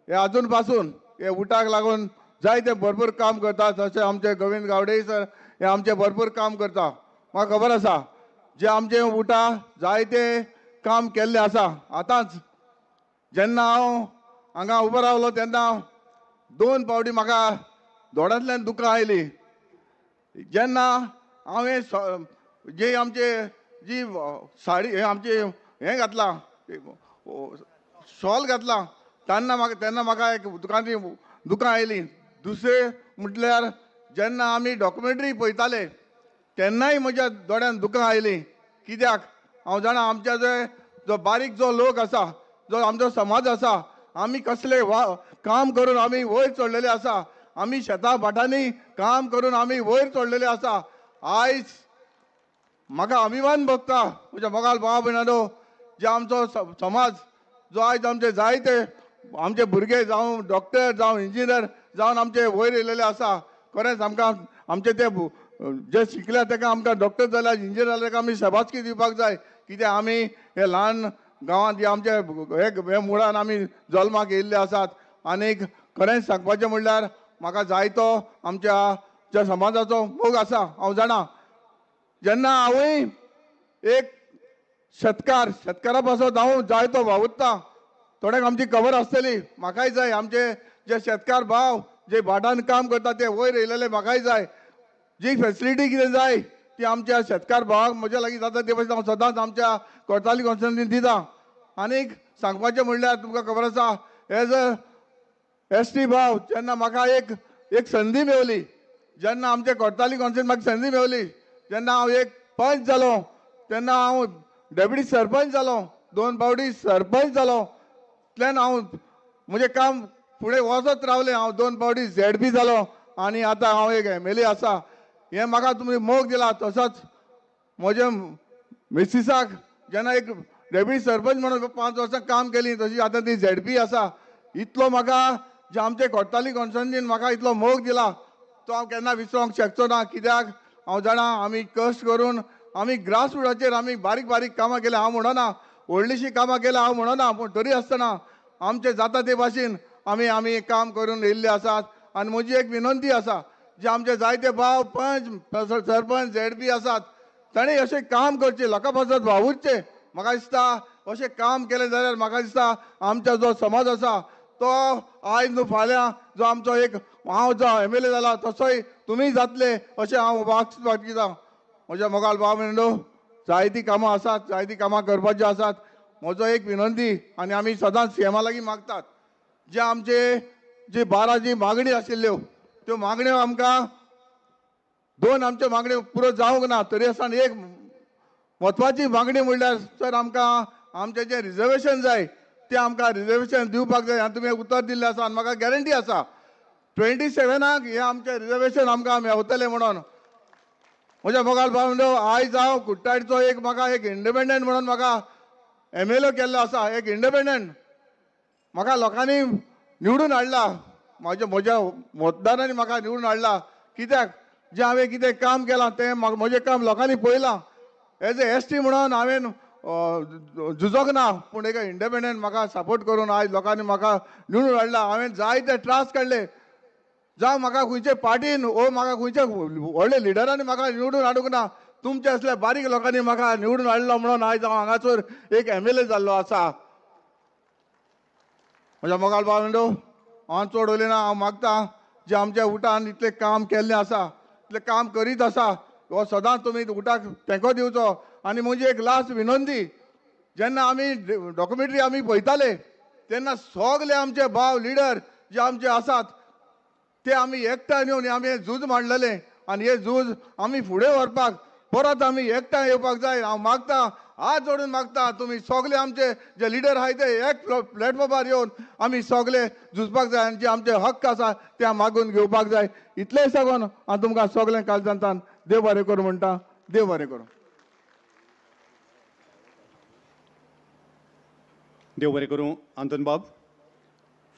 हे अजून पासून हे उटाक लागून जायते भरपूर काम करता, तशें आमचे गोविंद गावडे सर हे आमचे भरपूर काम करता. म्हाका खबर आसा जे आमचे उटा जायते काम केल्ले आसा. आतांच जेन्ना हांव हांगा उबो रावलो तेन्ना 2 फावटी म्हाका दोळ्यांतल्यान दुकां आयली. जेन्ना हांवें जे आमचे जी साडी हे आमचे हें घातलां शॉल घातला तेन्ना म्हाका एक दुकां आयली. दुसरें म्हटल्यार जेन्ना आमी डॉक्युमेंटरी पळयताले तेन्नाय म्हज्या दोळ्यान दुकां आयली. कित्याक हांव जाणा आमच्या जो बारीक जो लोक आसा, जो आमचो समाज आसा, आमी कसले काम करून आमी वयर चडलेले आसा. आमी शेतां भाटांनी काम करून आमी वयर चडलेले आसा. आयज म्हाका अभिमान भोगता म्हज्या मोगाळ भावा भयणानो, जे आमचो समाज जो आयज आमचे जायते आमचे भुरगे जावं डॉक्टर जावं इंजिनियर जावन आमचे वयर येयलेले आसा. खरेंच आमकां आमचे ते जे शिकल्या ताका आमकां डॉक्टर जाल्यार इंजिनियर जाल्यार ताका आमी शाबासकी दिवपाक जाय. कित्याक आमी हे ल्हान गांवांत जे आमचे हे मुळान आमी जल्माक येयल्ले आसात. आनीक खरेंच सांगपाचें म्हणल्यार म्हाका जायतो आमच्या ज्या समाजाचो मोग आसा. हांव जाणा जेन्ना हांवूय एक शेतकारा पासत हांव जायतो वावुरता. थोड्यांक आमची खबर आसतली, म्हाकाय जाय आमचे जे शेतकार भाव जे भाटान काम करता ते वयर येयलेले म्हाकाय जाय. जी फेसिलिटी कितें जाय ती आमच्या शेतकार भावाक म्हज्या लागीं जाता ते भाशेन हांव सदांच आमच्या कोर्ताली कॉन्स्टिट्युन्सीन दिता. आनीक सांगपाचें म्हणल्यार तुमकां खबर आसा एज अ ST भाव जेन्ना म्हाका एक संदी मेवली, जेन्ना आमचे कोर्ताली कॉन्स्टिट्युन्सीन म्हाका संदी मेवली, जेन्ना हांव एक पंच जालो तेन्ना हांव डेप्युटी सरपंच जालो, 2 फावटी सरपंच जालो. इतल्यान हांव म्हजें काम फुडें वचत रावलें. हांव 2 फावटी ZP जालो आनी आतां हांव एक MLA आसा. हें म्हाका तुमी मोग दिला. तसोच म्हज्या मिसिसाक जेन्ना एक डेप्युटी सरपंच म्हणून 5 वर्सां काम केलीं, तशी आतां ती ZP आसा. इतलो म्हाका जे आमचे कोर्ताली कॉन्स्टिट्युन्सीन म्हाका इतलो मोग दिला तो हांव केन्ना विसरोंक शकचो ना. कित्याक हांव जाणा आमी कश्ट करून आमी ग्रास रुटाचेर आमी बारीक बारीक कामां केल्या. हांव म्हणना व्हडलीशीं कामां केल्या हांव म्हणना, पूण तरी आसतना आमचे जाता ते भाशेन आमी काम करून येयल्ले आसात. आनी म्हजी एक विनंती आसा, जे आमचे जायते भाव पंच सरपंच ZP आसात ताणें अशें काम करचें, लोकां पासत वावुरचें. म्हाका दिसता अशें काम केलें जाल्यार म्हाका दिसता आमचो जो समाज आसा तो आयज न्हू फाल्यां जो आमचो एक हांव जो MLA जाला तसोय तुमी जातले अशें हांव वागपाक दिता. म्हज्या मोगाळ भाव भयणीनो, जायतीं कामां आसात, जायतीं कामां करपाचीं आसात. म्हजो एक विनंती आनी आमी सदांच CMा लागीं मागतात, जे आमचे जे 12 जी मागणी आशिल्ल्यो त्यो मागण्यो आमकां 2 आमच्यो मागण्यो पुरो जावंक ना. तरी आसतना एक म्हत्वाची मागणी म्हणल्यार सर आमकां आमचें जें रिजर्वेशन जाय तें आमकां रिजर्वेशन दिवपाक जाय. आनी तुमी उतर दिल्लें आसा आनी म्हाका गॅरंटी आसा 27 हें आमचें रिजर्वेशन आमकां मेवतलें म्हणून. म्हज्या मोगाळ भावंडो, आयज हांव कुट्टाडचो म्हाका एक इंडिपेंडंट म्हणून म्हाका MLA केल्लो आसा. एक इंडिपेंडंट म्हाका लोकांनी निवडून हाडला, म्हज्या मतदारांनी म्हाका निवडून हाडला. कित्याक जें हांवें कितें काम केलां तें म्हजें काम लोकांनी पळयलां. एज ए ST म्हणून हांवें झुजोंक ना, पूण एक इंडिपेंडंट म्हाका सपोर्ट करून आयज लोकांनी म्हाका निवडून हाडला. हांवें जायते त्रास काडले, जावं म्हाका खंयचे पार्टीन म्हाका खंयच्या व्हडल्या लिडरांनी म्हाका निवडून हाडूंक ना. तुमचे असल्या बारीक लोकांनी म्हाका निवडून हाडलो म्हणून आयज हांव हांगासर एक MLA जाल्लो आसा. म्हज्या मोगाळ भावंडो, हांव चड उलयना. हांव मागता जे आमच्या उठान इतलें काम केल्लें आसा इतलें काम करीत आसा हो सदांच तुमी उठाक तेंको दिवचो. आनी म्हजी एक लास्ट विनंती, जेन्ना आमी डॉक्युमेंटरी आमी पळयताले तेन्ना सगळे आमचे भाव लिडर जे आमचे आसात ते आमी एकठांय येवन आमी हें झूज मांडलेलें आनी हे झूज आमी फुडें व्हरपाक परत आमी एकठांय येवपाक जाय. हांव मागता, हात जोडून मागता, तुमी सगळे आमचे जे लिडर आहाय ते एक प्लॅटफॉर्मार येवन आमी सगळे झुजपाक जाय आनी जे आमचे हक्क आसा ते मागून घेवपाक जाय. इतलें सांगून हांव तुमकां सगळें कालचांतान देव बरें करूं म्हणटा. देव बरें करूं. देव बरें करूं आंतन बाब.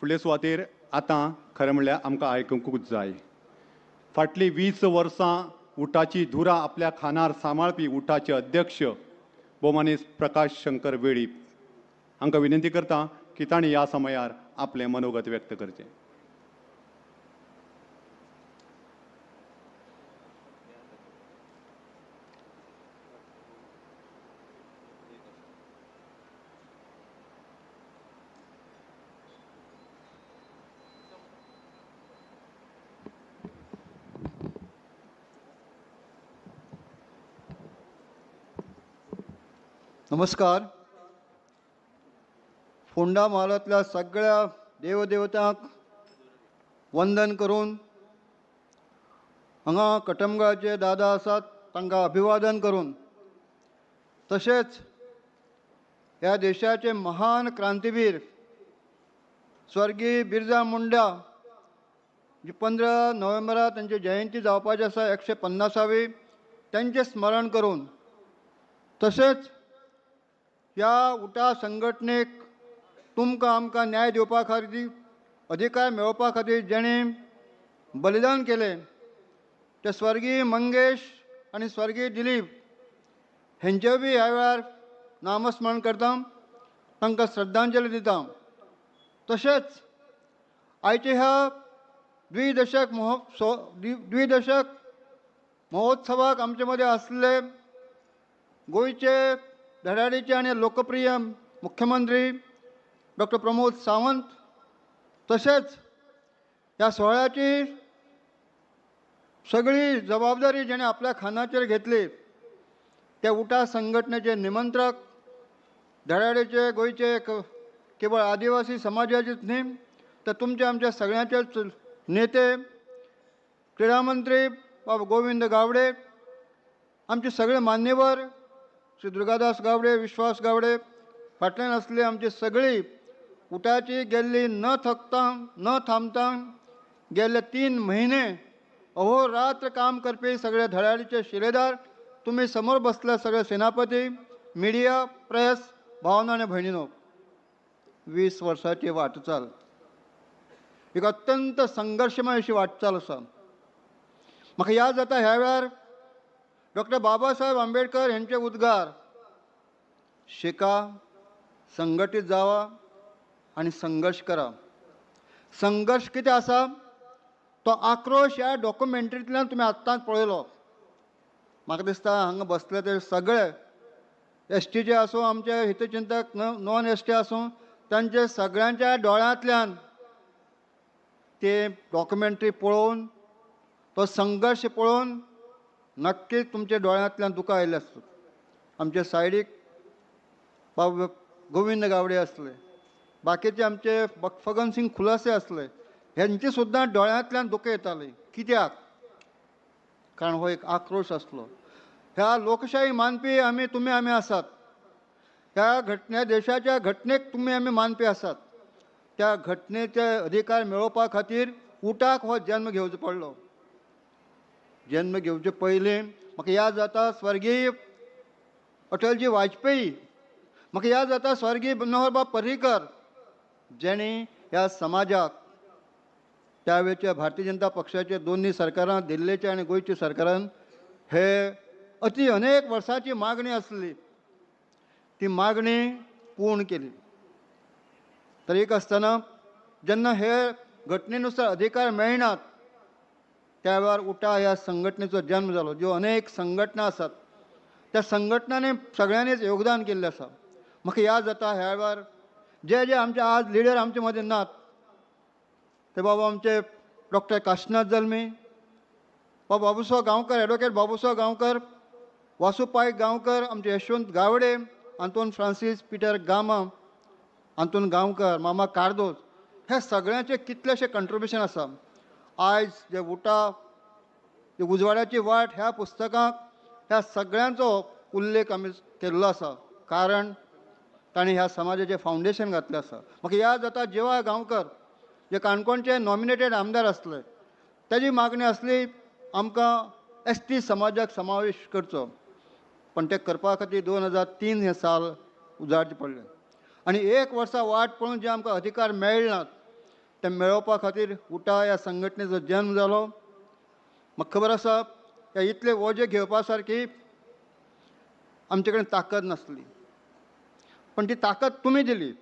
फुडले सुवातेर आतां खरें म्हणल्यार आमकां आयकुंकूच जाय. फाटलीं 20 वर्सां उठाची धुरा आपल्या खानार सांबाळपी उठाचे अध्यक्ष भोवमानेस्त प्रकाश शंकर वेळीप हांकां विनंती करता की तांणी ह्या समयार आपलें मनोगत व्यक्त करचें. नमस्कार. फोंडा म्हालांतल्या सगळ्या देवदेवतांक वंदन करून हांगा कटमगाळचे दादा आसात तांकां अभिवादन करून तशेंच ह्या देशाचे महान क्रांतीवीर स्वर्गीय बिरसा मुंडा जी 15 नोव्हेंबराक तांची जयंती जावपाची आसा 150वी तांचें स्मरण करून तशेंच ह्या उठा संघटनेक तुमकां आमकां न्याय दिवपा खातीर अधिकार मेळोवपा खातीर जेणें बलिदान केलें ते स्वर्गीय मंगेश आनी स्वर्गीय दिलीप हेंचें बी ह्या वेळार नामस्मरण करता, तांकां श्रद्धांजली दिता. तशेंच आयच्या ह्या द्विदशक महोत्सवाक आमचे मदें आसले गोंयचे धडाडीचे आनी लोकप्रिय मुख्यमंत्री डॉक्टर प्रमोद सावंत तशेंच ह्या सुवाळ्याची सगळी जबाबदारी जेणे आपल्या खांदाचेर घेतली त्या उठा संघटनेचे निमंत्रक धडाडीचे गोंयचे केवळ आदिवासी समाजाचेच न्ही तर तुमचे आमच्या सगळ्यांचेच नेते क्रीडा मंत्री बाबा गोविंद गावडे, आमचे सगळे मान्यवर श्री दुर्गादास गावडे, विश्वास गावडे, फाटल्यान आसली आमची सगळी उठाची गेल्ली न थांबता गेल्ले 3 म्हयने अहोरात्र काम करपी सगळे धडाडीचे शिलेदार, तुम्ही समोर बसले सगळे सेनापती, मिडिया, प्रेस, भावना आनी भयणीनो, 20 वर्सांची वाटचाल एक अत्यंत संघर्शमय अशी वाटचाल आसा. म्हाका याद जाता ह्या वेळार डॉक्टर बाबासाहेब आंबेडकर यांचे उद्गार शिका, संघटीत जावा आणि संघर्ष करा. संघर्ष कितें आसा तो आक्रोश ह्या डॉक्युमेंटरींतल्यान तुमी आत्तांच पळयलो. म्हाका दिसता हांगा बसले ते सगळे एसटीचे आसूं, आमचे हितचिंतक नॉन एसटी आसूं, तांचे सगळ्यांच्या दोळ्यांतल्यान ते डॉक्युमेंटरी पळोवन तो संघर्ष पळोवन नक्कीच तुमच्या दोळ्यांतल्यान दुकां आयिल्लें आसता. आमचे सायडीक बाब गोविंद गावडे आसले, बाकीचे आमचे फगन सिंग खुलासे आसले, हेंची सुद्दां दोळ्यांतल्यान दुकां येतालीं. कित्याक? कारण हो एक आक्रोश आसलो. ह्या लोकशाही मानपी आमी आसात. ह्या देशाच्या घटनेक आमी मानपी आसात. त्या घटनेचे अधिकार मेळोवपा खातीर उठाक हो जन्म घेवचो पडलो. जन्म घेवचे पयलीं म्हाका याद जाता स्वर्गीय अटलजी वाजपेयी, म्हाका याद जाता स्वर्गीय मनोहरबाब पर्रीकर, जेणी ह्या समाजाक त्या वेळच्या भारतीय जनता पक्षाचे दोन्ही सरकारां, दिल्लीच्या आनी गोंयच्या सरकारान हे अनेक वर्सांची मागणी आसली, ती मागणी पूर्ण केली. तरीक आसतना जेन्ना हे घटनेनुसार अधिकार मेळनात त्या वेळार उठा ह्या संघटनेचो जन्म जालो. ज्यो अनेक संघटना आसात त्या संघटनांनी सगळ्यांनीच योगदान केल्लें आसा. म्हाका याद जाता ह्या वेळार जे आमचे आज लिडर आमचे मदीं नात ते बाबा आमचे डॉक्टर काशिनाथ जल्मी, बाबूसाव गांवकर, ॲडव्होकेट बाबूसाव गांवकर, वासुपाय गांवकर, आमचे यशवंत गावडे, आंतोन फ्रांसीस पिटर गामा, आंतोन गांवकर, मामा कार्दोस, ह्या सगळ्यांचे कितलेशे कंट्रिब्युशन आसा. आयज जे उटा जे उजवाड्याची वाट ह्या पुस्तकांत ह्या सगळ्यांचो उल्लेख आमी केल्लो आसा. कारण ताणें ह्या समाजाचें फावंडेशन घातलें आसा. म्हाका याद जाता जेवा गांवकर जे काणकोणचे नॉमिनेटेड आमदार आसले, ताजी मागणी आसली आमकां ST समाजाक समावेश करचो. पण ते करपा खातीर 2003 हें साल उजाडचें पडलें. आनी 1 वर्सा वाट पळोवन जे आमकां अधिकार मेळनात ते मेळोवपा खातीर उटा ह्या संघटनेचो जल्म जालो. म्हाका खबर आसा ह्या इतले ओजे घेवपा सारकी आमचे कडेन ताकद नासली. पण ती ताकद तुमी दिली.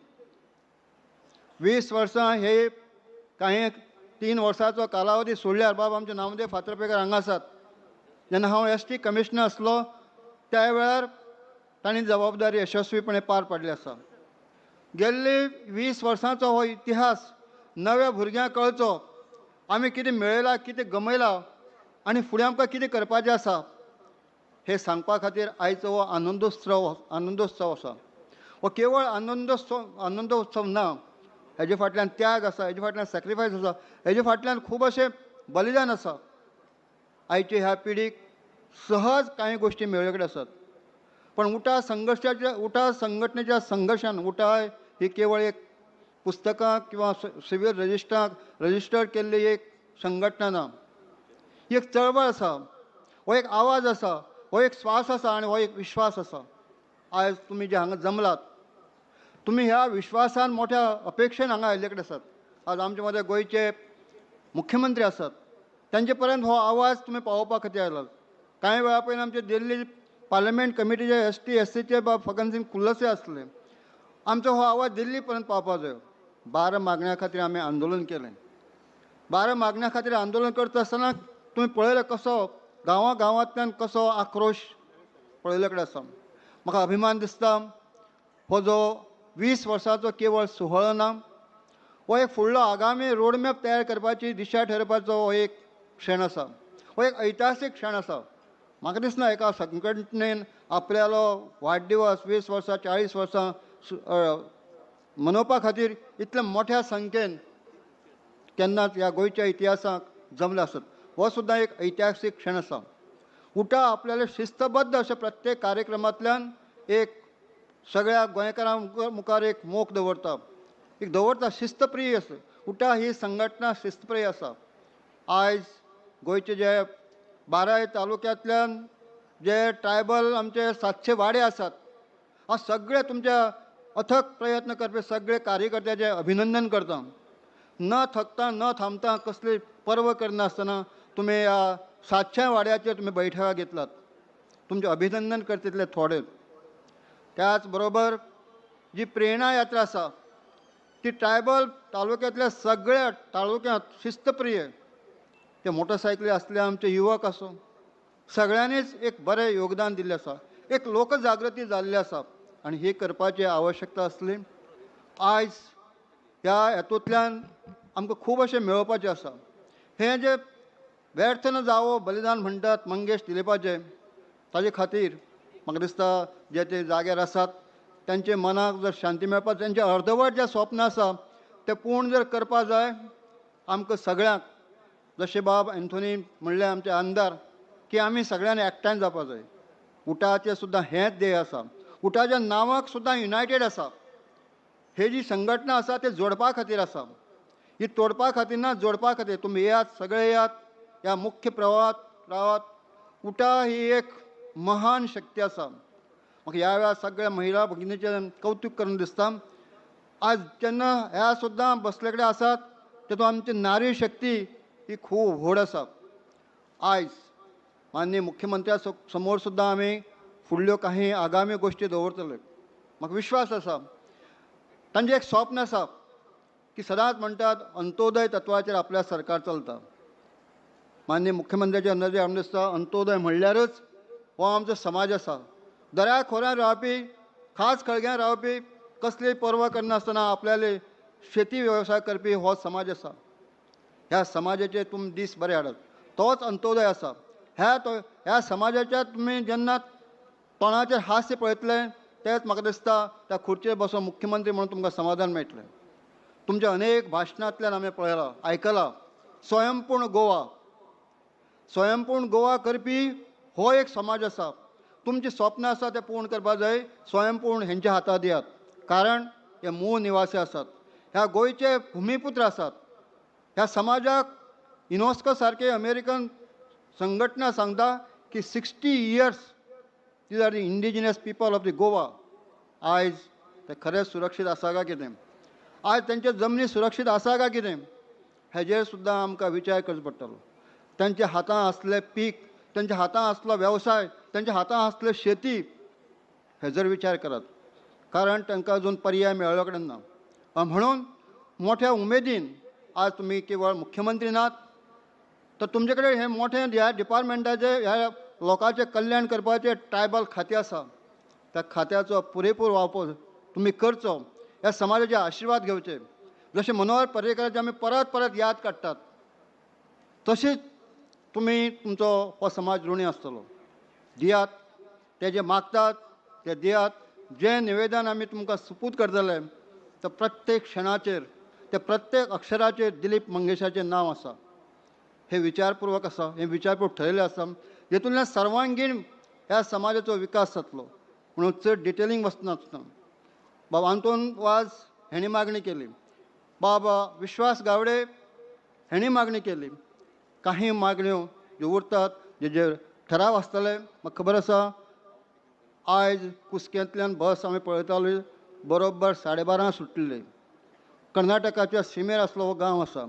20 वर्सां हे कांय 3 वर्साचो कालावधी सोडल्यार बाब आमचे नामदेव फातर्पेकर हांगा आसात. जेन्ना हांव ST कमिशनर आसलो त्या वेळार तांणी जबाबदारी यशस्वीपणे पार पाडली आसा. गेल्ली 20 वर्सांचो हो इतिहास नव्या भुरग्यांक कळचो. आमी कितें मेळयलां, कितें गमयलां आनी फुडें आमकां कितें करपाचें आसा हें सांगपा खातीर आयचो हो आनंदोत्सव आसा. हो केवळ आनंदोत्सव ना, हेजे फाटल्यान त्याग आसा, हेजे फाटल्यान सॅक्रिफायस आसा, हेजे फाटल्यान खूब अशें बलिदान आसा. आयचे ह्या पिडीक सहज कांय गोश्टी मेळ्ळे कडेन आसात. पण उटा संघटनेच्या संघर्शान उटा ही केवळ एक पुस्तकां किंवा सिवील रजिस्टर केल्ली एक संघटना ना. ही एक चळवळ आसा, हो एक आवाज आसा, हो एक स्वास आसा आनी हो एक विश्वास आसा. आयज तुमी जे हांगा जमलात, तुमी ह्या विश्वासान मोठ्या अपेक्षेन हांगा आयिल्ले कडेन आसात. आज आमचे मदें गोंयचे मुख्यमंत्री आसात, तांचे पर्यंत हो आवाज तुमी पावोवपा खातीर आयलात. कांय वेळा पयलीं आमचे दिल्ली पार्लमेंट कमिटीचे ST SCचे बाब फगन सिंग कुल्लसे आसले. आमचो हो आवाज दिल्ली पर्यंत पावपा जायो. 12 मागण्या खातीर आमी आंदोलन केलें. 12 मागण्या खातीर आंदोलन करता आसतना तुमी पळयलें कसो गांवांतल्यान कसो आक्रोश पळयले कडेन आसा. म्हाका अभिमान दिसता हो जो 20 वर्सांचो केवळ सुहळो ना, हो एक फुडलो आगामी रोडमॅप तयार करपाची दिशा ठरपाचो हो एक क्षण आसा. हो एक ऐतिहासीक क्षण आसा. म्हाका दिसना एका संघटनेन आपल्यालो वाडदिवस 20 वर्सां 40 वर्सां मनोवपा खातीर इतल्या मोठ्या संख्येन केन्नाच ह्या गोंयच्या इतिहासाक जमले आसत. हो सुद्दां एक ऐतिहासीक क्षण आसा. उटा आपल्याला शिस्तबद्ध अशा प्रत्येक कार्यक्रमांतल्यान एक सगळ्या गोंयकारां मुखार एक मोख दवरता, शिस्तप्रिय आसा. उटा ही संघटना शिस्तप्रिय आसा. आयज गोंयचे जे 12 तालुक्यांतल्यान जे ट्रायबल आमचे 700 वाडे आसात, हांव सगळे तुमच्या अथक प्रयत्न करपी सगळे कार्यकर्त्याचे अभिनंदन करता. न थकता न थांबता कसली पर्व करनासतना तुमी ह्या 700 वाड्याचेर तुमी बैठका घेतलात. तुमचे अभिनंदन करता तितले थोडे. त्याच बरोबर जी प्रेरणा यात्रा आसा ती ट्रायबल तालुक्यांतल्या सगळ्या तालुक्यांत शिस्तप्रिय, ते मोटरसायकली आसले आमचे युवक आसूं, सगळ्यांनीच एक बरें योगदान दिल्लें आसा. एक लोकजागृती जाल्ली आसा आनी ही करपाची आवश्यकता आसली. आयज ह्या हेतूंतल्यान आमकां खूब अशें मेळोवपाचें आसा. हें जे व्यर्थ न जावो बलिदान म्हणटात मंगेश दिलेपाचें, ताजे खातीर म्हाका दिसता जे ते जाग्यार आसात त्यांचे मनाक जर शांती मेळपाक, त्यांचे अर्दवट जे स्वप्न आसा ते पूर्ण जर करपा जाय आमकां सगळ्यांक, जशें बाब एंथोनी म्हणलें आमचे आमदार, की आमी सगळ्यांनी एकठांय जावपा जाय. उटाचें सुद्दां हेंच ध्येय आसा. उटाच्या नांवाक सुद्दां युनायटेड आसा. हे जी संघटना आसा ते जोडपा खातीर आसा, ही तोडपा खातीर ना, जोडपा खातीर. तुमी येयात, सगळे येयात, ह्या मुख्य प्रवाहात रावात. उटा ही एक महान शक्ती आसा. म्हाका ह्या वेळार सगळ्या महिला भगिनीचें कौतुक करून दिसता. आज जेन्ना ह्या सुद्दां बसले कडेन आसात तेतून आमची नारी शक्ती ही खूब व्हड आसा. आयज माननीय मुख्यमंत्र्या समोर सुद्दां आमी फुडल्यो काही आगामी गोश्टी दवरतले. म्हाका विश्वास आसा तांचें एक स्वप्न आसा की सदांच म्हणटात अंत्योदय तत्वाचेर आपल्या सरकार चलता. माननीय मुख्यमंत्र्याच्या नदरेन आमकां दिसता अंत्योदय म्हणल्यारच हो आमचो समाज आसा. दर्या खोऱ्यान रावपी, खास खळग्यान रावपी, कसलीय पर्वा करनासतना आपल्याले शेती वेवसाय करपी हो समाज आसा. ह्या समाजाचे तुमी दीस बरे हाडत. तोच अंत्योदय आसा. ह्या समाजाच्या तुमी जेन्ना तोंडाचेर हास्य पळयतले तेच म्हाका दिसता त्या खुर्चेर बसून मुख्यमंत्री म्हणून तुमकां समाधान मेळटलें. तुमच्या अनेक भाशणांतल्यान आमी पळयलां आयकलां स्वयंपूर्ण गोवा. स्वयंपूर्ण गोवा करपी हो एक समाज आसा. तुमची स्वप्न आसा ते पूर्ण करपाक जाय. स्वयंपूर्ण हेंच्या हातांत दियात. कारण हे मूळ निवासी आसात. ह्या गोंयचे भुमिपुत्र आसात. ह्या समाजाक युनेस्को सारके अमेरिकन संघटना सांगता की 60 years these are the indigenous people of the Goa. आयज ते खरेंच सुरक्षीत आसा काय कितें? आज तेंचे जमनी सुरक्षीत आसा काय कितें? हेजेर सुद्दां आमकां विचार करचो पडटलो. तेंच्या हातांत असलें पीक, तेंच्या हातांत असलो वेवसाय, तेंच्या हातांत असले शेती हेजर विचार करात. कारण तांकां अजून पर्याय मेळ्ळो कडेन ना. म्हणून मोठ्या उमेदीन आज तुमी केवळ मुख्यमंत्री नात तर तुमचे कडेन हे मोठे ह्या डिपार्टमेंटाचे ह्या लोकांचे कल्याण करपाचे ट्रायबल खातें आसा. त्या खात्याचो पुरेपूर वापर तुमी करचो. ह्या समाजाचे आशिर्वाद घेवचे. जशें मनोहर पर्रीकराचे आमी परत परत याद काडटात तशीच तुमी तुमचो हो समाज ऋणी आसतलो. दियात ते जे मागतात ते दियात. जें निवेदन आमी तुमकां सुपूत करतले तर प्रत्येक क्षणाचेर ते प्रत्येक अक्षराचेर दिलीप मंगेशाचें नांव आसा. हे विचारपूर्वक आसा. हे विचारपूर्वक ठरयलें आसा. हेतूंतल्यान सर्वांगीण ह्या समाजाचो विकास जातलो. म्हणून चड डिटेलींग वचनासतना बाबा आंतोन वाज हेणी मागणी केली. बाबा विश्वास गावडे हेणी मागणी केली. काही मागण्यो ज्यो उरतात जेजेर ठराव आसतले. म्हाका खबर आसा आयज कुसकेंतल्यान बस आमी पळयताली बरोबर 12:30 सुटलेली. कर्नाटकाच्या सीमेर असलो हो गांव आसा.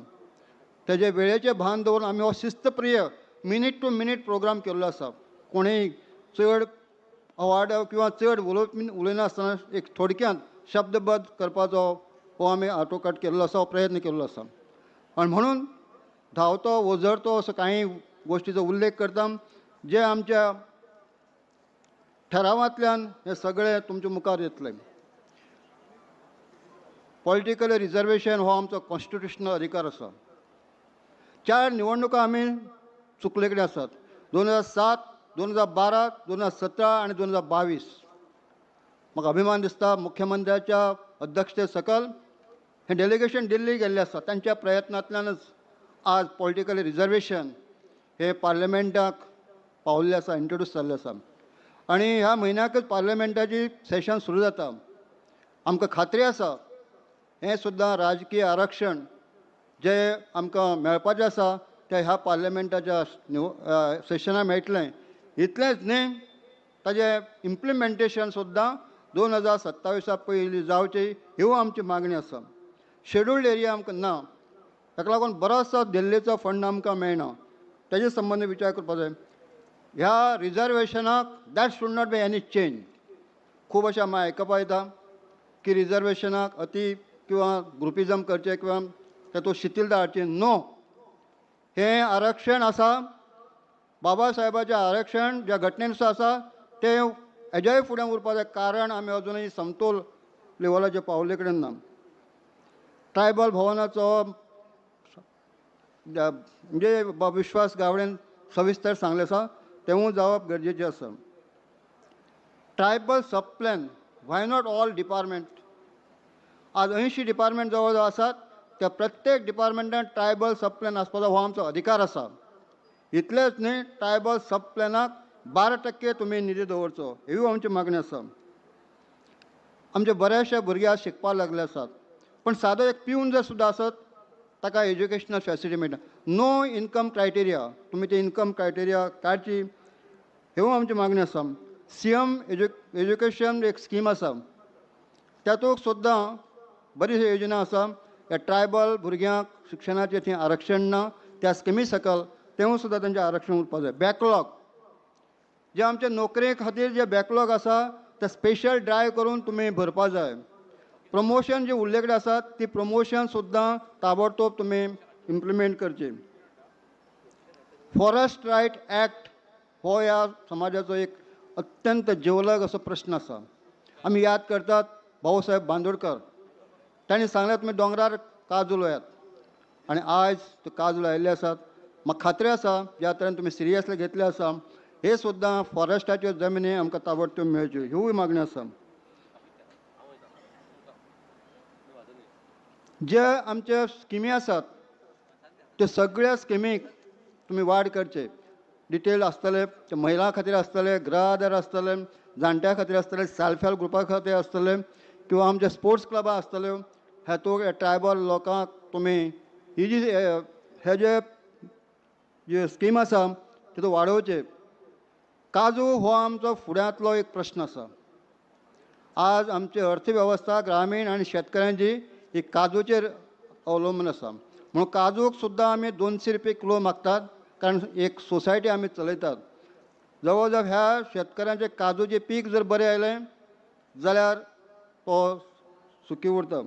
तेजे वेळेचें भान दवरून आमी हो शिस्तप्रिय मिनीट टू मिनीट प्रोग्राम केल्लो आसा. कोणीय चड अवार्ड किंवा चड उलयनासतना एक थोडक्यांत शब्दबद्ध करपाचो हो आमी आटोकाट केल्लो आसा. हो प्रयत्न केल्लो आसा. आनी म्हणून धांवतो वजरतो असो काही गोश्टीचो उल्लेख करता जे आमच्या ठरावांतल्यान हे सगळे तुमच्या मुखार येतले. पॉलिटिकल रिजर्वेशन हो आमचो कॉन्स्टिट्युशनल अधिकार आसा. 4 निवडणुका आमी चुकले कडेन आसात. 2007, 2012, 2017 आनी 2022. म्हाका अभिमान दिसता मुख्यमंत्र्याच्या अध्यक्षते सकल हे डेलिगेशन दिल्ली गेल्लें आसा. तांच्या प्रयत्नांतल्यानच आज पॉलिटिकल रिजर्वेशन हे पार्लमेंटाक पावल्लें आसा, इंट्रोड्यूस जाल्लें आसा. आनी ह्या म्हयन्याकच पार्लमेंटाची सेशन सुरू जाता. आमकां खात्री आसा हें सुद्दां राजकीय आरक्षण जे आमकां मेळपाचें आसा तें ह्या पार्लमेंटाच्या सेशनाक मेळटलें. इतलेंच न्ही ताजें इम्प्लिमेंटेशन सुद्दां 2027 पयलीं जावचें ह्यो आमची मागणी आसा. शेड्युल्ड एरिया आमकां ना. ताका लागून बरोचसो दिल्लीचो फंड आमकां मेळना. तेजे संबंदी विचार करपाक जाय. ह्या रिजर्वेशनाक that should not be any change. खूब अशें आमी आयकपा येता की रिजर्वेशनाक अती किंवा ग्रुपिजम करचें किंवा तातूंत शिथिलता हाडची. नो. हें आरक्षण आसा बाबा साहेबाचें आरक्षण ज्या घटनेनुसार आसा तें हेज्याय फुडें उरपा जाय. कारण आमी अजुनूय समतोल लेवलाचेर पावले कडेन ना. ट्रायबल भवनाचो म्हणजे विश्वास गावडेन सविस्तर सांगलें आसा तेवूय जावप गरजेचें आसा. Tribal sub plan why not all department. आज 80 डिपार्टमेंट जवळ जवळ आसात. त्या प्रत्येक डिपार्टमेंटान ट्रायबल सब प्लॅन आसपाचो हो आमचो अधिकार आसा. इतलेंच न्ही ट्रायबल सब प्लॅनाक 12% तुमी निधी दवरचो ह्यो आमची मागणी आसा. आमचे बरेचशे भुरगे आज शिकपाक लागले आसात. पण सादो एक पिवन जर सुद्दां आसत ताका एज्युकेशनल फॅसिलिटी मेळटा. No income criteria. तुमी ते इन्कम क्रायटेरिया काडची ह्यो आमची मागणी आसा. CM एज्युकेशन एक स्कीम आसा. तातूंत सुद्दां बरीचशी योजना आसा. ह्या ट्रायबल भुरग्यांक शिक्षणाचें थंय आरक्षण ना. त्या स्किमी सकल तेवूय सुद्दां तांचें आरक्षण उरपाक जाय. बॅकलॉग जे आमचे नोकरे खातीर जे बॅकलॉग आसा ते स्पेशल ड्रायव करून तुमी भरपा जाय. प्रमोशन जे उरले कडेन आसात ती प्रमोशन सुद्दां ताबडतोब तुमी इम्प्लिमेंट करची. फॉरेस्ट रायट एक्ट हो ह्या समाजाचो एक अत्यंत जिवलग असो प्रश्न आसा. आमी याद करतात भाऊसाहेब बांदोडकर. तांणी सांगलें तुमी दोंगरार काजू लायात. आनी आयज ते काजू लायिल्ले आसात. म्हाका खात्री आसा ज्या तरेन तुमी सिरियसली घेतले आसा हे सुद्दां फॉरेस्टाच्यो जमिनी आमकां ताबडतोब मेळच्यो ह्योय मागण्यो आसा. जे आमचे स्किमी आसात त्यो सगळ्या स्किमीक तुमी वाड करचे. डिटेल आसतले ते महिलां खातीर आसतले, गृह आदार आसतले, जाणट्यां खातीर आसतले, सेल्फ हेल्प ग्रुपा खातीर आसतले किंवा आमचे स्पोर्ट्स क्लबां आसतल्यो. हेतूंक ट्रायबल लोकांक तुमी ही जी हे जे स्कीम आसा तितून वाडोवचे. काजू हो आमचो फुड्यांतलो एक प्रश्न आसा. आज आमची अर्थवेवस्था ग्रामीण आनी शेतकऱ्यांची ही काजूचेर अवलंबून आसा. म्हणून काजूक सुद्दां आमी 200 रुपये किलो मागतात कारण एक सोसायटी आमी चलयतात. जवळ जवळ ह्या शेतकऱ्यांचे काजूचे पीक जर बरें आयलें जाल्यार तो सुखी उरता.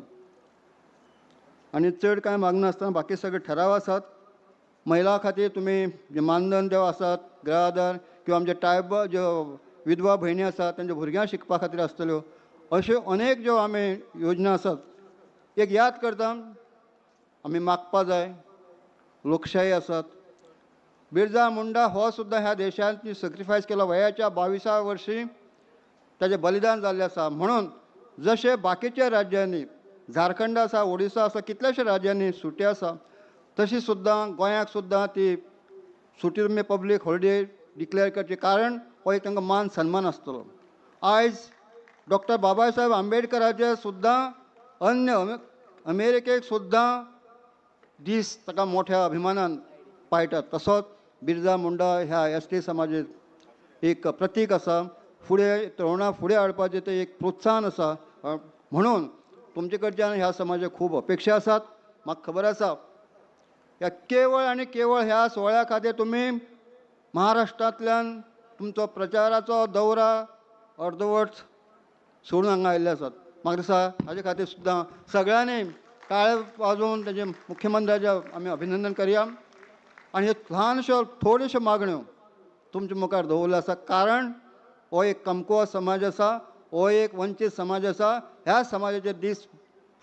आनी चड कांय मागनासतना बाकी सगळे ठराव आसात. महिला खातीर तुमी जे मानधन देव आसात, गृह आदार किंवा आमचे ट्रायबल ज्यो विधवा भयणी आसात तांच्या भुरग्यांक शिकपा खातीर आसतल्यो अश्यो अनेक ज्यो आमी योजना आसात. एक याद करता आमी मागपा जाय. लोकशाही आसात. बिरजा मुंडा हो सुद्दां ह्या देशांत सॅक्रिफायस केलो. वयाच्या 22व्या वर्षी ताचें बलिदान जाल्लें आसा. म्हणून जशे बाकीच्या राज्यांनी झारखंड आसा, ओडिसा आसा, कितल्याशा राज्यांनी सुटी आसा तशी सुद्दां गोंयाक सुद्दां ती सुटी तुमी पब्लीक हॉलिडे डिक्लेअर करची कारण हो एक तांकां मान सन्मान आसतलो. आयज डॉक्टर बाबासाहेब आंबेडकराचे सुद्दां अन्य अमेरिकेक सुद्दां दीस ताका मोठ्या अभिमानान पायतात. तसोच बिरजा मुंडा ह्या ST समाजाचें एक प्रतीक आसा. फुडें तरुणां फुडें हाडपाचें तें एक प्रोत्साहन आसा. म्हणून तुमचे कडच्यान ह्या समाजाक खूब अपेक्षा आसात. म्हाका खबर आसा ह्या केवळ आनी केवळ ह्या सुवाळ्या खातीर तुमी महाराष्ट्रांतल्यान तुमचो प्रचाराचो दौरा अर्दवट सोडून हांगा आयिल्ले आसात. म्हाका दिसता हाजे खातीर सुद्दां सगळ्यांनी ताळे वाजोवन ताचे मुख्यमंत्र्याचें आमी अभिनंदन करया. आनी ह्यो ल्हानश्यो थोड्योश्यो मागण्यो तुमचे मुखार दवरल्यो आसा कारण हो एक कमकुवत समाज आसा. हो एक वंचीत समाज आसा. ह्या समाजाचे दीस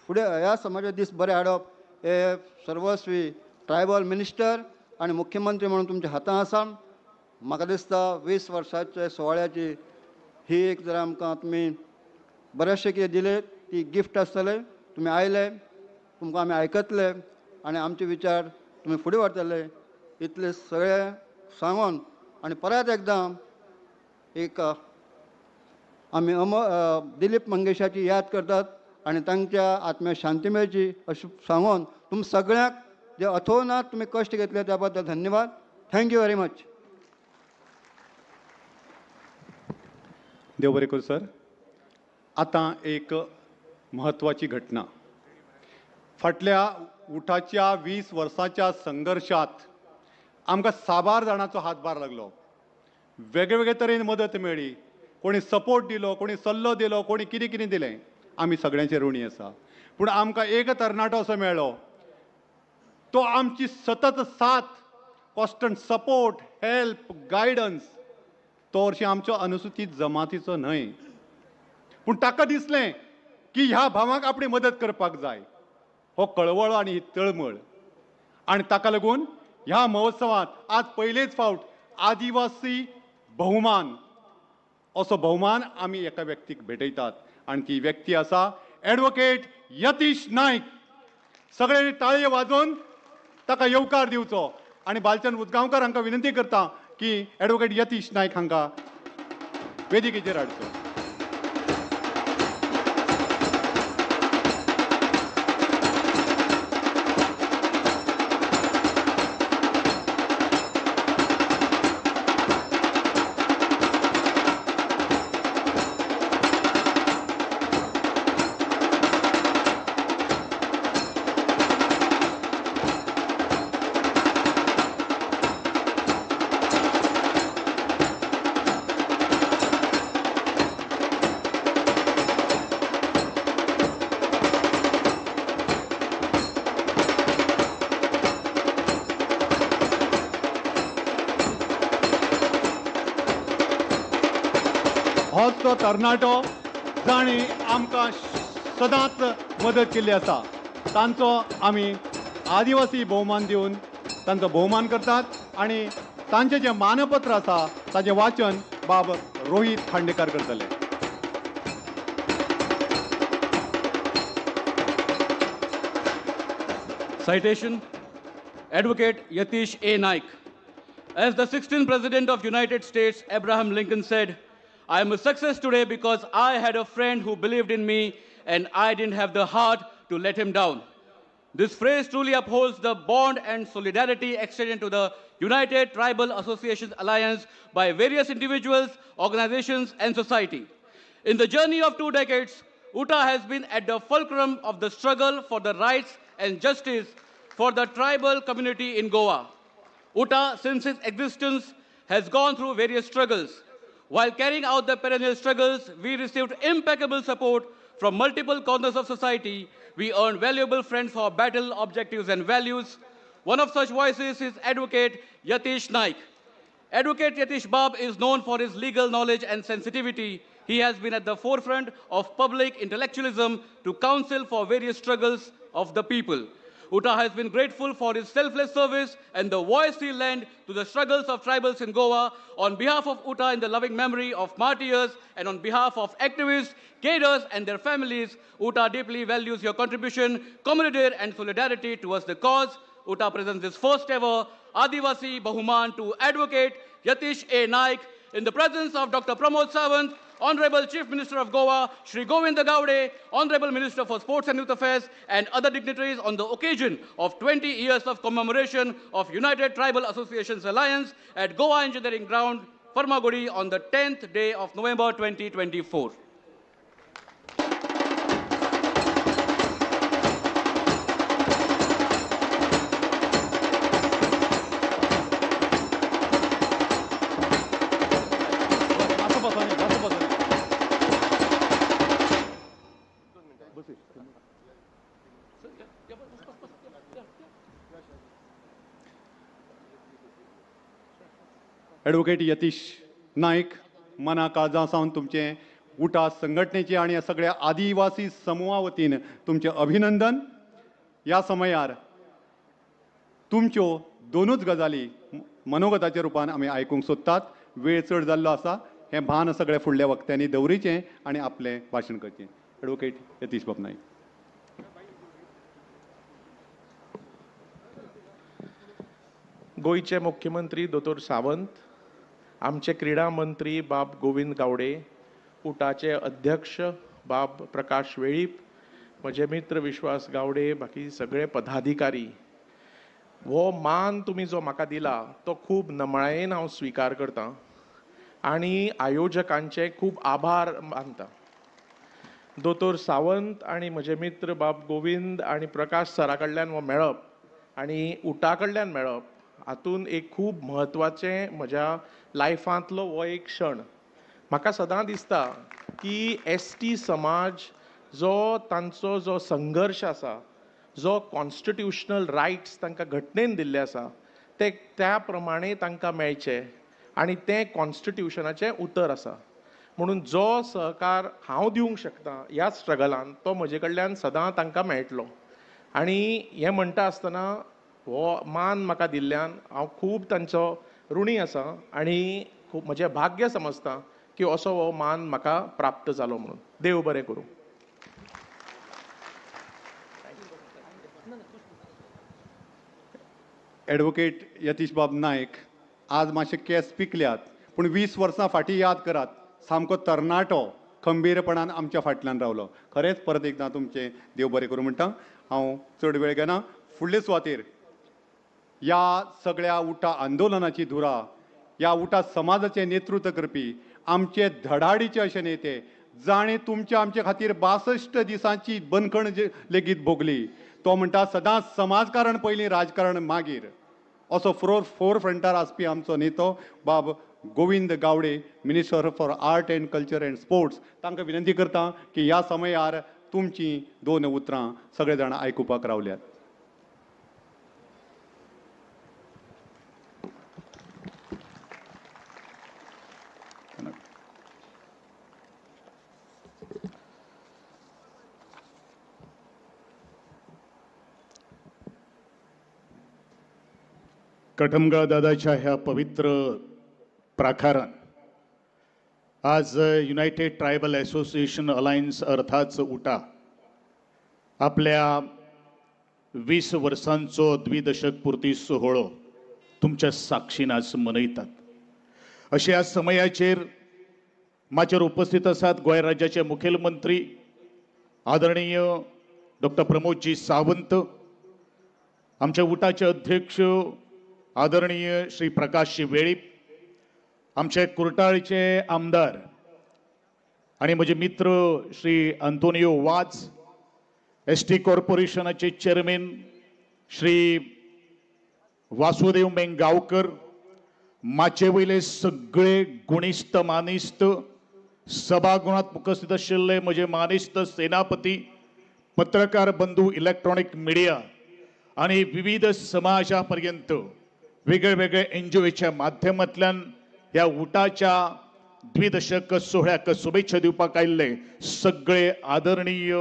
फुडें ह्या समाजाचे दीस बरे हाडप हे सर्वस्वी ट्रायबल मिनिस्टर आनी मुख्यमंत्री म्हणून तुमच्या हातांत आसा. म्हाका दिसता 20 वर्सांच्या सुवाळ्याची ही एक जर आमकां तुमी बरेचशें कितें दिलें ती गिफ्ट आसतलें. तुमी आयले, तुमकां आमी आयकतले आनी आमचे विचार तुमी फुडें व्हरतले इतले सगळे सांगून आनी परत एकदां एक आमी दिलीप मंगेशाची याद करतात आनी तांच्या आत्म्याक शांती मेळची अशें सांगून तुम सगळ्यांक जे अथोनात तुमी कश्ट घेतले त्या बद्दल धन्यवाद. Thank you very much. देव बरें करूं सर. आतां एक म्हत्वाची घटना. फाटल्या उठाच्या 20 वर्सांच्या संघर्शात आमकां साबार जाणांचो हातभार लागलो. वेगळे वेगळे तरेन मदत मेळ्ळी. कोणी सपोर्ट दिलो, कोणी सल्लो दिलो, कोणी कितें कितें दिलें. आमी सगळ्यांचे ऋणी आसा. पूण आमकां एक तरणाटो असो मेळ्ळो. तो आमची सतत साथ, कॉन्स्टंट सपोर्ट, हेल्प, गायडन्स तो हरशीं आमचो अनुसूचित जमातीचो न्हय. पूण ताका दिसलें की ह्या भावांक आपणी मदत करपाक जाय. हो कळवळ आनी ही तळमळ आनी ताका लागून ह्या महोत्सवांत आज पयलेच फावट आदिवासी भोवमान असो भोवमान आमी एका व्यक्तीक भेटयतात आनी ती व्यक्ती आसा ॲडवोकेट यतीश नायक. सगळ्यांनी ताळयो वाजोवन ताका येवकार दिवचो आनी बालचंद उदगांवकार हांकां विनंती करता की ॲडवोकेट यतीश नायक हांकां वेदिकेचेर हाडचो. होच तो तरणाटो जाणी आमकां सदांच मदत केल्ली आसा. तांचो आमी आदिवासी भोवमान दिवन तांचो भोवमान करतात आणि तांचें जें मानपत्र आसा ताचें वाचन बाब रोहित खांडेकर करतले. Citation, Advocate Yatish A. Naik. As the 16th President of United States, Abraham Lincoln said, I am a success today because I had a friend who believed in me and I didn't have the heart to let him down. This phrase truly upholds the bond and solidarity extended to the United Tribal Associations Alliance by various individuals, organizations, and society. In the journey of 2 decades, UTA has been at the fulcrum of the struggle for the rights and justice for the tribal community in Goa. UTA, since its existence, has gone through various struggles. While carrying out the perennial struggles, we received impeccable support from multiple corners of society. We earned valuable friends for battle, objectives, and values. One of such voices is Advocate Yatish Naik. Advocate Yatish Bab is known for his legal knowledge and sensitivity. He has been at the forefront of public intellectualism to counsel for various struggles of the people. UTA has been grateful for his selfless service and the voice he lent to the struggles of tribals in Goa. On behalf of UTA in the loving memory of martyrs and on behalf of activists, cadres and their families, UTA deeply values your contribution, camaraderie and solidarity towards the cause. UTA presents this first ever Adivasi Bahuman to Advocate Yatish A. Naik in the presence of Dr. Pramod Sawant, Honorable Chief Minister of Goa, Shri Govinda Gowde, Honorable Minister for Sports and Youth Affairs, and other dignitaries on the occasion of 20 years of commemoration of United Tribal Associations Alliance at Goa Engineering Ground, Farmagudi on the 10th day of November 2024. Advocate Yatish Naik मना काळजां सावन तुमचे उटा संघटनेचे आणि या सगळ्या आदिवासी समूहा वतीन तुमचे अभिनंदन. ह्या समयार तुमच्यो दोनूच गजाली मनोगताच्या रुपान आमी आयकूंक सोदतात. वेळ चड जाल्लो आसा हें भान सगळ्या फुडल्या वक्त्यांनी दवरिचें आनी आपलें भाशण करचें. ॲडव्होकेट यतीश बाब नाईक. गोयचे मुख्यमंत्री दोतोर सावंत, आमचे क्रीडा मंत्री बाब गोविंद गावडे, उटाचे अध्यक्ष बाब प्रकाश वेळीप, म्हजे मित्र विश्वास गावडे, बाकी सगळे पदाधिकारी, हो मान तुमी जो म्हाका दिला तो खूब नमळायेन हांव स्विकार करतां आनी आयोजकांचे खूब आभार मानतां. दोतोर सावंत आनी म्हजे मित्र बाब गोविंद आनी प्रकाश सरा कडल्यान हो मेळप आनी उटा कडल्यान मेळप हातूंत एक खूब म्हत्वाचें म्हज्या लायफांतलो हो एक क्षण. म्हाका सदां दिसता की एसटी समाज जो तांचो जो संघर्श आसा, जो कॉन्स्टिट्युशनल रायट्स तांकां घटनेन दिल्ले आसा ते त्या प्रमाणे तांकां मेळचे आनी तें कॉन्स्टिट्युशनाचें उतर आसा. म्हणून जो सहकार हांव दिवंक शकतां ह्या स्ट्रगलान तो म्हजे कडल्यान सदां तांकां मेळटलो. आनी हें म्हणटा आसतना हो मान म्हाका दिल्ल्यान हांव खूब तांचो ऋणी आसा आनी खूब म्हजें भाग्य समजता की असो हो मान म्हाका प्राप्त जालो म्हणून. देव बरें करूं. ॲडव्होकेट यतीश बाब नायक आज मातशे केस पिकल्यात पूण 20 वर्सां फाटीं याद करात. सामको तरणाटो खंबीरपणान आमच्या फाटल्यान रावलो. खरेंच परत एकदां तुमचें देव बरें करूं म्हणटा. हांव चड वेळ घेना. फुडले सुवातेर ह्या सगळ्या उटा आंदोलनाची धुरा, ह्या उटा समाजाचें नेतृत्व करपी आमचे धडाडीचे अशे नेते जाणें तुमच्या आमचे खातीर 62 दिसांची बंदखण लेगीत भोगली. तो म्हणटा सदांच समाजकारण पयलीं राजकारण मागीर. असो फोर फ्रंटार आसपी आमचो नेतो बाब Govind Gaude, minister for art and culture and sports. तांकां विनंती करता की ह्या समयार तुमची 2 उतरां सगळे जाण आयकुपाक रावल्यात. कटमगाव दादाच्या ह्या पवित्र प्राकारात आज युनायटेड ट्रायबल असोसिएशन अलायन्स अर्थात उटा आपल्या 20 वर्सांचो द्विदशक पुर्ती सोहळो तुमच्या साक्षीन आज मनयतात। अशा समयाचेर माचेर उपस्थित आसात गोंय राज्याचे मुखेलमंत्री आदरणीय डॉक्टर प्रमोदजी सावंत, आमचे उटाचे अध्यक्ष आदरणीय श्री प्रकाशजी वेळीप, आमचे कुर्टाळचे आमदार आणि म्हजे मित्र श्री आंतोनियो वाज, एसटी कॉर्पोरेशनाचे चेअरमॅन श्री वासुदेव मेंगावकर, माचे वयले सगळे गुणिस्त मानिस्त सभागृहात उपस्थित आशिल्ले म्हजे मानिस्त सेनापती, पत्रकार बंधू, इलेक्ट्रॉनिक मिडिया आणि विविध समाजापर्यंत वेगवेगळे एनजीओच्या माध्यमांतल्यान ह्या उटाच्या द्विदशक सोहळ्याक शुभेच्छा दिवपाक आयिल्ले सगळे आदरणीय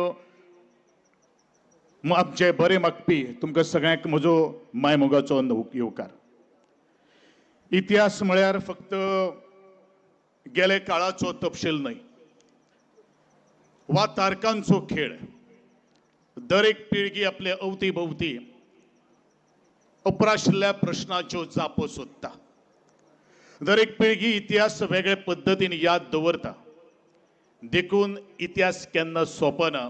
आमचे बरे मागपी तुमकां सगळ्यांक म्हजो मायमोगाचो येवकार। इतिहास म्हळ्यार फक्त गेले काळाचो तपशील न्हय वा तारकांचो खेळ। दरेक पिळगी आपले अवतीभोवती अप्राशिल्ल्या प्रश्नाच्यो जापो सोदता। दरेक पिळगी इतिहास वेगळे पद्दतीन याद दवरता, देखून इतिहास केन्ना सोंपना,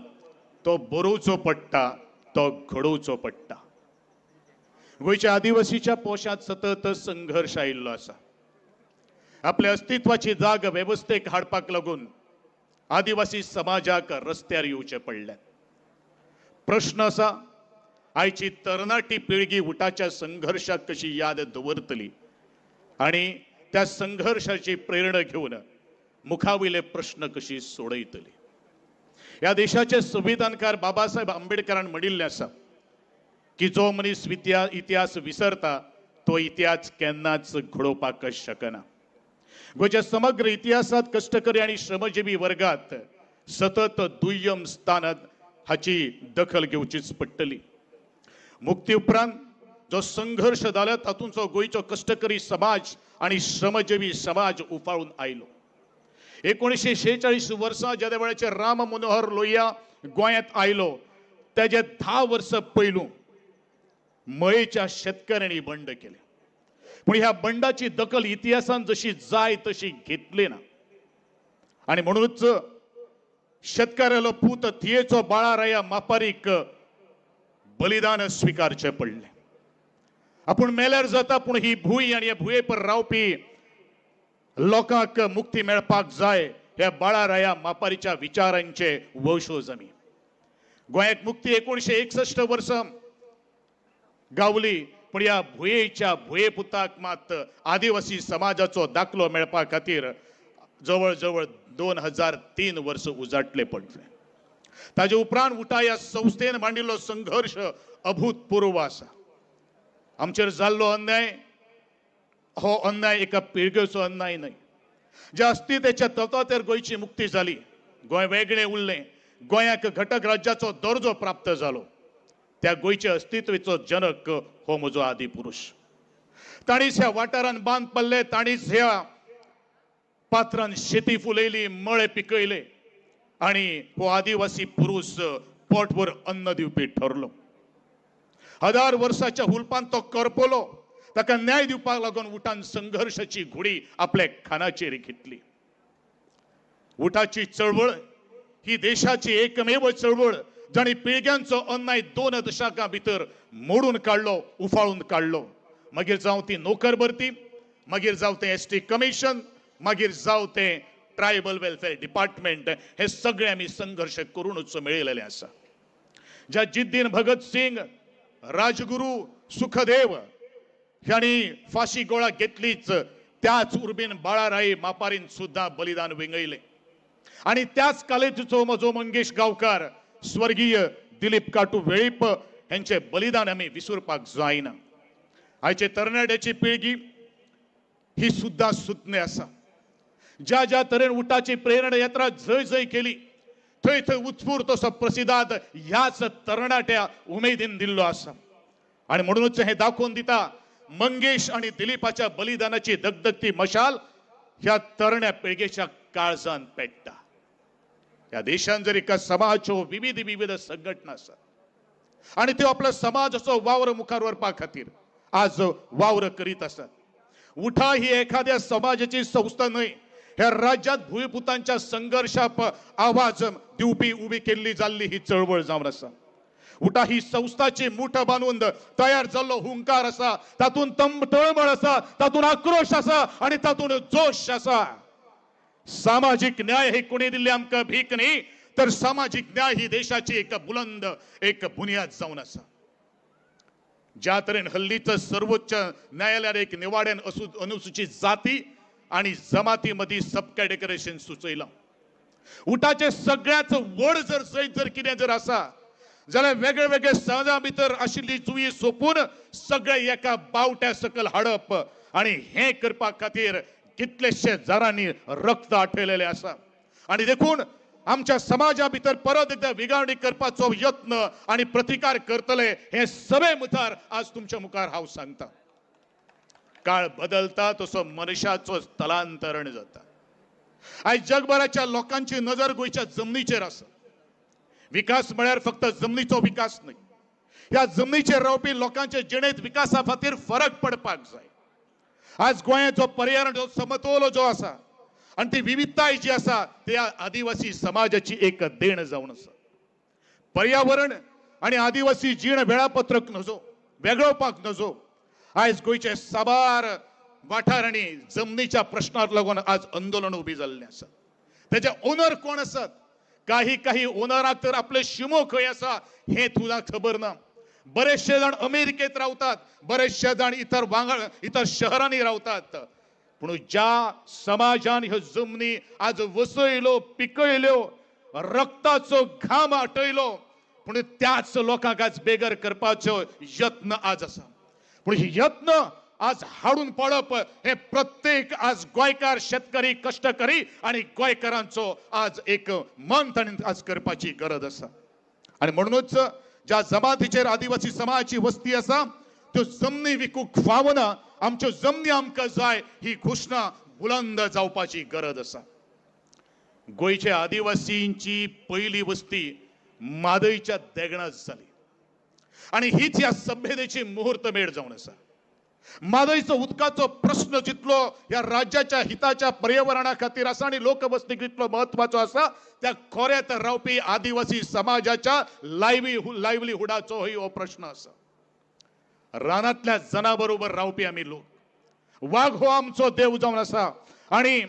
तो बरोवचो पडटा, तो घडोवचो पडटा। गोंयच्या आदिवासीच्या पोशांत सतत संघर्ष आयिल्लो आसा। आपल्या अस्तित्वाची जाग वेवस्थेक हाडपाक लागून आदिवासी समाजाक रस्त्यार येवचें पडल्यात। प्रश्न आसा, आयची तरणाटी पिळगी उटाच्या संघर्शाक कशी याद दवरतली आणि त्या संघर्षाची प्रेरणा घेवन मुखावयले प्रश्न कशी सोडयतली। ह्या देशाचे संविधानकार बाबासाहेब आंबेडकरान म्हणिल्लें आसा की जो मनीस इतिहास विसरता तो इतिहास केन्नाच घडोवपाक शकना। गोंयच्या समग्र इतिहासात कष्टकरी आणि श्रमजीवी वर्गात सतत दुय्यम स्थानात हाची दखल घेवचीच पडटली। मुक्ती उपरांत जो संघर्ष जालो तातूंचो गोंयचो कष्टकरी समाज आणि श्रमजीवी समाज उफाळून आयलो। 1946 वर्सा ज्या वेळाचेर राम मनोहर लोहिया गोंयांत आयलो तेजे 10 वर्सां पयलू मयेच्या शेतकऱ्यांनी बंड केले, पण ह्या बंडाची दखल इतिहासान जशी जाय तशी घेतली ना आणि म्हणूनच शेतकऱ्यालो पूत थियेचो बाळाराया मापारीक बलिदान स्वीकारचे पडले। आपण मेल्यार जाता पूण ही भूंय आणि ह्या भुये पर रावपी लोकांक मुक्ती मेळपाक जाय ह्या बाळाराया मापारीच्या विचारांचे वंशज आमी। गोंयाक मुक्ती 1961 वर्सा गावली, पण ह्या भुयेच्या भुये पुताक मात आदिवासी समाजाचो दाखलो मेळपा खातीर जवळ जवळ 2003 वर्स उजाटले पडले। ताजे उपरांत उटा ह्या संस्थेन मांडिल्लो संघर्ष अभूतपूर्व आसा। आमचेर जाल्लो अन्याय हो अन्याय एका पिळगेचो अन्याय न्हय। ज्या अस्तित्वाच्या तत्वाचेर गोंयची मुक्ती जाली, गोंय वेगळें उरलें, गोंयाक घटक राज्याचो दर्जो प्राप्त जालो, त्या गोंयच्या अस्तित्वाचो जनक हो म्हजो आदिपुरुश। ताणीच ह्या वाठारांत बांद पडले, ताणीच ह्या पात्रांत शेती फुलयली, मळे पिकयले आणि हो आदिवासी पुरुष पोटभर अन्न दिवपी ठरलो। 1000 वर्साच्या हुलपान तो करपलो, ताका न्याय दिवपाक लागून उटान संघर्षाची घुडी आपल्या खानाचेर घेतली। उटाची चळवळ ही देशाची एकमेव चळवळ जाणी पिळग्यांचो अन्याय 2 दशकां भितर मोडून काडलो, उफाळून काडलो। मागीर जावं ती नोकर भरती, मागीर जावं ते एसटी कमिशन, मागीर जावं ते ट्रायबल वेलफेअर डिपार्टमेंट, हे सगळे आमी संघर्ष करूनच मेळयलेले आसा। ज्या जिद्दीन भगत सिंग, राजगुरू, सुखदेव ह्यांनी फाशी गोळा घेतलीच, त्याच उर्बीन बाळाराई मापारीन सुद्धा बलिदान वेंगयले आणि त्याच कालेचो म्हजो मंगेश गांवकार, स्वर्गीय दिलीप काटू वेळीप यांचे बलिदान आमी विसरपाक जायना। आयचे तरणाट्याची पिळगी ही सुद्धा सुज्ञ आसा। ज्या ज्या तरेन उटाची प्रेरणा यात्रा जय जय केली, थंय थंय उत्स्फूर्त असो प्रतिसाद ह्याच तरणाट्या उमेदीन दिल्लो आसा आणि म्हणूनच हे दाखोवन दिता मंगेश आणि दिलीपाच्या बलिदानाची दगदगती मशाल ह्या तरण्या पिळगेच्या काळजान पेटता. या देशान जर एका समाजाच्यो विविध संघटना आसात आणि त्यो आपलो समाजाचो वावर मुखार व्हरपा खातीर आज वावर करीत आसात. उठा ही एखाद्या समाजाची संस्था न्हय, ह्या राज्यात भूमिपुतांच्या संघर्षाक आवाज दिवपी उभी केल्ली जाल्ली ही चळवळ जावन आसा. उठा ही संस्थाची मूठ बांधून तयार जाल्लो हुंकार आसा, तातून तळमळ आसा, तातून आक्रोश आसा आणि तातून जोश आसा. सामाजिक न्याय हे कोणी दिल्ले आमकां भीक न्ही, तर सामाजिक न्याय ही देशाची एक बुलंद एक बुनियाद जावन आसा. ज्या तरेन हल्लीच सर्वोच्च न्यायालयान एक निवाड्यान अनुसूचित जाती आणि जमाती मदीं सब कॅटेगरायझेशन सुचयलां. उठाचे सगळ्याच व्हड जर सैत जर कितें जर आसा जाल्यार वेगळे वेगळे समाजा भितर आशिल्ली जुंवी सोंपून सगळे एका बावट्या सकल हाडप आणि हे करपा खातीर कितलेशे जारांनी रक्त आठयलेले आसा. आणि देखून आमच्या समाजा भितर परत एकदा विगावणी करपाचो यत्न आणि प्रतिकार करतले हे सगळे मुखार आज तुमच्या मुखार हांव सांगता. काळ बदलता तसो मनशाचो स्थलांतरण जाता. आयज जगभराच्या लोकांची नजर गोंयच्या जमनीचेर आसा. विकास म्हळ्यार फक्त जमनीचो विकास न्हय, ह्या जमनीचेर रावपी लोकांचे जिणेंत विकासा खातीर फरक पडपाक जाय. आज गोंयाचो पर्यावरण समतोल जो आसा आणि ती विविधताय जी आसा ती आदिवासी समाजाची एक देण जावन आसा. पर्यावरण आणि आदिवासी जीण वेळापत्रक नजो वेगळोवपाक नजो. आयज गोंयचे साबार वाठार आणि जमनीच्या प्रश्नाक लागून आज आंदोलन उभी जाल्लें आसा. तेजे ओनर कोण आसात? काही ओनराक तर आपले शिमो खंय आसा हे तुला खबर ना. बरेचशे जाण अमेरिकेत रावतात, बरेचशे जाण इतर शहरांनी रावतात. पूण ज्या समाजान ह्यो जमनी आज वसयलो, पिकयल्यो, रक्ताचो घाम आटयलो, पूण त्याच लोकांक आज बेगर करपाचो यत्न आज आसा. पूण हे यत्न आज हाडून पडप हे प्रत्येक आज गोंयकार शेतकरी कष्टकरी आणि गोंयकारांचो आज एक मन ताणें आज करपाची गरज आसा. आणि म्हणूनच ज्या जमातीचेर आदिवासी समाजाची वस्ती आसा त्यो जमनी विकूंक फावना. आमच्यो जमनी आमकां जाय ही घोशणा बुलंद जावपाची गरज आसा. गोंयच्या आदिवासींची पहिली वस्ती मादयच्या देगणांत जाली आणि हीच ह्या सभ्यतेची मुहूर्तमेढ जावन आसा. मादयचो उदकाचो प्रश्न जितलो ह्या राज्याच्या हिताच्या पर्यावरणा खातीर आसा आणि लोकवस्तीक जितलो महत्वाचो आसा त्या खोऱ्यात रावपी आदिवासी समाजाच्या लायव्हलीहुडाचोय हो प्रश्न आसा. रानांतल्या जनाबरोबर रावपी आमी लोक. वाघ हो आमचो देव जावन आसा आणि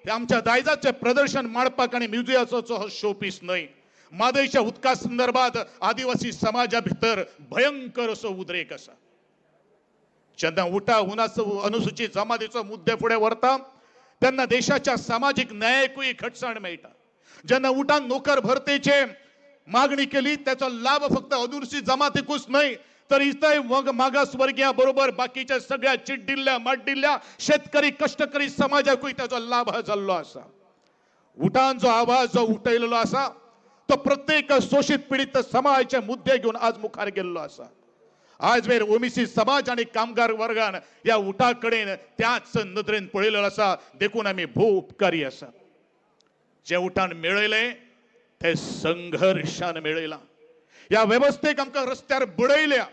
आमच्या दायजाचे प्रदर्शन मांडपाक आणि म्युझियमाचो हो शो पीस न्हय. मादयच्या उदका संदर्भात आदिवासी समाजा भितर भयंकर असो उद्रेक आसा. जेन्ना उठा अनुसूचित जमातीचो मुद्दे फुडें व्हरता तेन्ना देशाच्या सामाजिक न्यायाकूय घटसाण मेळटा. जेन्ना उठान नोकर भरतेचे मागणी केली त्याचा लाभ फक्त अनुसूचित जमातीकूच न्हय तर इतर मागासवर्गीया बरोबर बाकीच्या सगळ्या चिड्डिल्ल्या माड्डिल्ल्या शेतकरी कष्टकरी समाजाकूय त्याचा लाभ जाल्लो आसा. उठान जो आवाज जो उठयलेलो आसा तो प्रत्येक शोषित पीडित समाजाचे मुद्दे घेऊन आज मुखार गेल्लो आसा. आज वेळ ओबीसी समाज आणि कामगार वर्गान या उठा कडेन त्याच नदरेन पळयलेलो आसा. देखून आमी भोव उपकारी आसा. जे उठान मेळयले ते संघर्षान मेळयला. या वेवस्थेक आमकां रस्त्यार बडयल्या.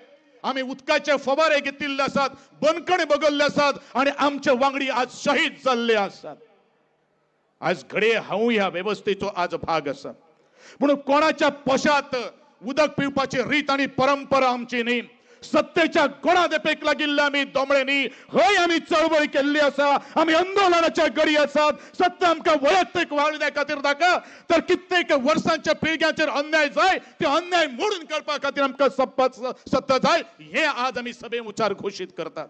आमी उदकाचे फवारे घेतिल्ले आसात, बंदखणे बगल्ले आसात आणि आमचे वांगडी आज शहीद जाल्ले आसात. आज घडये हांव ह्या वेवस्थेचो आज भाग आसा. पूण कोणाच्या पोशात उदक पिवपाची रीत आणि परंपरा आमची न्ही. सत्तेच्या गोडा देपेक लागिल्ले आमी दोमळे न्ही. हय आमी चळवळ केल्ली आसा, आमी आंदोलनाच्या गडी आसात. सत्ता आमकां वैयक्तीक वावड्या खातीर नाका तर कित्येक वर्सांच्या पिळग्यांचेर अन्याय जाय ते अन्याय मोडून काडपा खातीर आमकां सत्ता जाय हे आज आमी सभे मुखार घोशीत करतात.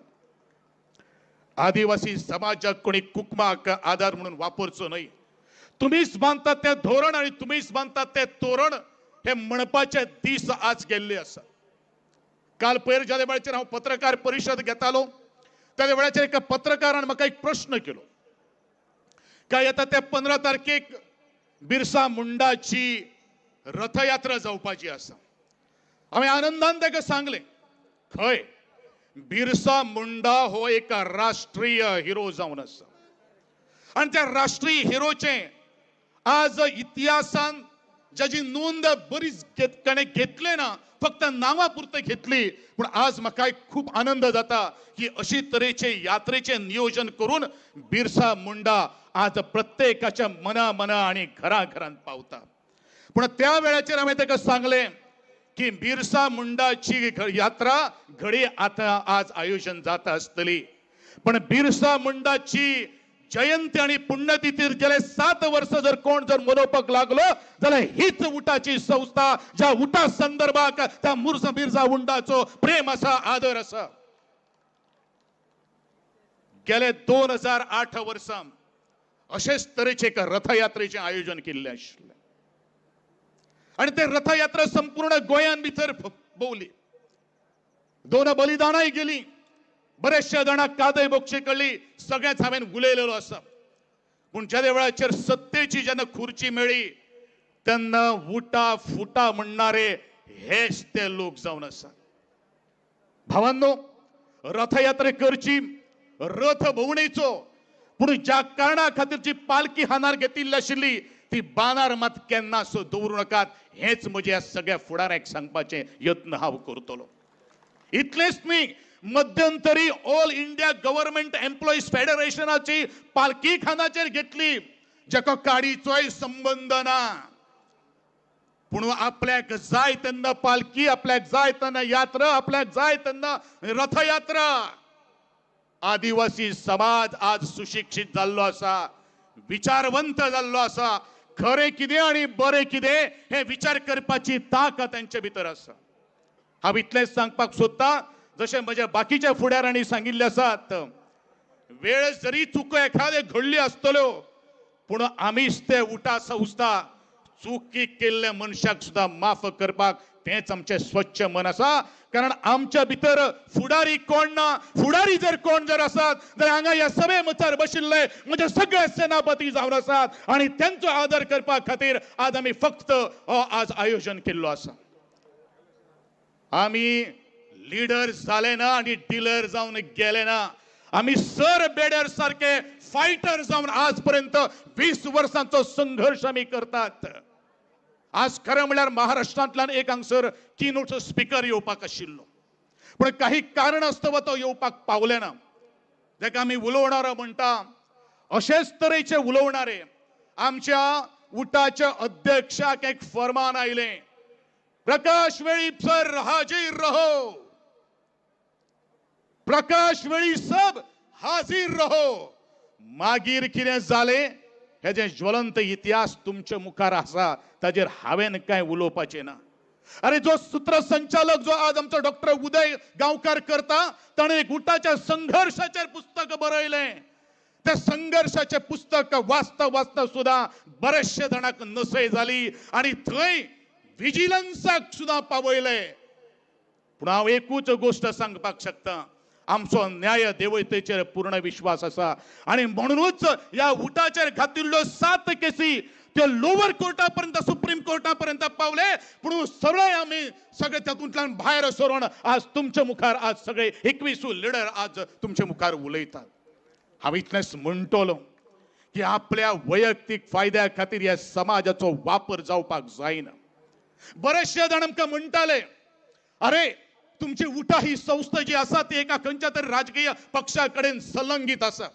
आदिवासी समाजाक कोणी कुकमाक आधार म्हणून वापरचो न्हय. तुम्हीच बांधतात ते धोरण आणि तुम्हीच बांधतात ते तोरण हे म्हणपाचे दीस आज गेल्ले आसा. काल पयर ज्या वेळाचेर हांव पत्रकार परिशद घेतालो त्या वेळाचेर एका पत्रकारान म्हाका एक प्रश्न केलो. काय येता ते 15 तारखेक बिरसा मुंडाची रथयात्रा जावपाची आसा. हांवें आनंदान ताका सांगलें खंय बिरसा मुंडा हो एक राष्ट्रीय हिरो जावन आसा आणि त्या राष्ट्रीय हिरोचे आज इतिहासान ज्याची नोंद बरीच घेतले ना, फक्त नावापुरते घेतली, पण आज म्हाका खूप आनंद जाता की अशी तरेचे यात्रेचे नियोजन करून बिरसा मुंडा आज प्रत्येकाच्या मना आणि घराघरांत पावता. पण त्या वेळाचेर हांवें ताका सांगलें की बिरसा मुंडाची यात्रा घडी आता आज आयोजन जाता आसतली, पण बिरसा मुंडाची जयंती आणि पुण्यतिथीर गेले 7 वर्ष जर कोण जर मनोवपाक लागलो जाल्यार हीच उटाची संस्था, ज्या उटा संदर्भात त्या बिरसा मुंडाचो प्रेम आसा, आदर आसा. गेले 2008 वर्सां अशेच तरेचे एक रथयात्रेचे आयोजन केल्ले आशिल्ले आणि ते रथयात्रा संपूर्ण गोंयान भितर भोवली. 2 बलिदानाय गेली, बरेचशे जाणांक कादय बक्षी कळली, सगळेच हांवें उलयलेलो आसा. पूण ज्या वेळाचेर सत्तेची जेन्ना खुर्ची मेळ्ळी तेन्ना उटा फुटा म्हणणारे हेच ते लोक जावन आसा. भावांनो, रथयात्रे करची, रथ भोंवडेचो, पूण ज्या कारणा खातीर जी पालखी हानार घेतिल्ली आशिल्ली ती बानार मात केन्नाच दवरूं नाकात, हेच म्हजे ह्या सगळ्या फुडाऱ्यांक सांगपाचे यत्न हांव करतलो. इतलेंच न्ही, मध्यंतरी ऑल इंडिया गव्हर्नमेंट एम्प्लॉईज फेडरेशनाची पालखी खानाचेर घेतली, जाका काडीचोय संबंध ना, पूण आपल्याक जाय तेन्ना पालखी, आपल्याक जाय तेन्ना यात्रा, आपल्याक जाय तेन्ना रथयात्रा. आदिवासी समाज आज सुशिक्षित जाल्लो आसा, विचारवंत जाल्लो आसा. खरें कितें आनी बरें कितें हे विचार करपाची ताकद तांचे भितर आसा. हांव इतलेंच सांगपाक सोदतां, जशें म्हज्या बाकीच्या फुडाऱ्यांनी सांगिल्ले आसात, वेळ जरी चुको एखादे घडली आसतल्यो, पूण आमीच ते उटा संस्था चुकी केल्ल्या मनशाक सुद्दां माफ करपाक तेच आमचें स्वच्छ मन आसा. कारण आमच्या भितर फुडारी कोण ना, फुडारी जर कोण जर आसात जाल्यार हांगा ह्या सभे मुखार बशिल्ले म्हजे सगळे सेनापती जावन आसात आणि त्यांचो आदर करपा खातीर आज आमी फक्त आज आयोजन केल्लो आसा. आमी लीडर जाले ना आणि डीलर जावन गेले ना, आमी सर बेडर सारखे फायटर जावन आजपर्यंत 20 वर्सांचो संघर्ष आमी करतात. आज खरं म्हणल्यार महाराष्ट्रांतल्यान एक हांगसर कीनोट स्पीकर येवपाक आशिल्लो, पण काही कारणास्तव तो येवपाक पावले ना. जाका आमी उलोवणारो म्हणटा, अशेच तरेचे उलोवणारे आमच्या उटाच्या अध्यक्षाक एक फर्मान आयले, प्रकाश वेळीप सर हाजीर रहो, प्रकाश वेळीप सब हाजीर रहो. मागीर कितें जालें हेजे ज्वलंत इतिहास तुमच्या मुखार आसा, ताजेर हांवें कांय उलोवपाचें ना. अरे जो सूत्रसंचालक जो आज आमचो डॉक्टर उदय गांवकार करता, ताणें एक उटाच्या संघर्षाचेर पुस्तक बरयलें. त्या संघर्षाचे पुस्तक वाचता वाचता सुद्धा बरेचशे जाणांक नसय जाली आणि थंय विजिलन्साक सुद्धा पावयले. पूण हांव एकूच गोष्ट सांगपाक शकता, आमचो न्याय देवतेचेर पूर्ण विश्वास आसा आणि म्हणूनच ह्या उटाचेर घातिल्ल्यो 7 केसी त्यो लोवर कोर्टा पर्यंत, सुप्रीम कोर्टा पर्यंत पावले, पूण सगळे आमी सगळे तातूंतल्यान भायर सरून आज तुमच्या मुखार आज सगळे 21 लिडर आज तुमच्या मुखार उलयतात. हांव इतलेंच म्हणटलो की आपल्या वैयक्तीक फायद्या खातीर ह्या समाजाचो वापर जावपाक जायना. बरेचशे जाण आमकां म्हणटाले, अरे तुमची उटा ही संस्था जी आसा ती एका खंयच्या तरी राजकीय पक्षा कडेन संलग्नीत आसा,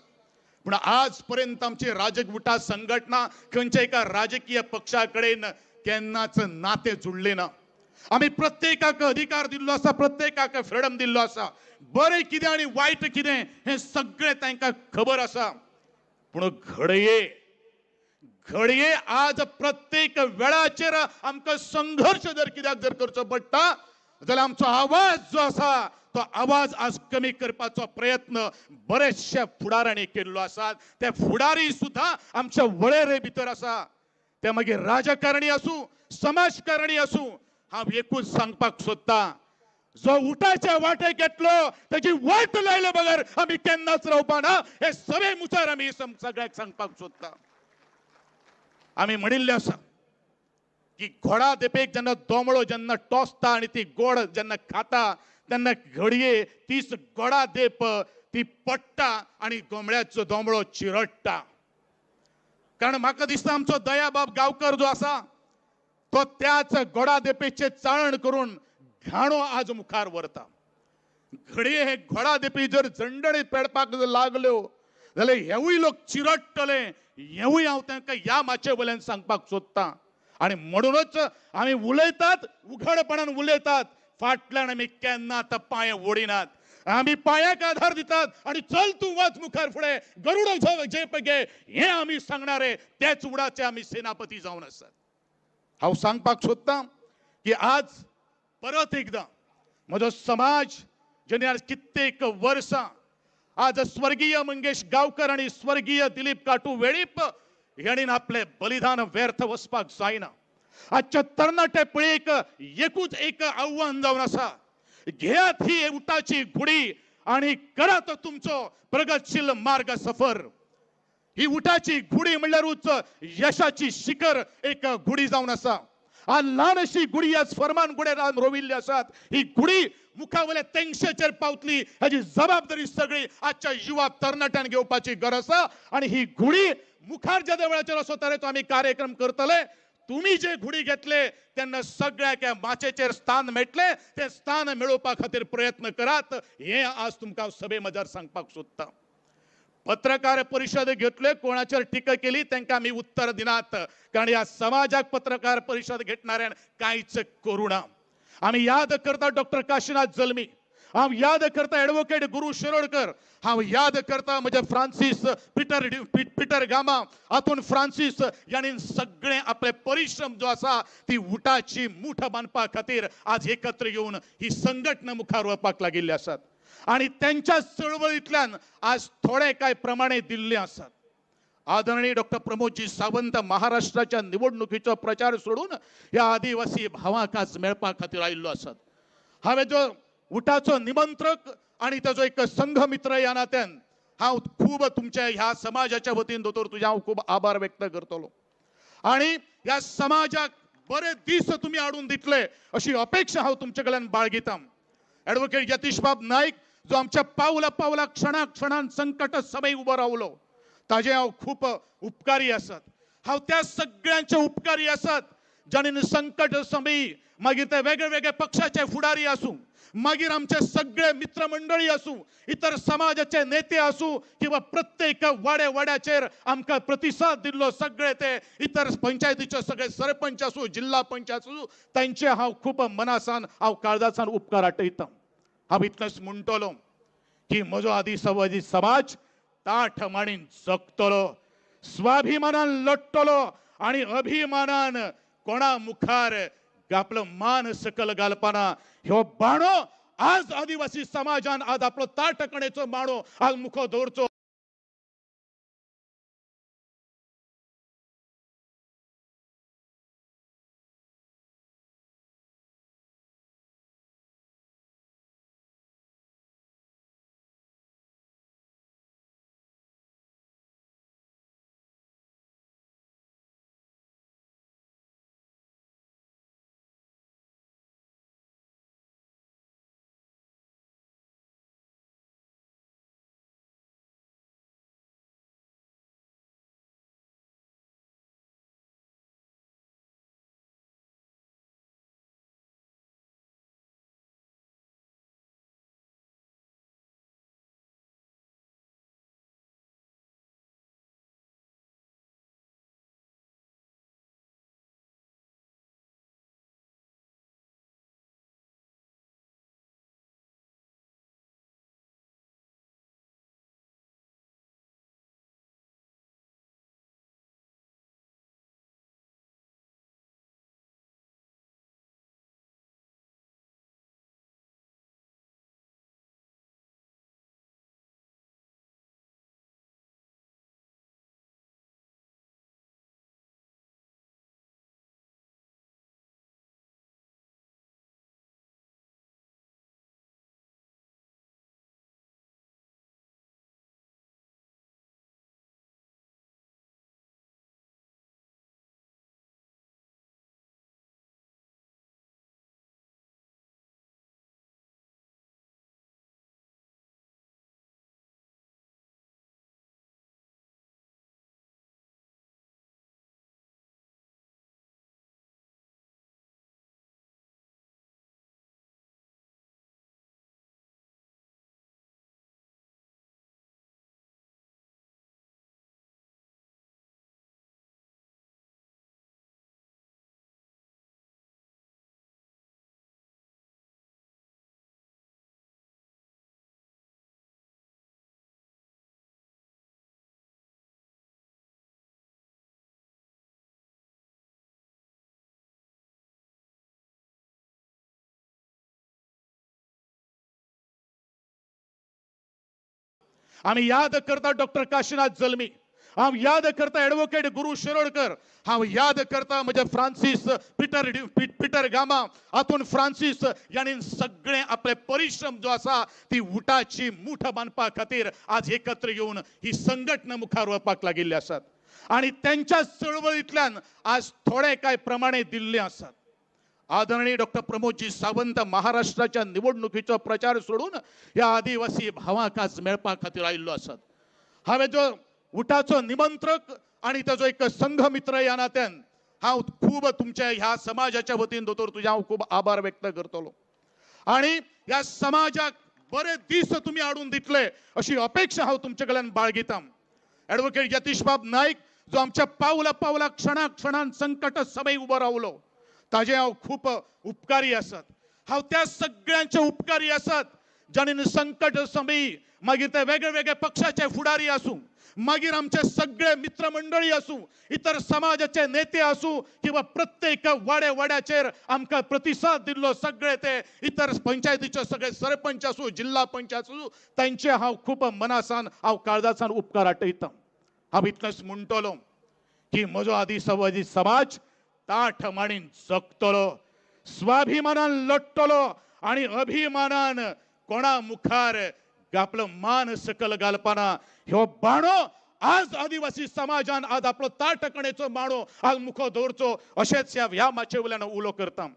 पण आजपर्यंत आमची उटा संघटना खंयच्या एका राजकीय पक्षा कडेन केन्नाच नातें जुळ्ळें ना. आमी प्रत्येकाक अधिकार दिल्लो आसा, प्रत्येकाक फ्रीडम दिल्लो आसा. बरें कितें आनी वायट कितें हें सगळें तांकां खबर आसा. पूण घडये आज प्रत्येक वेळाचेर आमकां संघर्ष जर कित्याक जर करचो पडटा जाल्यार आमचो आवाज जो आसा तो आवाज आज कमी करपाचो प्रयत्न बरेचशे फुडाऱ्यांनी केल्लो आसा. ते फुडारी सुद्धा आमच्या वळेरे भितर आसा. ते मागीर राजकारणी आसूं, समाजकारणी आसूं. हांव एकूच सांगपाक सोदतां, जो उटाच्या वाटेक येतलो ताची वाट लायले बगर आमी केन्नाच रावपा ना. हे सगळे मुखार आमी सगळ्याक सांगपाक सोदता. आमी म्हणिल्लें आसा की घोडा देपेक जेन्ना दोमळो जेन्ना टोचता आणि ती गोड जेन्ना खाता तेन्ना घडये तीच गोडा देप ती पडटा आणि गोमळ्याचो दोमळो चिरडटा. कारण म्हाका दिसता आमचो दयाबाब गांवकर जो आसा तो त्याच गोडा देपेचे चाळण करून घाणो आज मुखार व्हरता. घडये हे गोडा देपी जर जंडळीत पेडपाक लागल्यो जाल्यार हेवूय लोक चिरडटले, हेवूय हांव तांकां ह्या माचे वयल्यान सांगपाक सोदतां. आणि म्हणूनच आमी उलयतात, उघडपणान उलयतात, फाटल्यान आमी केन्नात पांय ओडिनात. आमी पांयाक आधार दितात आणि चल तूं वच मुखार फुडें, गरुड झेप घे, हे आमी सांगणारे तेच उडाचे आमी सेनापती जावन आसात. हांव सांगपाक सोदतां की आज परत एकदां म्हजो समाज जेणे आज कित्येक वर्सां आज स्वर्गीय मंगेश गांवकर आणि स्वर्गीय दिलीप काटू वेळीप हाणीन आपले बलिदान व्यर्थ वचपाक जायना. आजच्या तरणाटे पिळयेक एकूच एक आव्हान जावन आसा, घेयात ही उटाची घुडी आणि करात तुमचो प्रगतशील मार्ग सफर. ही उटाची घुडी म्हणल्यारूच यशाची शिखर एक घुडी जावन आसा. आज ल्हान अशी गुडी आज फर्मान गुडे रोविल्ली आसात. ही गुडी मुखावयल्या तेंगशेचेर पावतली हाची जबाबदारी सगळी आजच्या युवा तरणाट्यान घेवपाची गरज आसा. आणि ही गुडी मुखार ज्या वेळाचेर असो तरेचो आमी कार्यक्रम करतले. तुम्ही जे घुडी घेतले त्यांना सगळ्याक माचेचेर स्थान मेळटले. ते स्थान मेळोवपा खातीर प्रयत्न करात, हे आज तुमकां सभे मजार सांगपाक सोदतां. पत्रकार परिषद घेतले, कोणाचेर टिका केली तांकां आमी उत्तर दिनात, कारण ह्या समाजाक पत्रकार परिषद घेतणाऱ्यान कांयच करूं ना. आमी याद करता डॉक्टर काशीनाथ जल्मी, हांव याद करता एडवोकेट गुरू शिरोडकर, हांव याद करता म्हजे फ्रांसीस पिटर गामा. हातून फ्रांसीस यांनी सगळे आपले परिश्रम जो आसा ती उटाची मूठ बांदपा खातीर आज एकत्र येवन ही संघटना मुखार वचपाक लागिल्ली आसात. आणि त्यांच्या चळवळींतल्यान आज थोडे काय प्रमाणे दिल्ले आसात. आदरणीय डॉक्टर प्रमोदजी सावंत महाराष्ट्राच्या निवडणुकीचो प्रचार सोडून ह्या आदिवासी भावांक आज मेळपा खातीर आयिल्लो आसात. हांवें जो उटाचो निमंत्रक आणि ताजो एक संघ मित्र ह्या नात्यान हांव खूब तुमच्या ह्या समाजाच्या वतीन दोतोर तुझे हांव खूब आभार व्यक्त करतलो. आणि ह्या समाजाक बरे दीस तुम्ही हाडून दितले अशी अपेक्षा हांव तुमचे कडल्यान बाळगितां. ॲडव्होकेट यतीश बाब नाईक जो आमच्या पावला पावला क्षणान संकट समय उबो रावलो, ताजे हांव खूप उपकारी आसात. हांव त्या सगळ्यांचे उपकारी आसात जाणीन संकट समय मागीर ते वेगळे वेगळे पक्षाचे फुडारी आसूं, मागीर आमचे सगळे मित्रमंडळी आसूं, इतर समाजाचे नेते आसूं किंवा प्रत्येक वाड्याचेर आमकां प्रतिसाद दिल्लो सगळे ते इतर पंचायतीचे सगळे सरपंच आसूं, जिल्हा पंचायत आसूं, तांचे हांव खूब मनासान हांव काळजासान उपकार आटयतां. हांव इतलेंच म्हणटलो की म्हजो आदिवासी समाज ताठ मांडीन जगतलो, स्वाभिमानान लडटलो आणि अभिमानान कोणा मुखार आपलो मान सकल घालपाना. ह्यो बाणो आज आदिवासी समाजान आज आपलो ताठकणेचो बाणो आज मुखो दवरचो. आम्ही याद करता डॉक्टर काशीनाथ जल्मी, हांव याद करता एडवोकेट गुरु शिरोडकर, हांव याद करता म्हणजे फ्रांसीस पिटर गामा, हातून फ्रांसीस यांनी सगळे आपले परिश्रम जो आसा ती उठाची मूठ बांदपा खातीर आज एकत्र येऊन ही संघटना मुखार वळपाक लागिल्ली आसात आणि त्यांच्या चळवळींतल्यान आज थोडे काय प्रमाणे दिल्ले आसात. आदरणीय डॉक्टर प्रमोदजी सावंत महाराष्ट्राच्या निवडणुकीचो प्रचार सोडून या आदिवासी भावांक आज मेळपा खातीर आयिल्लो आसात. हांवें जो उठाचो निमंत्रक आणि ताजो एक संघ मित्र ह्या नात्यान हांव खूब तुमच्या ह्या समाजाच्या वतीन दोतोर तुझे हांव खूब आभार व्यक्त करतलो आणि ह्या समाजाक बरे दीस तुम्ही हाडून दितले अशी अपेक्षा हांव तुमचे कडल्यान बाळगितां. ॲडव्होकेट यतीश बाब नाईक जो आमच्या पावला पावला क्षणान संकट समय उबो रावलो ताजे हांव खूब उपकारी आसात. हांव त्या सगळ्यांचे उपकारी आसात जाणीन संकट समयी मागीर ते वेगळे वेगळे पक्षाचे फुडारी आसूं, मागीर आमचे सगळे मित्रमंडळी आसूं, इतर समाजाचे नेते आसूं किंवा प्रत्येक वाड्याचेर आमकां प्रतिसाद दिल्लो सगळे ते इतर पंचायतीचे सगळे सरपंच आसूं, जिल्हा पंचायत आसूं, तांचे हांव खूब मनासान हांव काळजासान उपकार आठयतां. हांव इतलेंच म्हणटलो की म्हजो आदिवासी समाज ताठ मांडीन जगतलो, स्वाभिमानान लडटलो आणि अभिमानान कोणा मुखार आपलो मान सकल घालपाना ह्यो बाणो आज आदिवासी समाजान आज आपलो ताठकणेचो बाणो आज मुखो दवरचो अशेंच ह्या माचे वयल्यान उलो करता.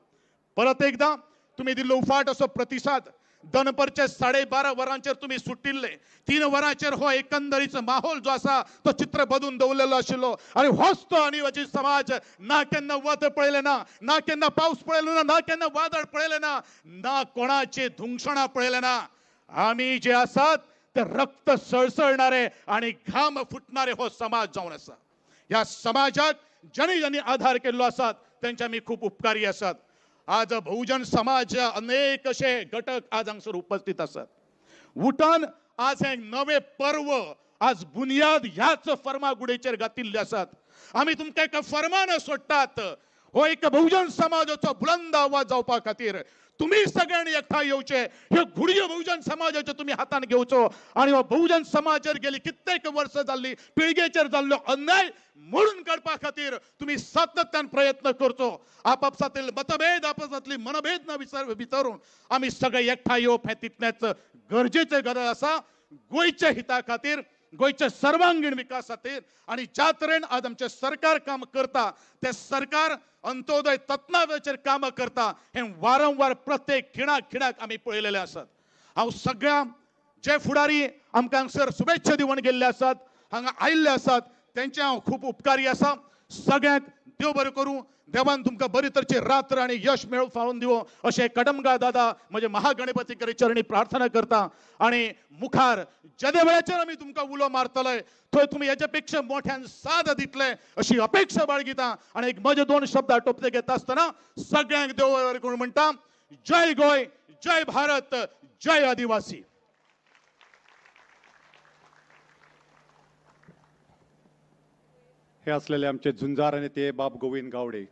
परत एकदा तुम्ही दिल्लो उफाट असो प्रतिसाद. दनपरचे 12:30 वरांचेर तुम्ही सुटिल्ले, 3 वरांचेर हो एकंदरीत माहोल जो आसा तो चित्र बदून दवरलेलो आशिल्लो आणि होच तो आदिवासी समाज ना केन्ना वत पळयले ना केन्ना पावस पळयलो ना केन्ना वादळ पळयले ना कोणाची धुंगसणां पळयले ना. आम्ही जे आसात ते रक्त सळसळणारे आणि घाम फुटणारे हो समाज जावन आसा. ह्या समाजाक ज्यांनी आधार केल्लो आसात त्यांचे आमी खूब उपकारी आसात. आज बहुजन समाज अनेक असे घटक आज हांगसर उपस्थित आसात. उठान आज हे नवे पर्व आज बुनियाद ह्याच फर्मागुडयेचेर घातिल्ले आसात. आमी तुमकां एक फर्मान सोडटात, हो एक बहुजन समाजाचो बुलंद आवाज जावपा खातीर तुम्ही सगळ्यांनी एकठांय येवचे, ह्यो घुडयो बहुजन समाजाच्यो तुम्ही हातान घेवचो आणि हो बहुजन समाजाचेर गेली कित्येक वर्ष जाल्ली पिळगेचेर जाल्लो अन्याय मोडून काडपा खातीर तुम्ही सातत्यान प्रयत्न करचो. आपापसातील मतभेद आपापसातली मनभेद न विसरून आम्ही सगळे एकठांय येवप हे तितलेंच गरजेचे गरज आसा गोंयच्या हिता खातीर, गोंयच्या सर्वांगीण विकास खातीर. आणि ज्या तरेन आज आमचे सरकार काम करता ते सरकार अंत्योदय तत्वाचेर काम करता हे वारंवार प्रत्येक खिणाक आमी पळयलेले आसात. हांव सगळ्या जे फुडारी आमकां हांगसर शुभेच्छा दिवन गेल्ले आसात, हांगा आयिल्ले आसात, त्यांचे हांव खूब उपकारी आसा. सगळ्यांक देव बरें करूं. देवान तुमकां बरी तरेची रात्र आणि यश मेळो फाळून दिवो अशें कडमगा दादा म्हणजे महागणपती कडे चरणी प्रार्थना करता. आणि मुखार ज्या वेळाचेर आमी तुमकां उलो मारतले थंय तुम्ही हेच्या पेक्षा मोठ्यान साथ दितले अशी अपेक्षा बाळगिता. आणि एक म्हजे 2 शब्द आटोपते घेता आसतना सगळ्यांक देव बरें करूं म्हणटा. जय गोंय, जय भारत, जय आदिवासी. हे असलेले आमचे झुंजार नेते बाब गोविंद गावडे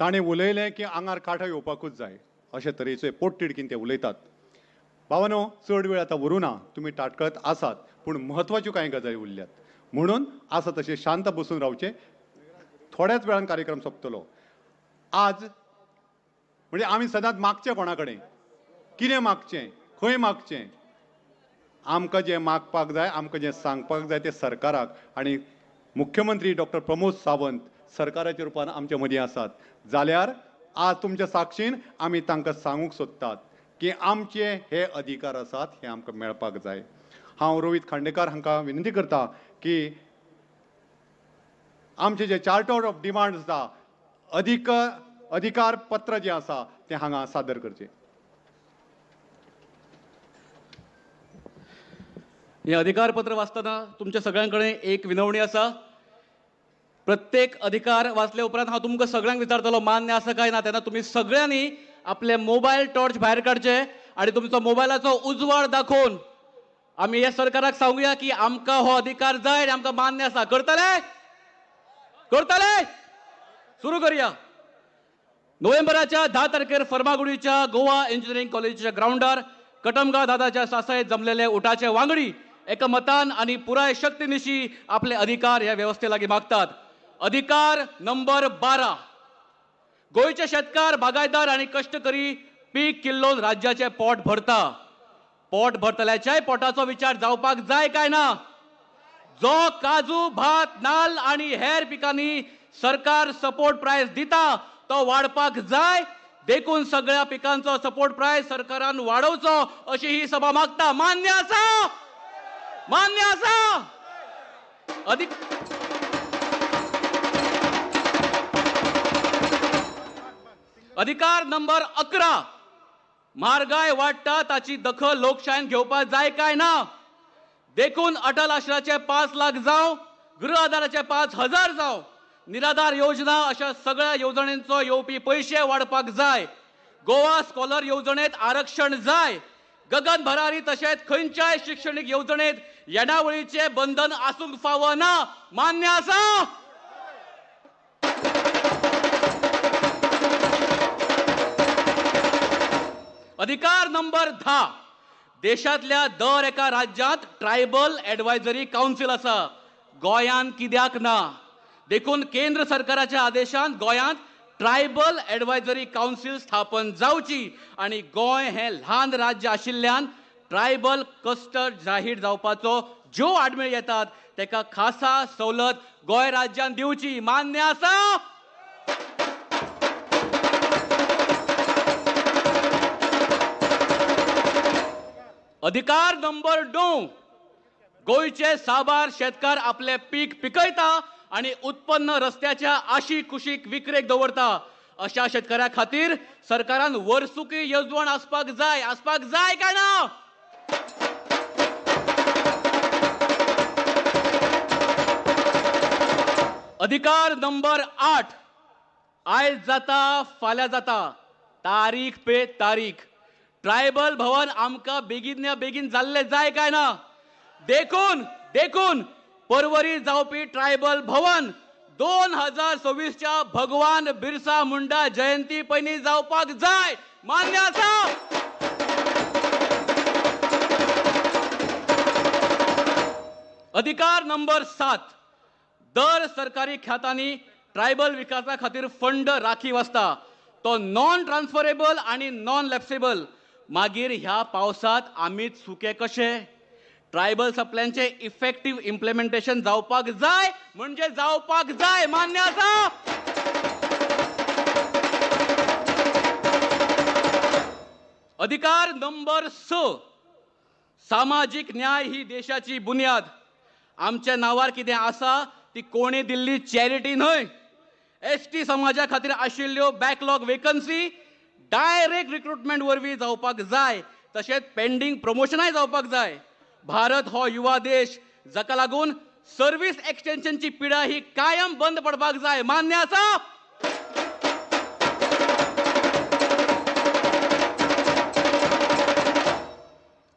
ताणें उलयलें की आंगार कांटो येवपाकूच जाय अशे तरेचे पोटतिडकीन ते उलयतात. भावानो, चड वेळ आतां उरूं ना, तुमी ताटकळत आसात, पूण म्हत्वाच्यो कांय गजाली उरल्यात म्हणून आसा तशें शांत बसून रावचें. थोड्याच वेळान कार्यक्रम सोंपतलो. आज म्हणजे आमी सदांच मागचें कोणा कडेन, कितें मागचें, खंय मागचें. आमकां जें मागपाक जाय, आमकां जें सांगपाक जाय तें सरकाराक आणि मुख्यमंत्री डॉक्टर प्रमोद सावंत सरकाराच्या रुपान आमच्या मदीं आसात. जाल्यार आज तुमच्या साक्षीन आमी तांकां सांगूंक सोदतात की आमचे हे अधिकार आसात हे आमकां मेळपाक जाय. हांव रोहित खांडेकर हांकां विनंती करता की आमचे जे चार्टर ऑफ डिमांड आसा, अधिकार पत्र जें आसा तें हांगा सादर करचें. हे अधिकारपत्र वाचताना तुमच्या सगळ्यांकडे एक विनवणी आसा. प्रत्येक अधिकार वाचले उपरांत हांव तुमकां सगळ्यांक विचारतलो मान्य आसा काय ना. तेन्ना तुम्ही सगळ्यांनी आपले मोबायल टॉर्च भायर काडचे आणि तुमचो मोबायलाचो उजवाड दाखोवन आमी हे सरकाराक सांगुया की आमकां हो अधिकार जाय आनी आमकां मान्य आसा. करतले? सुरू करूया. नोव्हेंबराच्या 10 तारखेर फर्मागुडीच्या गोवा इंजिनियरिंग कॉलेजच्या ग्राउंडार कटमगाव दादाच्या सासयेत जमलेले उठाचे वांगडी एका मतान आणि पुराय शक्तीनिशी आपले अधिकार ह्या व्यवस्थे लागीं मागतात. अधिकार नंबर 12. गोयचे शेतकार, बागायतदार आणि कष्टकरी पीक किल्लोन राज्याचे पोट भरता. पोट भरतल्याच्याय पोटाचो विचार जावपाक जाय काय ना? जो काजू, भात, नाल्ल आणि हेर पिकांनी सरकार सपोर्ट प्राइस दिता तो वाडपाक जाय. देखून सगळ्या पिकांचो सपोर्ट प्राइस सरकारान वाडोवचो अशी ही सभा मागता. मान्य आसा? मान्य आसा? अधिकार नंबर 11. म्हारगाय वाडटा ताची दखल लोकशायेन घेवपाक जाय काय ना? देखून अटल आश्राचे 5 लाख जावं, गृह आधाराचे 5,000 जावं, निराधार योजना अशा सगळ्या येवजणेंचो येवपी पयशे वाडपाक जाय. गोवा स्कॉलर येवजणेंत आरक्षण जाय. गगन भरारी तशेंच खंयच्याय शिक्षणीक येवजणेंत येणावळीचे बंधन आसूंक फावना. मान्य आसा? अधिकार नंबर 10. देशातल्या दर एका राज्यांत ट्रायबल एडवायझरी काउन्सिल आसा. गोंयांत कित्याक ना? देखून केंद्र सरकाराच्या आदेशान गोंयांत ट्रायबल एडवायझरी काउन्सिल स्थापन जावची आणि गोंय हे ल्हान राज्य आशिल्ल्यान ट्रायबल क्लस्टर जाहीर जावपाचो ज्यो आडमेळ येतात तेका खासा सवलत गोंय राज्यान दिवची. मान्य आसा? अधिकार नंबर 9. गोयचे साबार शेतकार आपले पीक पिकयता आणि उत्पन्न रस्त्याच्या आशी कुशीक विक्रेक दवरता. अशा शेतकऱ्या खातीर सरकारान वर्सुकी येवजण आसपाक जाय काय ना? अधिकार नंबर 8. आयज जाता फाल्यां जाता, तारीख पे तारीख. ट्रायबल भवन आमकां बेगिन्या बेगीन जाल्ले जाय काय ना? देखून परवरी जावपी ट्रायबल भवन 2026च्या भगवान बिरसा मुंडा जयंती पयलीं जावपाक जाय. मान्य आसा? अधिकार नंबर 7. दर सरकारी खात्यांनी ट्रायबल विकासा खातीर फंड राखीव आसता. तो नॉन ट्रान्सफरेबल आणि नॉन लॅप्सेबल. मागीर ह्या पावसात आमीच सुके कशे? ट्रायबल सप्लायचे इफेक्टिव्ह इम्प्लिमेंटेशन जावपाक जाय म्हणजे जावपाक जाय. मान्य आसा? अधिकार नंबर 6. सामाजिक न्याय ही देशाची बुनियाद. आमच्या नावार कितें आसा ती कोणी दिल्ली चॅरिटी न्हय. ST समाजा खातीर आशिल्ल्यो बॅकलॉग वेकन्सी डायरेक्ट रिक्रुटमेंट वरवीं जावपाक जाय. तशेंच पेंडिंग प्रमोशनाय जावपाक जाय. भारत हो युवा देश, जाका लागून सर्व्हिस एक्सटेन्शनची पिडा ही कायम बंद पडपाक जाय. मान्य आसा?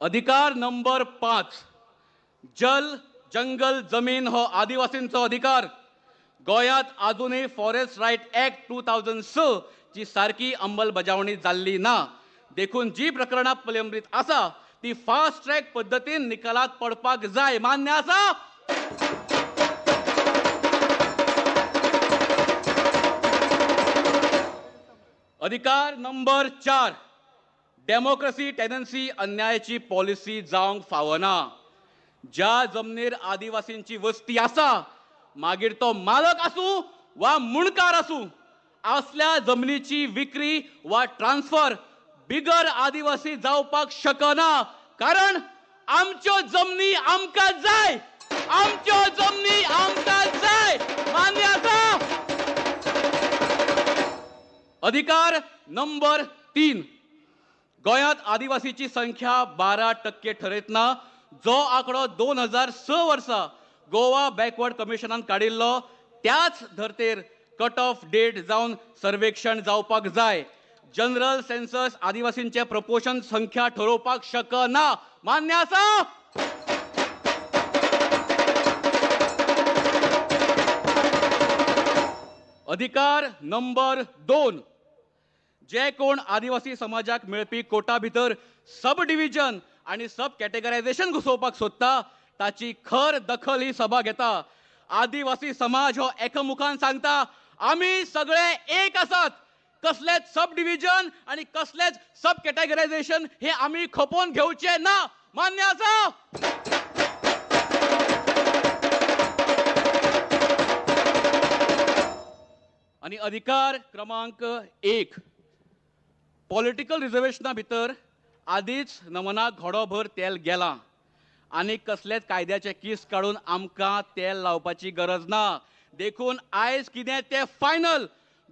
अधिकार नंबर 5. जल, जंगल, जमीन हो आदिवासींचो अधिकार. गोंयांत अजूनही फॉरेस्ट रायट ऍक्ट 2006 ची सारकी अंमलबजावणी जाल्ली ना. देखून जी प्रकरणां प्रलंबित आसा ती फास्ट ट्रॅक पद्दतीन निकालात पडपाक जाय. मान्य आसा? अधिकार नंबर 4. डेमोक्रेसी टेनन्सी अन्यायाची पॉलिसी जावंक फावना. ज्या जमनीर आदिवासींची वस्ती आसा, मागीर तो मालक आसूं वा मुणकार आसूं, असल्या जमनीची विक्री वा ट्रान्सफर बिगर आदिवासी जावपाक शकना. कारण आमच्यो जमनी आमकां जाय. आमच्यो जमनी आमकां जाय. मान्य आसा? अधिकार नंबर 3. गोंयांत आदिवासीची संख्या 12% ठरयतना जो आंकडो 2006 वर्सा गोवा बॅकवर्ड कमिशनान काडिल्लो त्याच धर्तेर कट ऑफ डेट जावन सर्वेक्षण जावपाक जाय. जनरल सेन्सस आदिवासींचे प्रपोर्शन संख्या ठरोवपाक शकना. मान्य आसा? अधिकार नंबर 2. जे कोण आदिवासी समाजाक मेळपी कोटा भितर सब डिव्हिजन आणि सब कॅटेगरायझेशन घुसोवपाक सोदता ताची खर दखल ही सभा घेता. आदिवासी समाज हो एकमुखान सांगता आम्ही सगळे एक आसात. कसलेच सब डिव्हिजन आणि कसलेच सब कॅटेगरायझेशन हे आम्ही खपोवन घेवचे ना. मान्य आसा? आणि अधिकार क्रमांक 1 पॉलिटिकल रिझर्वेशना भितर आदीच नमनाक घोडोभर तेल गेलां आनी कसलेच कायद्याचे किस काडून आमकां तेल लावपाची गरज ना. देखून आयज कितें तें फायनल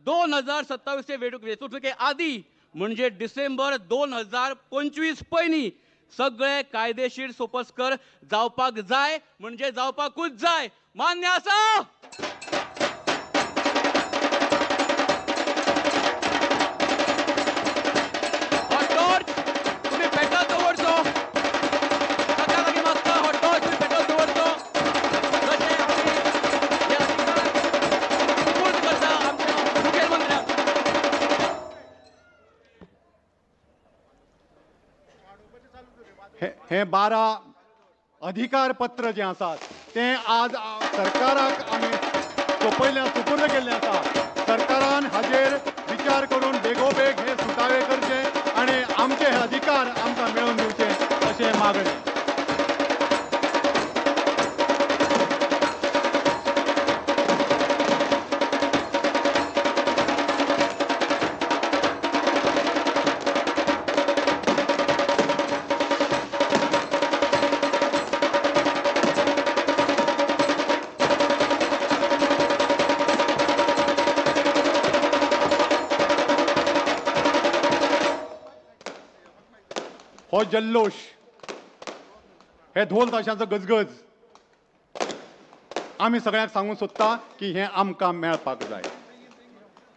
2027 वेंचणुके आदी म्हणजे डिसेंबर 2025 पयलीं सगळे कायदेशीर सोपस्कर जावपाक जाय म्हणजे जावपाकूच जाय. मान्य आसा? हे 12 अधिकार पत्र जे आसात ते आज सरकाराक आमी सुपूर्द केल्ले आसा. सरकारान हाजेर विचार करून बेगोबेग हे सुटावे करचे आणि आमचे हे अधिकार आमकां मेळोवन दिवचे अशें मागणी. हो जल्लोष, हे ढोल ताशांचो गजगज आमी सगळ्यांक सांगूंक सोदता की हे आमकां मेळपाक जाय.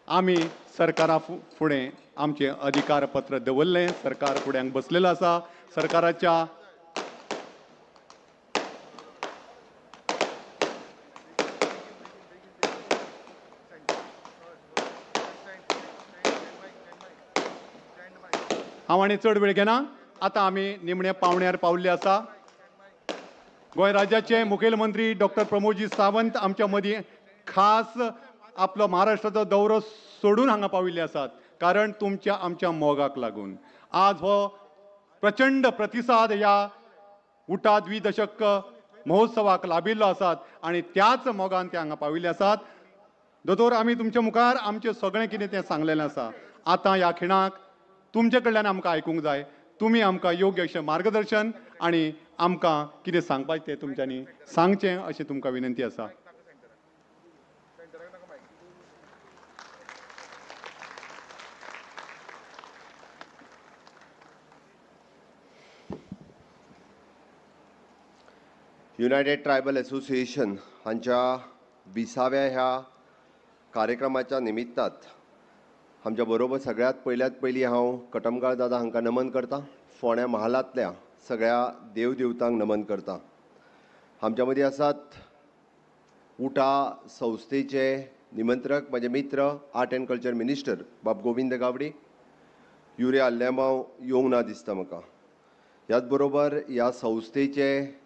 आमी सरकारा फुडें आमचे अधिकार पत्र दवरलें, सरकार फुड्यांक बसलेलो आसा. सरकाराच्या हांव आनी चड वेळ घेना. आता आमी निमणे पावण्यार पावल्ले आसा. गोंय राज्याचे मुखेलमंत्री डॉक्टर प्रमोदजी सावंत आमच्या मदीं खास आपलो महाराष्ट्राचो दौरो सोडून हांगा पाविल्ले आसात कारण तुमच्या आमच्या मोगाक लागून. आज हो प्रचंड प्रतिसाद ह्या उठा द्विदशक महोत्सवाक लाभिल्लो आसात आणि त्याच मोगान ते हांगा पाविल्ले आसात. दोतोर, आमी तुमच्या मुखार आमचें सगळें कितें तें सांगलेलें आसा. आतां ह्या खिणाक तुमचे कडल्यान आमकां आयकूंक जाय. तुमी आमकां योग्य अशें मार्गदर्शन आणि आमकां कितें सांगपाचें तें तुमच्यांनी सांगचें अशी तुमकां विनंती आसा. युनायटेड ट्रायबल असोसिएशन हांच्या 20व्या ह्या कार्यक्रमाच्या निमित्तात आमच्या बरोबर सगळ्यात पयली हांव कटमगाळ दादा हांकां नमन करता. फोंड्या महालांतल्या सगळ्या देवदेवतांक नमन करता. आमच्या मदीं आसात उटा संस्थेचे निमंत्रक म्हजे मित्र आर्ट एंड कल्चर मिनिस्टर बाब गोविंद गावडे. युरिया आल्लेमांव येवंक ना दिसता म्हाका. ह्याच बरोबर ह्या संस्थेचे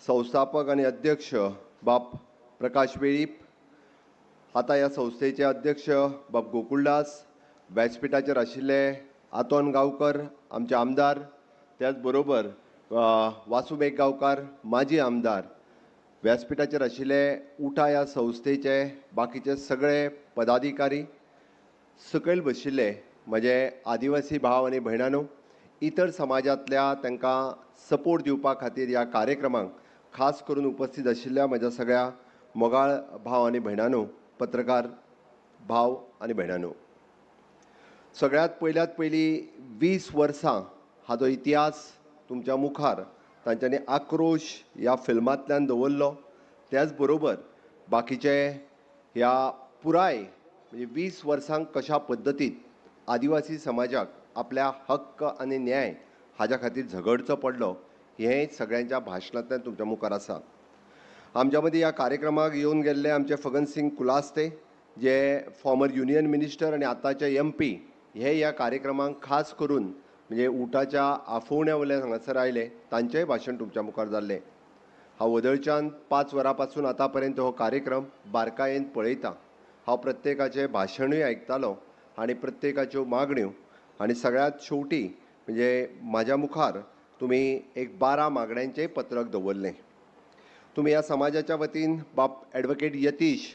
संस्थापक आनी अध्यक्ष बाब प्रकाश वेळीप. आतां ह्या संस्थेचे अध्यक्ष बाब गोकुळदास. व्यासपीठाचेर आशिल्ले आतोन गांवकर आमचे आमदार. त्याच बरोबर वासुबेग गांवकार माजी आमदार. व्यासपीठाचेर आशिल्ले उठा ह्या संस्थेचे बाकीचे सगळे पदाधिकारी. सकयल बशिल्ले म्हजे आदिवासी भाव आनी भयणांनो, इतर समाजांतल्या तांकां सपोर्ट दिवपा खातीर ह्या कार्यक्रमाक खास करून उपस्थित आशिल्ल्या म्हज्या सगळ्या मोगाळ भाव आनी भयणांनो, पत्रकार भाव आनी भयणांनो, सगळ्यात पयली 20 वर्सां हाचो इतिहास तुमच्या मुखार तांच्यांनी आक्रोश ह्या फिल्मांतल्यान दवरलो. त्याच बरोबर बाकीचे ह्या पुराय म्हणजे 20 वर्सांक कशा पद्दतीन आदिवासी समाजाक आपल्या हक्क आनी न्याय हाच्या खातीर झगडचो पडलो हें सगळ्यांच्या भाशणांतल्यान तुमच्या मुखार आसा. आमच्या मदीं ह्या कार्यक्रमाक येवन गेल्ले आमचे फगन सिंग कुलास्ते जे फॉर्मर युनियन मिनिस्टर आनी आतांचे MP हे ह्या कार्यक्रमाक खास करून म्हणजे उटाच्या आफोवण्या वयल्यान हांगासर आयले. तांचेंय भाशण तुमच्या मुखार जाल्लें. हांव वदळच्यान 5 वरां पासून आतापर्यंत हो कार्यक्रम बारकायेन पळयता. हांव प्रत्येकाचें भाशणूय आयकतालो आनी प्रत्येकाच्यो मागण्यो आनी सगळ्यांत शेवटी म्हणजे म्हाज्या मुखार तुमी एक 12 मागण्यांचें पत्रक दवरलें. तुमी ह्या समाजाच्या वतीन बाब ॲडवोकेट यतीश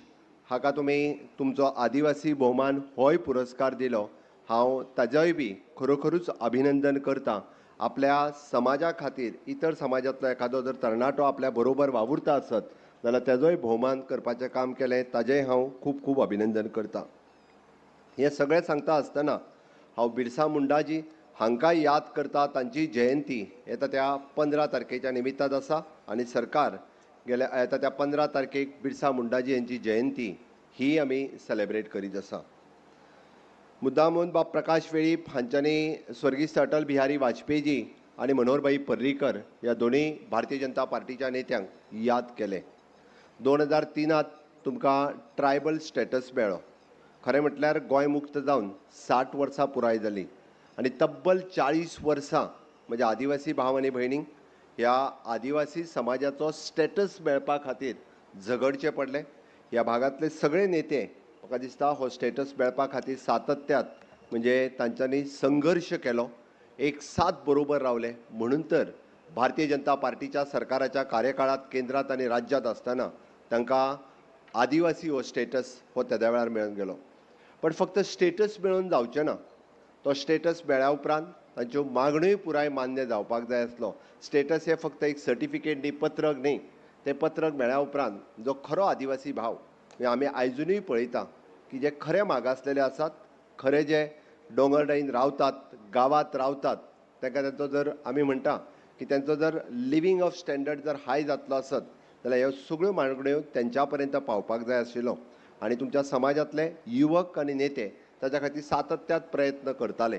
हाका तुमी तुमचो आदिवासी भोवमान होय पुरस्कार दिलो. हांव ताजोय बी खरोखरूच अभिनंदन करतां. आपल्या समाजा खातीर इतर समाजांतलो एखादो जर तरणाटो आपल्या बरोबर वावुरता आसत जाल्यार तेजोय भोवमान करपाचें काम केलें, ताजेंय हांव खूब खूब अभिनंदन करतां. हें सगळें सांगता आसतना हांव बिरसा मुंडाजी हांकांय याद करता. तांची जयंती येता त्या 15 तारखेच्या निमित्तान आसा आनी सरकार गेल्या येता त्या 15 तारखेक बिरसा मुंडाजी यांची जयंती ही आमी सेलेब्रेट करीत आसा. मुद्दामून बाब प्रकाश वेळीप हांच्यांनी स्वर्गीस्त अटल बिहारी वाजपेयीजी आनी मनोहरभाई पर्रीकर ह्या दोनूय भारतीय जनता पार्टीच्या नेत्यांक याद केले. 2003 तुमकां ट्रायबल स्टेटस मेळ्ळो. खरें म्हटल्यार गोंय मुक्त जावन 60 वर्सां पुराय जालीं आनी तब्बल 40 वर्सां म्हज्या आदिवासी भाव आनी भयणींक ह्या आदिवासी समाजाचो स्टेटस मेळपा खातीर झगडचें पडलें. ह्या भागांतले सगळे नेते म्हाका दिसता हो स्टेटस मेळपा खातीर सातत्यात म्हणजे तांच्यांनी संघर्श केलो, एक साथ बरोबर रावले. म्हणून तर भारतीय जनता पार्टीच्या सरकाराच्या कार्यकाळात केंद्रात आनी राज्यात आसतना तांकां आदिवासी हो स्टेटस हो त्या वेळार मेळून गेलो. पण फक्त स्टेटस मेळून जावचें ना, तो स्टेटस मेळ्ळ्या उपरांत तांच्यो मागण्योय पुराय मान्य जावपाक जाय आसलो. स्टेटस हें फक्त एक सर्टिफिकेट न्ही, पत्रक न्ही. तें पत्रक मेळ्ळ्या उपरांत जो खरो आदिवासी भाव म्हणजे आमी आयजुनूय पळयता की जे खरे मागासलेले आसात, खरे जे दोंगरडाईन रावतात, गांवांत रावतात, तांकां तांचो जर आमी म्हणटा की तांचो जर लिवींग ऑफ स्टँडर्ड जर हाय जातलो आसत जाल्यार ह्यो सगळ्यो मागण्यो तेंच्या पर्यंत पावपाक जाय आशिल्लो. आनी तुमच्या समाजांतले युवक आनी नेते ताच्या खातीर सातत्यात प्रयत्न करताले.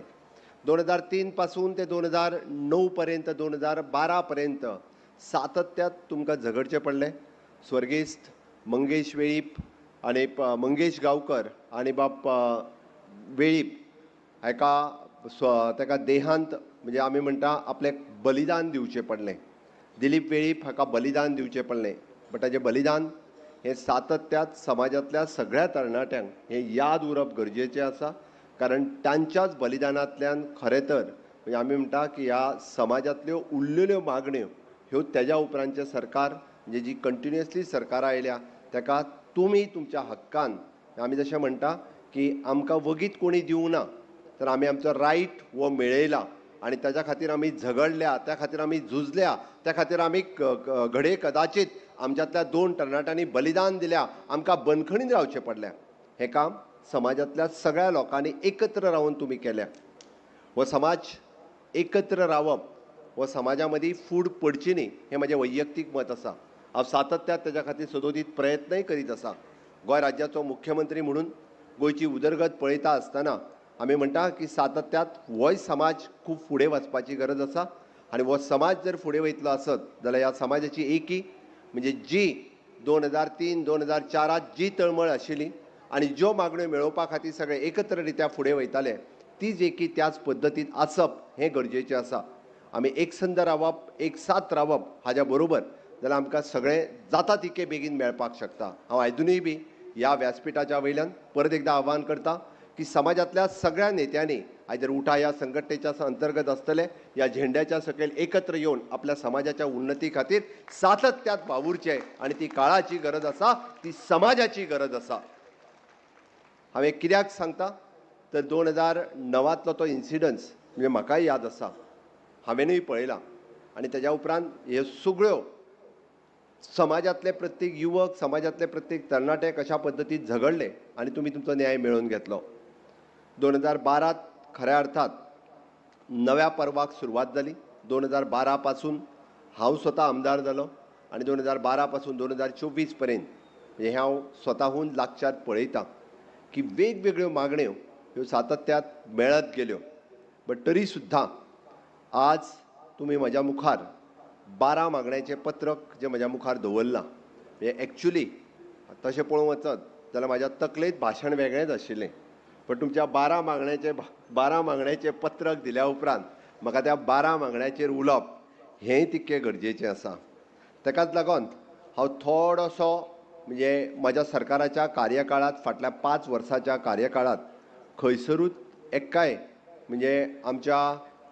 2003 पासून ते 2009 पर्यंत 2012 पर्यंत सातत्यात तुमकां झगडचें पडलें. स्वर्गीस्त मंगेश वेळीप आनी मंगेश गांवकर आनी बाब वेळीप ताका देहांत म्हणजे आमी म्हणटा आपलें बलिदान दिवचें पडलें. दिलीप वेळीप हाका बलिदान दिवचें पडलें. बट ताचें बलिदान हें सातत्यात समाजांतल्या सगळ्या तरणाट्यांक हें याद उरप गरजेचें आसा. कारण तांच्याच बलिदानांतल्यान खरें तर म्हणजे आमी म्हणटा की ह्या समाजांतल्यो उरलेल्यो मागण्यो ह्यो तेज्या उपरांतचें सरकार म्हणजे जी कंटिन्युअसली सरकारां आयल्या ताका तुमी तुमच्या हक्कान आमी जशें म्हणटा की आमकां वगीत कोणी दिवंक ना तर आमी आमचो रायट हो मेळयला आनी ताच्या खातीर आमी झगडल्या, त्या खातीर आमी झुजल्या, त्या खातीर आमी घडये कदाचित आमच्यांतल्या 2 तरणाट्यांनी बलिदान दिल्या, आमकां बंदखणीन रावचें पडलें. हें काम समाजांतल्या सगळ्या लोकांनी एकत्र रावन तुमी केल्या. हो समाज एकत्र रावप, हो समाजा मदीं फूट पडची न्ही हें म्हजें वैयक्तीक मत आसा. हांव सातत्यात तेज्या खातीर सदोदीत प्रयत्नय करीत आसा. गोंय राज्याचो मुख्यमंत्री म्हणून गोंयची उदरगत पळयता आसतना आमी म्हणटा की सातत्यात होय समाज खूब फुडें वचपाची गरज आसा आनी हो समाज जर फुडें वयतलो आसत जाल्यार ह्या समाजाची एकी म्हणजे जी 2003-2004 जी तळमळ आशिल्ली आनी ज्यो मागण्यो मेळोवपा खातीर सगळे एकत्र रित्या फुडें वयताले तीच एकी त्याच पद्दतीन आसप हें गरजेचें आसा. आमी एकसंद रावप, एक साथ रावप हाज्या बरोबर जाल्यार आमकां सगळें जाता तितके बेगीन मेळपाक शकता. हांव आयजुनूय बी ह्या व्यासपिठाच्या वयल्यान परत एकदां आवाहन करता की समाजांतल्या सगळ्या नेत्यांनी आयदर उठा ह्या संघटनेच्या अंतर्गत आसतले या झेंड्याच्या सकयल एकत्र येवन आपल्या समाजाच्या उन्नती खातीर सातत्यात वावुरचें आनी ती काळाची गरज आसा, ती समाजाची गरज आसा. हांवें कित्याक सांगता तर 2009 तो इन्सिडन्स म्हणजे म्हाकाय याद आसा, हांवेनूय पळयला आनी तेज्या उपरांत ह्यो सगळ्यो समाजांतले प्रत्येक युवक, समाजांतले प्रत्येक तरणाटे कशा पद्दतीन झगडले आनी तुमी तुमचो न्याय मेळोवन घेतलो. 2012 खऱ्या अर्थात नव्या पर्वाक सुरवात जाली. 2012 पासून हांव स्वता आमदार जालो आनी 2012 पासून 2024 पर्यंत हे हांव स्वताहून लागच्यात पळयतां की वेगवेगळ्यो मागण्यो ह्यो सातत्यात मेळत गेल्यो. बट तरी सुद्दां आज तुमी म्हज्या मुखार 12 मागण्यांचें पत्रक जें म्हज्या मुखार दवरलां. म्हणजे एक्चुली तशें पळोवंक वचत जाल्यार म्हाज्या तकलेंत भाशण वेगळेंच आशिल्लें. पण तुमच्या 12 मागण्यांचें पत्रक दिल्या उपरांत म्हाका त्या 12 मागण्यांचेर उलोवप हेंय तितकें गरजेचें आसा. ताकाच लागून हांव थोडोसो म्हणजे म्हज्या सरकाराच्या कार्यकाळात फाटल्या 5 वर्साच्या कार्यकाळात खंयसरूच एक्काय म्हणजे आमच्या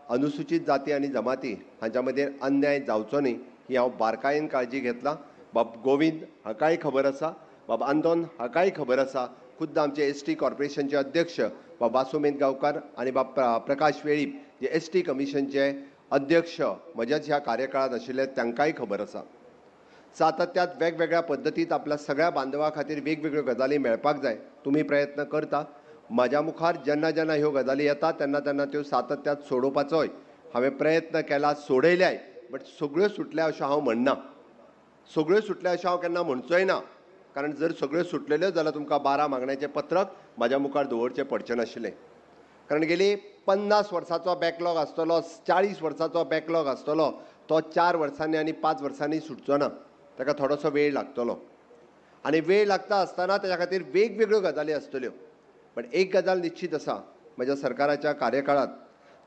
अनुसूचित जाती आनी जमाती हांच्या मदें अन्याय जावचो न्ही ही हांव बारकायेन काळजी घेतलां. बाब गोविंद हाकाय खबर आसा, बाब आंदोन हाकाय खबर आसा, खुद्द आमचे एसटी कॉर्पोरेशनचे अध्यक्ष बाब वासुमेध गांवकार आनी बाब प्रकाश वेळीप जे एसटी कमिशनचे अध्यक्ष म्हज्याच ह्या कार्यकाळात आशिल्ले तांकांय खबर आसा. सातत्यात वेगवेगळ्या पद्दतीत आपल्या सगळ्या बांदवां खातीर वेगवेगळ्यो गजाली मेळपाक जाय. तुमी प्रयत्न करता. म्हाज्या मुखार जेन्ना जेन्ना ह्यो गजाली येता तेन्ना तेन्ना त्यो सातत्यात सोडोवपाचोय हांवें प्रयत्न केला, सोडयल्याय. बट सगळ्यो सुटल्या अशें हांव म्हणना. सगळ्यो सुटल्या अशें हांव केन्ना म्हणचोय ना. कारण जर सगळ्यो सुटलेल्यो जाल्यार तुमकां 12 मागण्यांचें पत्रक म्हाज्या मुखार दवरचें पडचें नाशिल्लें. कारण गेली 50 वर्सांचो बॅकलॉग आसतलो, 40 वर्सांचो बॅकलॉग आसतलो, तो 4 वर्सांनी आनी 5 वर्सांनी सुटचो ना. ताका थोडोसो वेळ लागतलो. आनी वेळ लागता आसतना ताच्या खातीर वेगवेगळ्यो गजाली आसतल्यो. पण एक गजाल निश्चित आसा, म्हज्या सरकाराच्या कार्यकाळात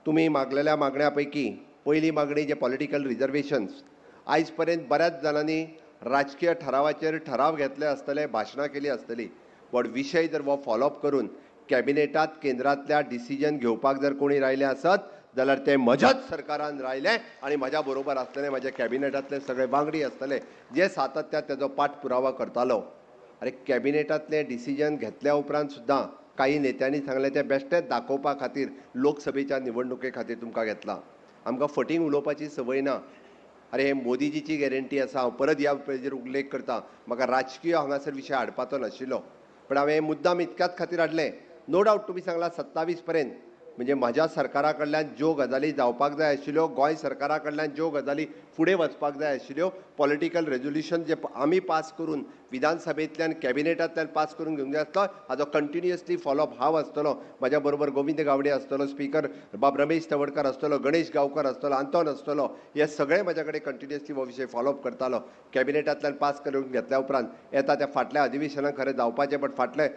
तुमी मागलेल्या मागण्या पैकी पयली मागणी जे पॉलिटिकल रिजर्वेशन्स, आयज पर्यंत बऱ्याच जाणांनी राजकीय ठरावाचेर ठराव घेतले आसतले, भाशणां केलीं आसतलीं. बट विशय जर हो फॉलोअप करून कॅबिनेटात केंद्रांतल्या डिसिजन घेवपाक जर कोणी राहिले आसत जाल्यार ते म्हज्याच सरकारान रायले आनी म्हाज्या बरोबर आसतले म्हाज्या कॅबिनेटांतले सगळे वांगडी आसतले जे सातत्यात तेजो पाठपुरावा करतालो. अरे कॅबिनेटांतले डिसिजन घेतल्या उपरांत सुद्दां काही नेत्यांनी सांगले ते बेश्टेच दाखोवपा खातीर लोकसभेच्या निवडणुके खातीर तुमकां घेतला. आमकां फटींग उलोवपाची संवय ना. अरे हे मोदीजीची गॅरंटी आसा. हांव परत ह्या पेजीर उल्लेख करता. म्हाका राजकीय हांगासर विशय हाडपाचो नाशिल्लो. पण हांवें मुद्दाम इतक्याच खातीर हाडलें. नो डावट तुमी सांगला 27 पर्यंत म्हणजे म्हाज्या सरकारा कडल्यान ज्यो गजाली जावपाक जाय आशिल्ल्यो, गोंय सरकारा कडल्यान ज्यो गजाली फुडें वचपाक जाय आशिल्ल्यो, पॉलिटिकल रेजोल्युशन जे आमी पास करून विधानसभेंतल्यान कॅबिनेटांतल्यान पास करून घेवंक जाय आसलो, हाजो कंटिन्युअसली फॉलोअप हांव आसतलो. म्हाज्या बरोबर गोविंद गावडे आसतलो, स्पीकर बाब रमेश तवडकर आसतलो, गणेश गांवकर आसतलो, आंतोन आसतलो. हे सगळे म्हाज्या कडेन कंटिन्युअसली हो विशय फॉलोअप करतालो. कॅबिनेटांतल्यान पास करून घेतल्या उपरांत येता त्या फाटल्या अधिवेशनाक खरें जावपाचें, बट फाटलें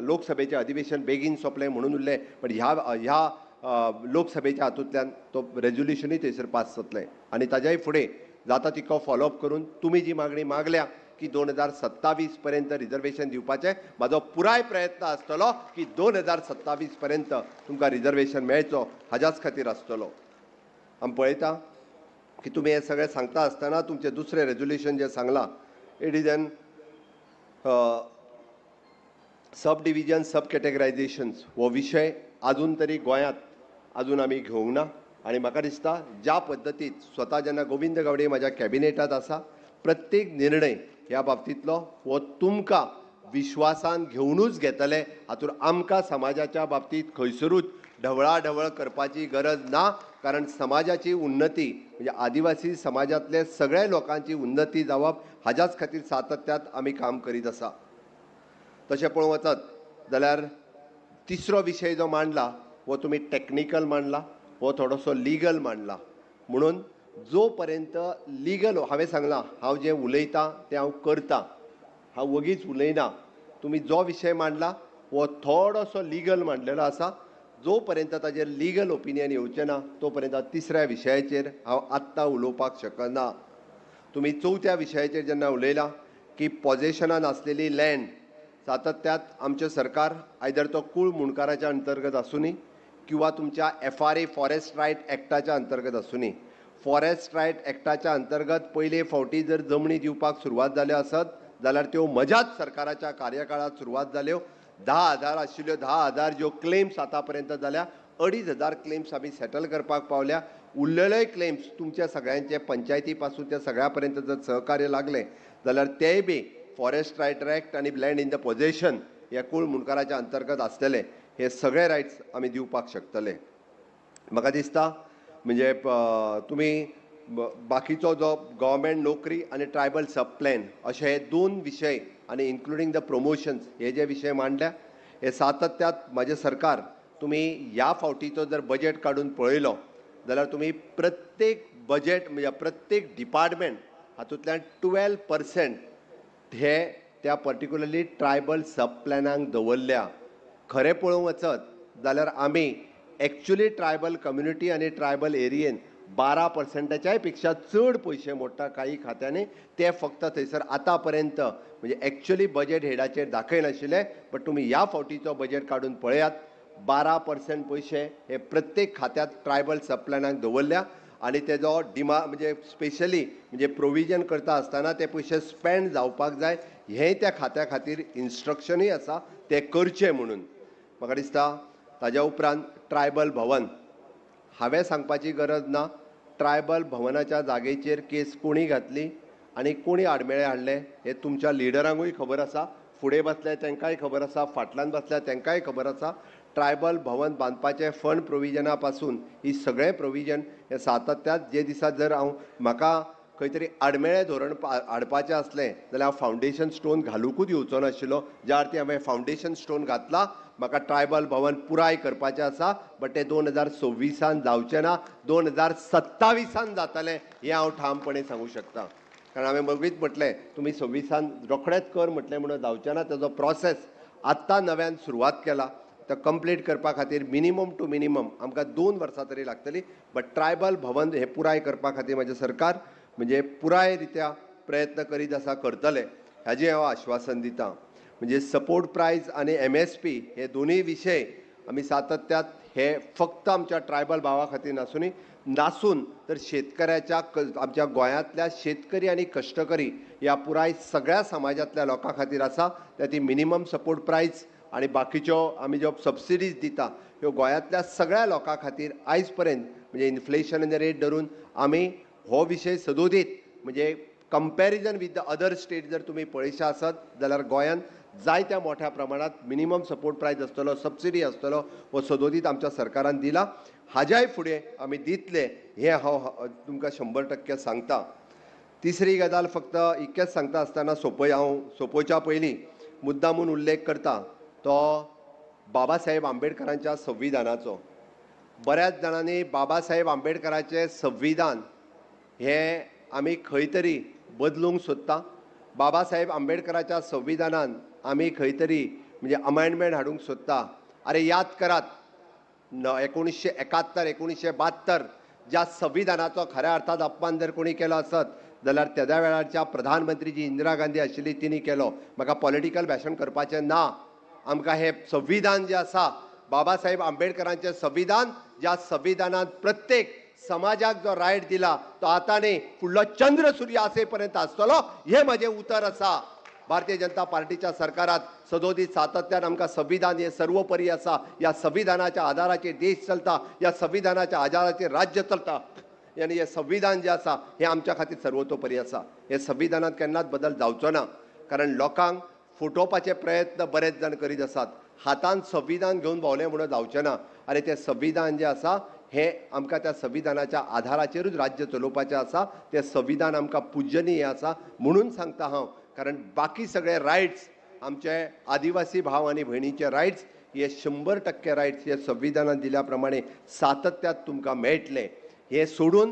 लोकसभेचें अधिवेशन बेगीन सोंपलें म्हणून उरलें. पण ह्या लोकसभेच्या हातूंतल्यान तो रेजोल्युशनूय थंयसर पास जातलें. आनी ताज्याय फुडें जाता तितको फॉलोअप करून तुमी जी मागणी मागल्या की 2027 पर्यंत रिजर्वेशन दिवपाचें, म्हाजो पुराय प्रयत्न आसतलो की 2027 पर्यंत तुमकां रिजर्वेशन मेळचो, हाज्याच खातीर आसतलो. आमी पळयता की तुमी हे सगळें सांगता आसतना तुमचें दुसरें रेजोल्युशन जें सांगलां, it is an sub division sub categorisations. हो विशय अजून तरी गोंयांत अजून आमी घेवंक ना. आनी म्हाका दिसता ज्या पद्दतीत स्वता जेन्ना गोविंद गावडे म्हाज्या कॅबिनेटांत आसा, प्रत्येक निर्णय ह्या बाबतींतलो हो तुमकां विश्वासान घेवनूच घेतले. हातूंत आमकां समाजाच्या बाबतींत खंयसरूच ढवळाढवळ करपाची गरज ना. कारण समाजाची उन्नती म्हणजे आदिवासी समाजांतले सगळे लोकांची उन्नती जावप हाज्याच खातीर सातत्यात आमी काम करीत आसा. तशें पळोवंक वचत जाल्यार तिसरो विशय जो मांडला हो तुमी टॅक्निकल मांडला, हो थोडोसो लिगल मांडला. म्हणून जो पर्यंत लिगल हांवें सांगलां, हांव जें उलयतां तें हांव करतां, हांव वगीच उलयना. तुमी जो विशय मांडला हो थोडोसो लिगल मांडलेलो आसा. जो पर्यंत ताजेर लिगल ओपिनियन येवचें ना तो पर्यंत तिसऱ्या विशयाचेर हांव आत्तां उलोवपाक शकना. तुमी चवथ्या विशयाचेर जेन्ना उलयला की पॉझेशनान आसलेली लँड, सातत्यात आमचें सरकार आयदर तो कूळ मुणकाराच्या अंतर्गत आसूनी किंवा तुमच्या FRA फॉरेस्ट रायट एक्टाच्या अंतर्गत आसूनी, फॉरेस्ट रायट एक्टाच्या अंतर्गत पयले फावटी जर जमनी दिवपाक सुरवात जाल्यो आसत जाल्यार त्यो म्हज्याच सरकाराच्या कार्यकाळात सुरवात जाल्यो. 10,000 आशिल्ल्यो 10,000 ज्यो क्लेम्स आतां पर्यंत जाल्या, 2,500 क्लेम्स आमी सेटल करपाक पावल्या. उरलेलेय क्लेम्स तुमच्या सगळ्यांचे पंचायती पासून त्या सगळ्या पर्यंत जर सहकार्य लागलें जाल्यार तेय बी फॉरेस्ट रायट एक्ट आनी लँड इन द पोझेशन ह्या कूळ मुणकाराच्या अंतर्गत आसतले. हे सगळे रायट्स आमी दिवपाक शकतले. म्हाका दिसता म्हणजे तुमी बाकीचो जो गव्हर्मेंट नोकरी आनी ट्रायबल सब प्लॅन अशे हे 2 विशय आनी इन्क्लुडींग द प्रमोशन्स हे जे विशय मांडल्या, हे सातत्यात म्हाजें सरकार तुमी ह्या फावटीचो जर बजेट काडून पळयलो जाल्यार तुमी प्रत्येक बजेट म्हणजे प्रत्येक डिपार्टमेंट हातूंतल्यान 12% हे त्या पर्टिक्युलरली ट्रायबल सब प्लॅनांक दवरल्या. खरें पळोवंक वचत जाल्यार आमी एक्चुली ट्रायबल कम्युनिटी आनी ट्रायबल एरियेन 12%च्याय पेक्षा चड पयशे मोडटा काही खात्यांनी, ते फक्त थंयसर आतां पर्यंत म्हणजे एक्चुअली बजेट हेडाचेर दाखयनाशिल्ले, बट तुमी ह्या फावटीचो बजेट काडून पळयात. 12% पयशे हे प्रत्येक खात्यात ट्रायबल सबप्लॅनाक दवरल्या आणि तेजो म्हणजे स्पेशली म्हणजे प्रोविजन करता आसतना ते पयशे स्पेंड जावपाक जाय, हेंय त्या खात्या खातीर इन्स्ट्रक्शनूय आसा ते करचे म्हणून. म्हाका दिसता ताज्या उपरांत ट्रायबल भवन, हांवें सांगपाची गरज ना, ट्रायबल भवनाच्या जागेचेर केस कोणी घातली आनी कोणी आडमेळे हाडले हे तुमच्या लिडरांकूय खबर आसा, फुडें बसल्या तांकांय खबर आसा, फाटल्यान बसल्या तांकांय खबर आसा. ट्रायबल भवन बांदपाचे फंड प्रोविजना पासून ही सगळे प्रोविजन हे सातत्यात जे दिसा जर म्हाका खंय तरी आडमेळे धोरण हाडपाचें असलें जाल्यार हांव फावंडेशन स्टोन घालूंकूच येवचो नाशिल्लो. ज्या अर्थी हांवें फावंडेशन स्टोन घातला, म्हाका ट्रायबल भवन पुराय करपाचें आसा, बट तें 2026 जावचें ना, 2027 जातलें हें हांव ठामपणे सांगूं शकता. कारण हांवें मगींच म्हटलें तुमी 26 रोखडेंच कर म्हटलें म्हणून जावचें ना. तेजो प्रोसेस आत्तां नव्यान सुरवात केला. तो कंप्लीट करपा खातीर मिनिमम टू मिनिमम आमकां 2 वर्सां तरी लागतली. बट ट्रायबल भवन हे पुराय करपा खातीर म्हजें सरकार म्हणजे पुराय रित्या प्रयत्न करीत आसा, करतले हाजें हांव आश्वासन दितां. म्हणजे सपोर्ट प्रायज आनी MSP हे दोनूय विशय आमी सातत्यात हे फक्त आमच्या ट्रायबल भावा खातीर नासून तर शेतकऱ्याच्या आमच्या गोंयांतल्या शेतकरी आनी कश्टकरी ह्या पुराय सगळ्या समाजांतल्या लोकां खातीर आसा. ती मिनिमम सपोर्ट प्रायज आनी बाकीच्यो आमी ज्यो सबसिडीज दिता ह्यो गोंयांतल्या सगळ्या लोकां खातीर आयज पर्यंत म्हणजे इन्फ्लेशन रेट धरून आमी हो विशय सदोदीत म्हणजे comparison with the other state जर तुमी पळयशा आसत जाल्यार गोंयांत जायत्या मोठ्या प्रमाणात मिनिमम सपोर्ट प्रायज आसतलो, सबसिडी आसतलो, हो सदोदीत आमच्या सरकारान दिला. हाज्याय फुडें आमी दितले हें हांव तुमकां 100% सांगता. तिसरी गजाल फक्त इतकेंच सांगता आसतना हांव सोंपोवच्या पयलीं मुद्दामून उल्लेख करता तो बाबासाहेब आंबेडकरांच्या संविधानाचो. बऱ्याच जाणांनी बाबासाहेब आंबेडकरांचें संविधान हें आमी खंय तरी बदलूंक सोदता. बाबासाहेब आंबेडकराच्या संविधानान आमी खंय तरी म्हणजे अमेंडमेंट हाडूंक सोदता. अरे याद करात 1971 1972 ज्या संविधानाचो खऱ्या अर्थात अपमान जर कोणी केलो आसत जाल्यार तेद्या वेळारच्या प्रधानमंत्री जी इंदिरा गांधी आशिल्ली तिणी केलो. म्हाका पॉलिटिकल भाशण करपाचें ना. आमकां हे संविधान जें आसा बाबासाहेब आंबेडकरांचें संविधान, ज्या संविधानात प्रत्येक समाजाक जो रायट दिला तो आतां न्ही फुडलो चंद्र सूर्य आसे पर्यंत आसतलो हें म्हजें उतर आसा. भारतीय जनता पार्टीच्या सरकारात सदोदीत सातत्यान आमकां संविधान हे सर्वोपरी आसा. ह्या संविधानाच्या आधाराचेर देश चलता, ह्या संविधानाच्या आधाराचेर राज्य चलता आनी हें संविधान जें आसा हें आमच्या खातीर सर्वतोपरी आसा. हे संविधानात केन्नाच बदल जावचो ना. कारण लोकांक फुटोवपाचे प्रयत्न बरेच जाण करीत आसात. हातांत संविधान घेवन भोंवलें म्हणून जावचें ना. आनी तें संविधान जें आसा हें आमकां त्या संविधानाच्या आधाराचेरूच राज्य चलोवपाचें आसा. तें संविधान आमकां पुजनीय आसा म्हणून सांगता हांव. कारण बाकी सगळे रायट्स आमचे आदिवासी भाव आनी भयणीचे रायट्स हे 100% रायट्स हे संविधानान दिल्या प्रमाणे सातत्यात तुमकां मेळटले. हे सोडून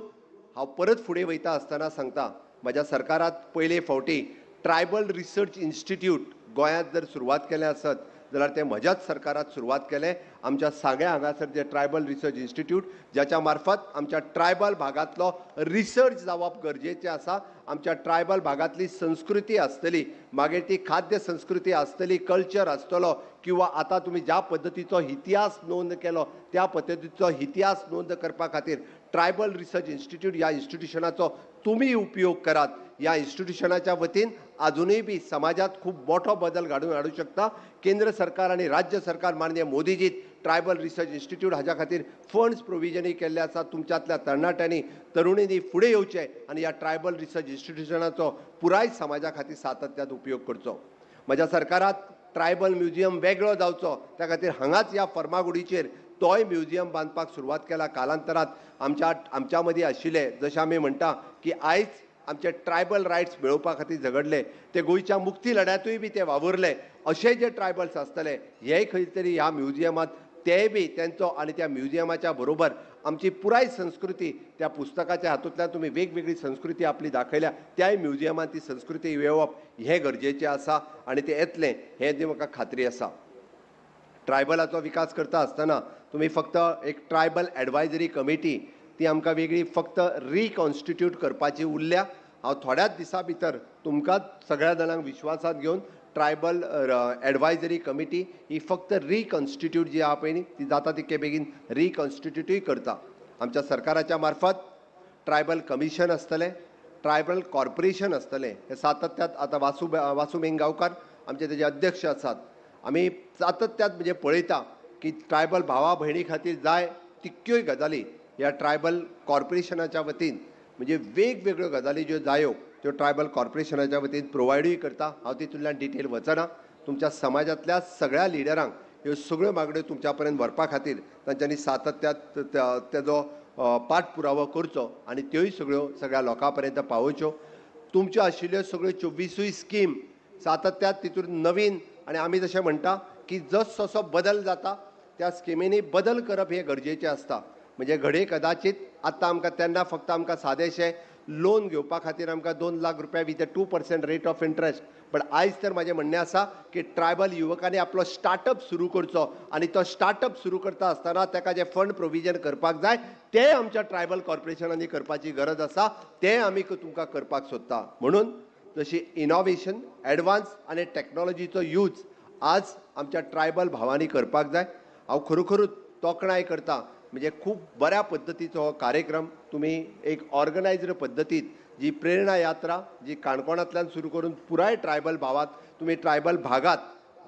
हांव परत फुडें वयता आसतना सांगता म्हज्या सरकारात पयले फावटी ट्रायबल रिसर्च इन्स्टिट्यूट गोंयांत जर सुरवात केलें आसत जाल्यार तें म्हज्याच सरकारात सुरवात केलें. आमच्या सांग्या हांगासर जे ट्रायबल रिसर्च इन्स्टिट्यूट ज्याच्या मार्फत आमच्या ट्रायबल भागांतलो रिसर्च जावप गरजेचें आसा. आमच्या ट्रायबल भागांतली संस्कृती आसतली, मागीर ती खाद्य संस्कृती आसतली, कल्चर आसतलो, किंवा आतां तुमी ज्या पद्दतीचो इतिहास नोंद केलो त्या पद्दतीचो इतिहास नोंद करपा खातीर ट्रायबल रिसर्च इन्स्टिट्यूट ह्या इन्स्टिट्यूशनाचो तुमी उपयोग करात. ह्या इन्स्टिट्यूशनाच्या वतीन अजूनय बी समाजात खूब मोठो बदल घडून हाडूंक शकता. केंद्र सरकार आनी राज्य सरकार माननीय मोदीजीत ट्रायबल रिसर्च इन्स्टिट्यूट हाज्या खातीर फंड्स प्रोविजनय केल्ले आसा. तुमच्यातल्या तरणाट्यांनी तरुणींनी फुडें येवचें आनी ह्या ट्रायबल रिसर्च इन्स्टिट्यूशनाचो पुराय समाजा खातीर सातत्यात उपयोग करचो. म्हज्या सरकारात ट्रायबल म्युजियम वेगळो जावचो त्या खातीर हांगाच ह्या फर्मागुडीचेर तोय म्युजियम बांदपाक सुरवात केला. कालांतरात आमच्या मदीं आशिल्ले जशें आमी म्हणटा की आयज आमचे ट्रायबल रायट्स मेळोवपा खातीर झगडले, ते गोंयच्या मुक्ती लढ्यातूय बी ते वावुरले. अशे जे ट्रायबल्स आसतले हेय खंय तरी ह्या म्युजियमात तेय बी तेंचो आनी त्या म्युजियमाच्या बरोबर आमची पुराय संस्कृती त्या पुस्तकाच्या हातूंतल्यान तुमी वेगवेगळी संस्कृती आपली दाखयल्या त्याय म्युजियमात ती संस्कृती येवप हें गरजेचें आसा आनी तें येतलें हें ती म्हाका खात्री आसा. ट्रायबलाचो विकास करता आसतना तुमी फक्त एक ट्रायबल एडवायजरी कमिटी ती आमकां वेगळी फक्त रिकॉन्स्टिट्यूट करपाची उरल्या. हांव थोड्याच दिसां भितर तुमकांच सगळ्या जाणांक विश्वासांत घेवन ट्रायबल एडवायजरी कमिटी ही फक्त रिकॉन्स्टिट्यूट जी आहा पळय न्ही ती जाता तितके बेगीन रिकॉन्स्टिट्यूटूय करता. आमच्या सरकाराच्या मार्फत ट्रायबल कमिशन आसतलें, ट्रायबल कॉर्पोरेशन आसतलें. हे सातत्यात आतां वासू मेंगावकार आमचे तेजे अध्यक्ष आसात. आमी सातत्यात म्हणजे पळयता की ट्रायबल भावा भयणी खातीर जाय तितक्योय गजाली ह्या ट्रायबल कॉर्पोरेशनाच्या वतीन म्हणजे वेगवेगळ्यो गजाली ज्यो जायो त्यो ट्रायबल कॉर्पोरेशनाच्या वतीन प्रोवायडूय करता. हांव तितूंतल्यान डिटेल वचना. तुमच्या समाजांतल्या सगळ्या लिडरांक ह्यो सगळ्यो मागण्यो तुमच्या पर्यंत व्हरपा खातीर तांच्यांनी सातत्यात तेजो पाठपुरावो करचो आनी त्योय सगळ्या लोकां पर्यंत पावोवच्यो. तुमच्यो आशिल्ल्यो सगळ्यो 24 स्कीम सातत्यात तितून नवीन आनी आमी जशें म्हणटा की जसो जसो बदल जाता त्या स्किमींनी बदल करप हें गरजेचें आसता. म्हणजे घडये कदाचित आतां आमकां तेन्ना फक्त आमकां सादेशें लोन घेवपा खातीर आमकां 2 लाख रुपया विथ 2% रेट ऑफ इंट्रस्ट. पण आयज तर म्हाजें म्हणणें आसा की ट्रायबल युवकांनी आपलो स्टार्टअप सुरू करचो आनी तो स्टार्टअप सुरू करता आसतना ताका जे फंड प्रोविजन करपाक जाय तें आमच्या ट्रायबल कॉर्पोरेशनांनी करपाची गरज आसा. तें आमी तुमकां करपाक सोदता. म्हणून जशी इनोव्हेशन एडवान्स आनी टॅक्नॉलॉजीचो यूज आज आमच्या ट्रायबल भावांनी करपाक जाय. हांव खरोखरूच तोखणाय करता. म्हणजे खूब बऱ्या पद्दतीचो हो कार्यक्रम तुमी एक ऑर्गनायज्ड पद्दतीन जी प्रेरणा यात्रा जी काणकोणांतल्यान सुरू करून पुराय ट्रायबल भावात तुमी ट्रायबल भागात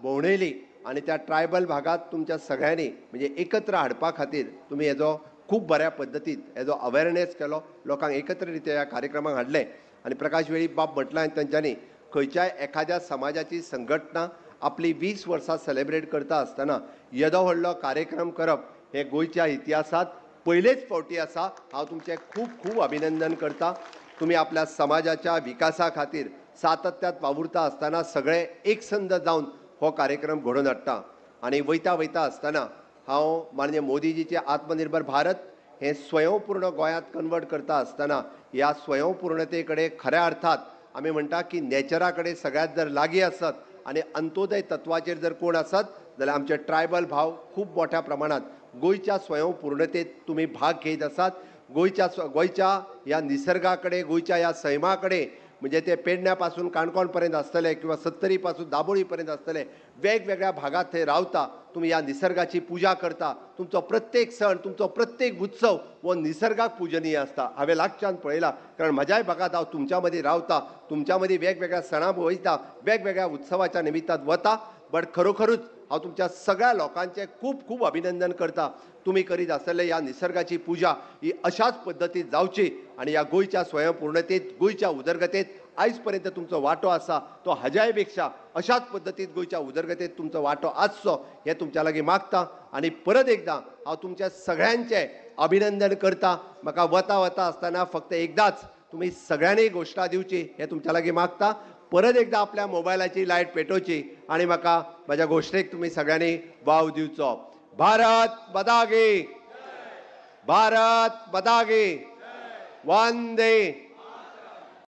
भोंवडयली आनी त्या ट्रायबल भागात तुमच्या सगळ्यांनी म्हणजे एकत्र हाडपा खातीर तुमी हेजो खूब बऱ्या पद्दतीन हेजो अवेरनेस केलो. लोकांक एकत्र रित्या ह्या कार्यक्रमाक हाडलें. आनी प्रकाश वेळीप बाब म्हटलां तांच्यांनी खंयच्याय एखाद्या समाजाची संघटना आपली 20 वर्सां सेलेब्रेट करता आसतना येदो व्हडलो कार्यक्रम करप हे गोंयच्या इतिहासात पयलेच फावटी आसा. हांव तुमचें खूब खूब अभिनंदन करता. तुम्ही आपल्या समाजाच्या विकासा खातीर सातत्यात वावुरता आसतना सगळे एकसंध जावन हो कार्यक्रम घडोवन हाडटा. आनी वयता वयता आसतना हांव माननीय मोदीजीचे आत्मनिर्भर भारत हे स्वयंपूर्ण गोंयांत कन्वर्ट करता आसतना ह्या स्वयंपूर्णते कडेन खऱ्या अर्थात आमी म्हणटा की नेचरा कडेन सगळ्यात जर लागीं आसत आनी अंत्योदय तत्वाचेर जर कोण आसत जाल्यार आमचे ट्रायबल भाव खूब मोठ्या प्रमाणात गोंयच्या स्वयंपूर्णतेत तुमी भाग घेत आसात. गोंयच्या ह्या निसर्गा कडेन गोंयच्या ह्या सैमा कडेन म्हणजे ते पेडण्या पासून काणकोण पर्यंत आसतले किंवा सत्तरी पासून दाबोळी पर्यंत आसतले वेगवेगळ्या भागात थंय रावता. तुम्ही ह्या निसर्गाची पुजा करता. तुमचो प्रत्येक सण तुमचो प्रत्येक उत्सव हो निसर्गाक पूजनीय आसता. हांवें लागच्यान पळयलां कारण म्हज्याय भागात हांव तुमच्या मदीं रावता. तुमच्या मदीं वेगवेगळ्या सणां वयता वेगवेगळ्या उत्सवाच्या निमित्तान वता. बट खरोखरूच हांव तुमच्या सगळ्या लोकांचें खूब खूब अभिनंदन करता. तुम्ही करीत आसतले ह्या निसर्गाची पुजा ही अशाच पद्दतीन जावची आनी ह्या गोंयच्या स्वयंपूर्णतेत गोंयच्या उदरगतेत आयज पर्यंत तुमचो वांटो आसा तो हाज्याय पेक्षा अशाच पद्दतीन गोंयच्या उदरगतेत तुमचो वांटो आसचो हें तुमच्या लागीं मागता. आनी परत एकदां हांव तुमच्या सगळ्यांचें अभिनंदन करता. म्हाका वता वता आसतना फक्त एकदांच तुम्ही सगळ्यांनी घोषणा दिवची हें तुमच्या लागीं मागता. परत एकदा आपल्या मोबायलाची लायट पेटोवची आनी म्हाका म्हाज्या घोषणेक तुमी सगळ्यांनी वाव दिवचो. भारत माता की भारत माता की वंदे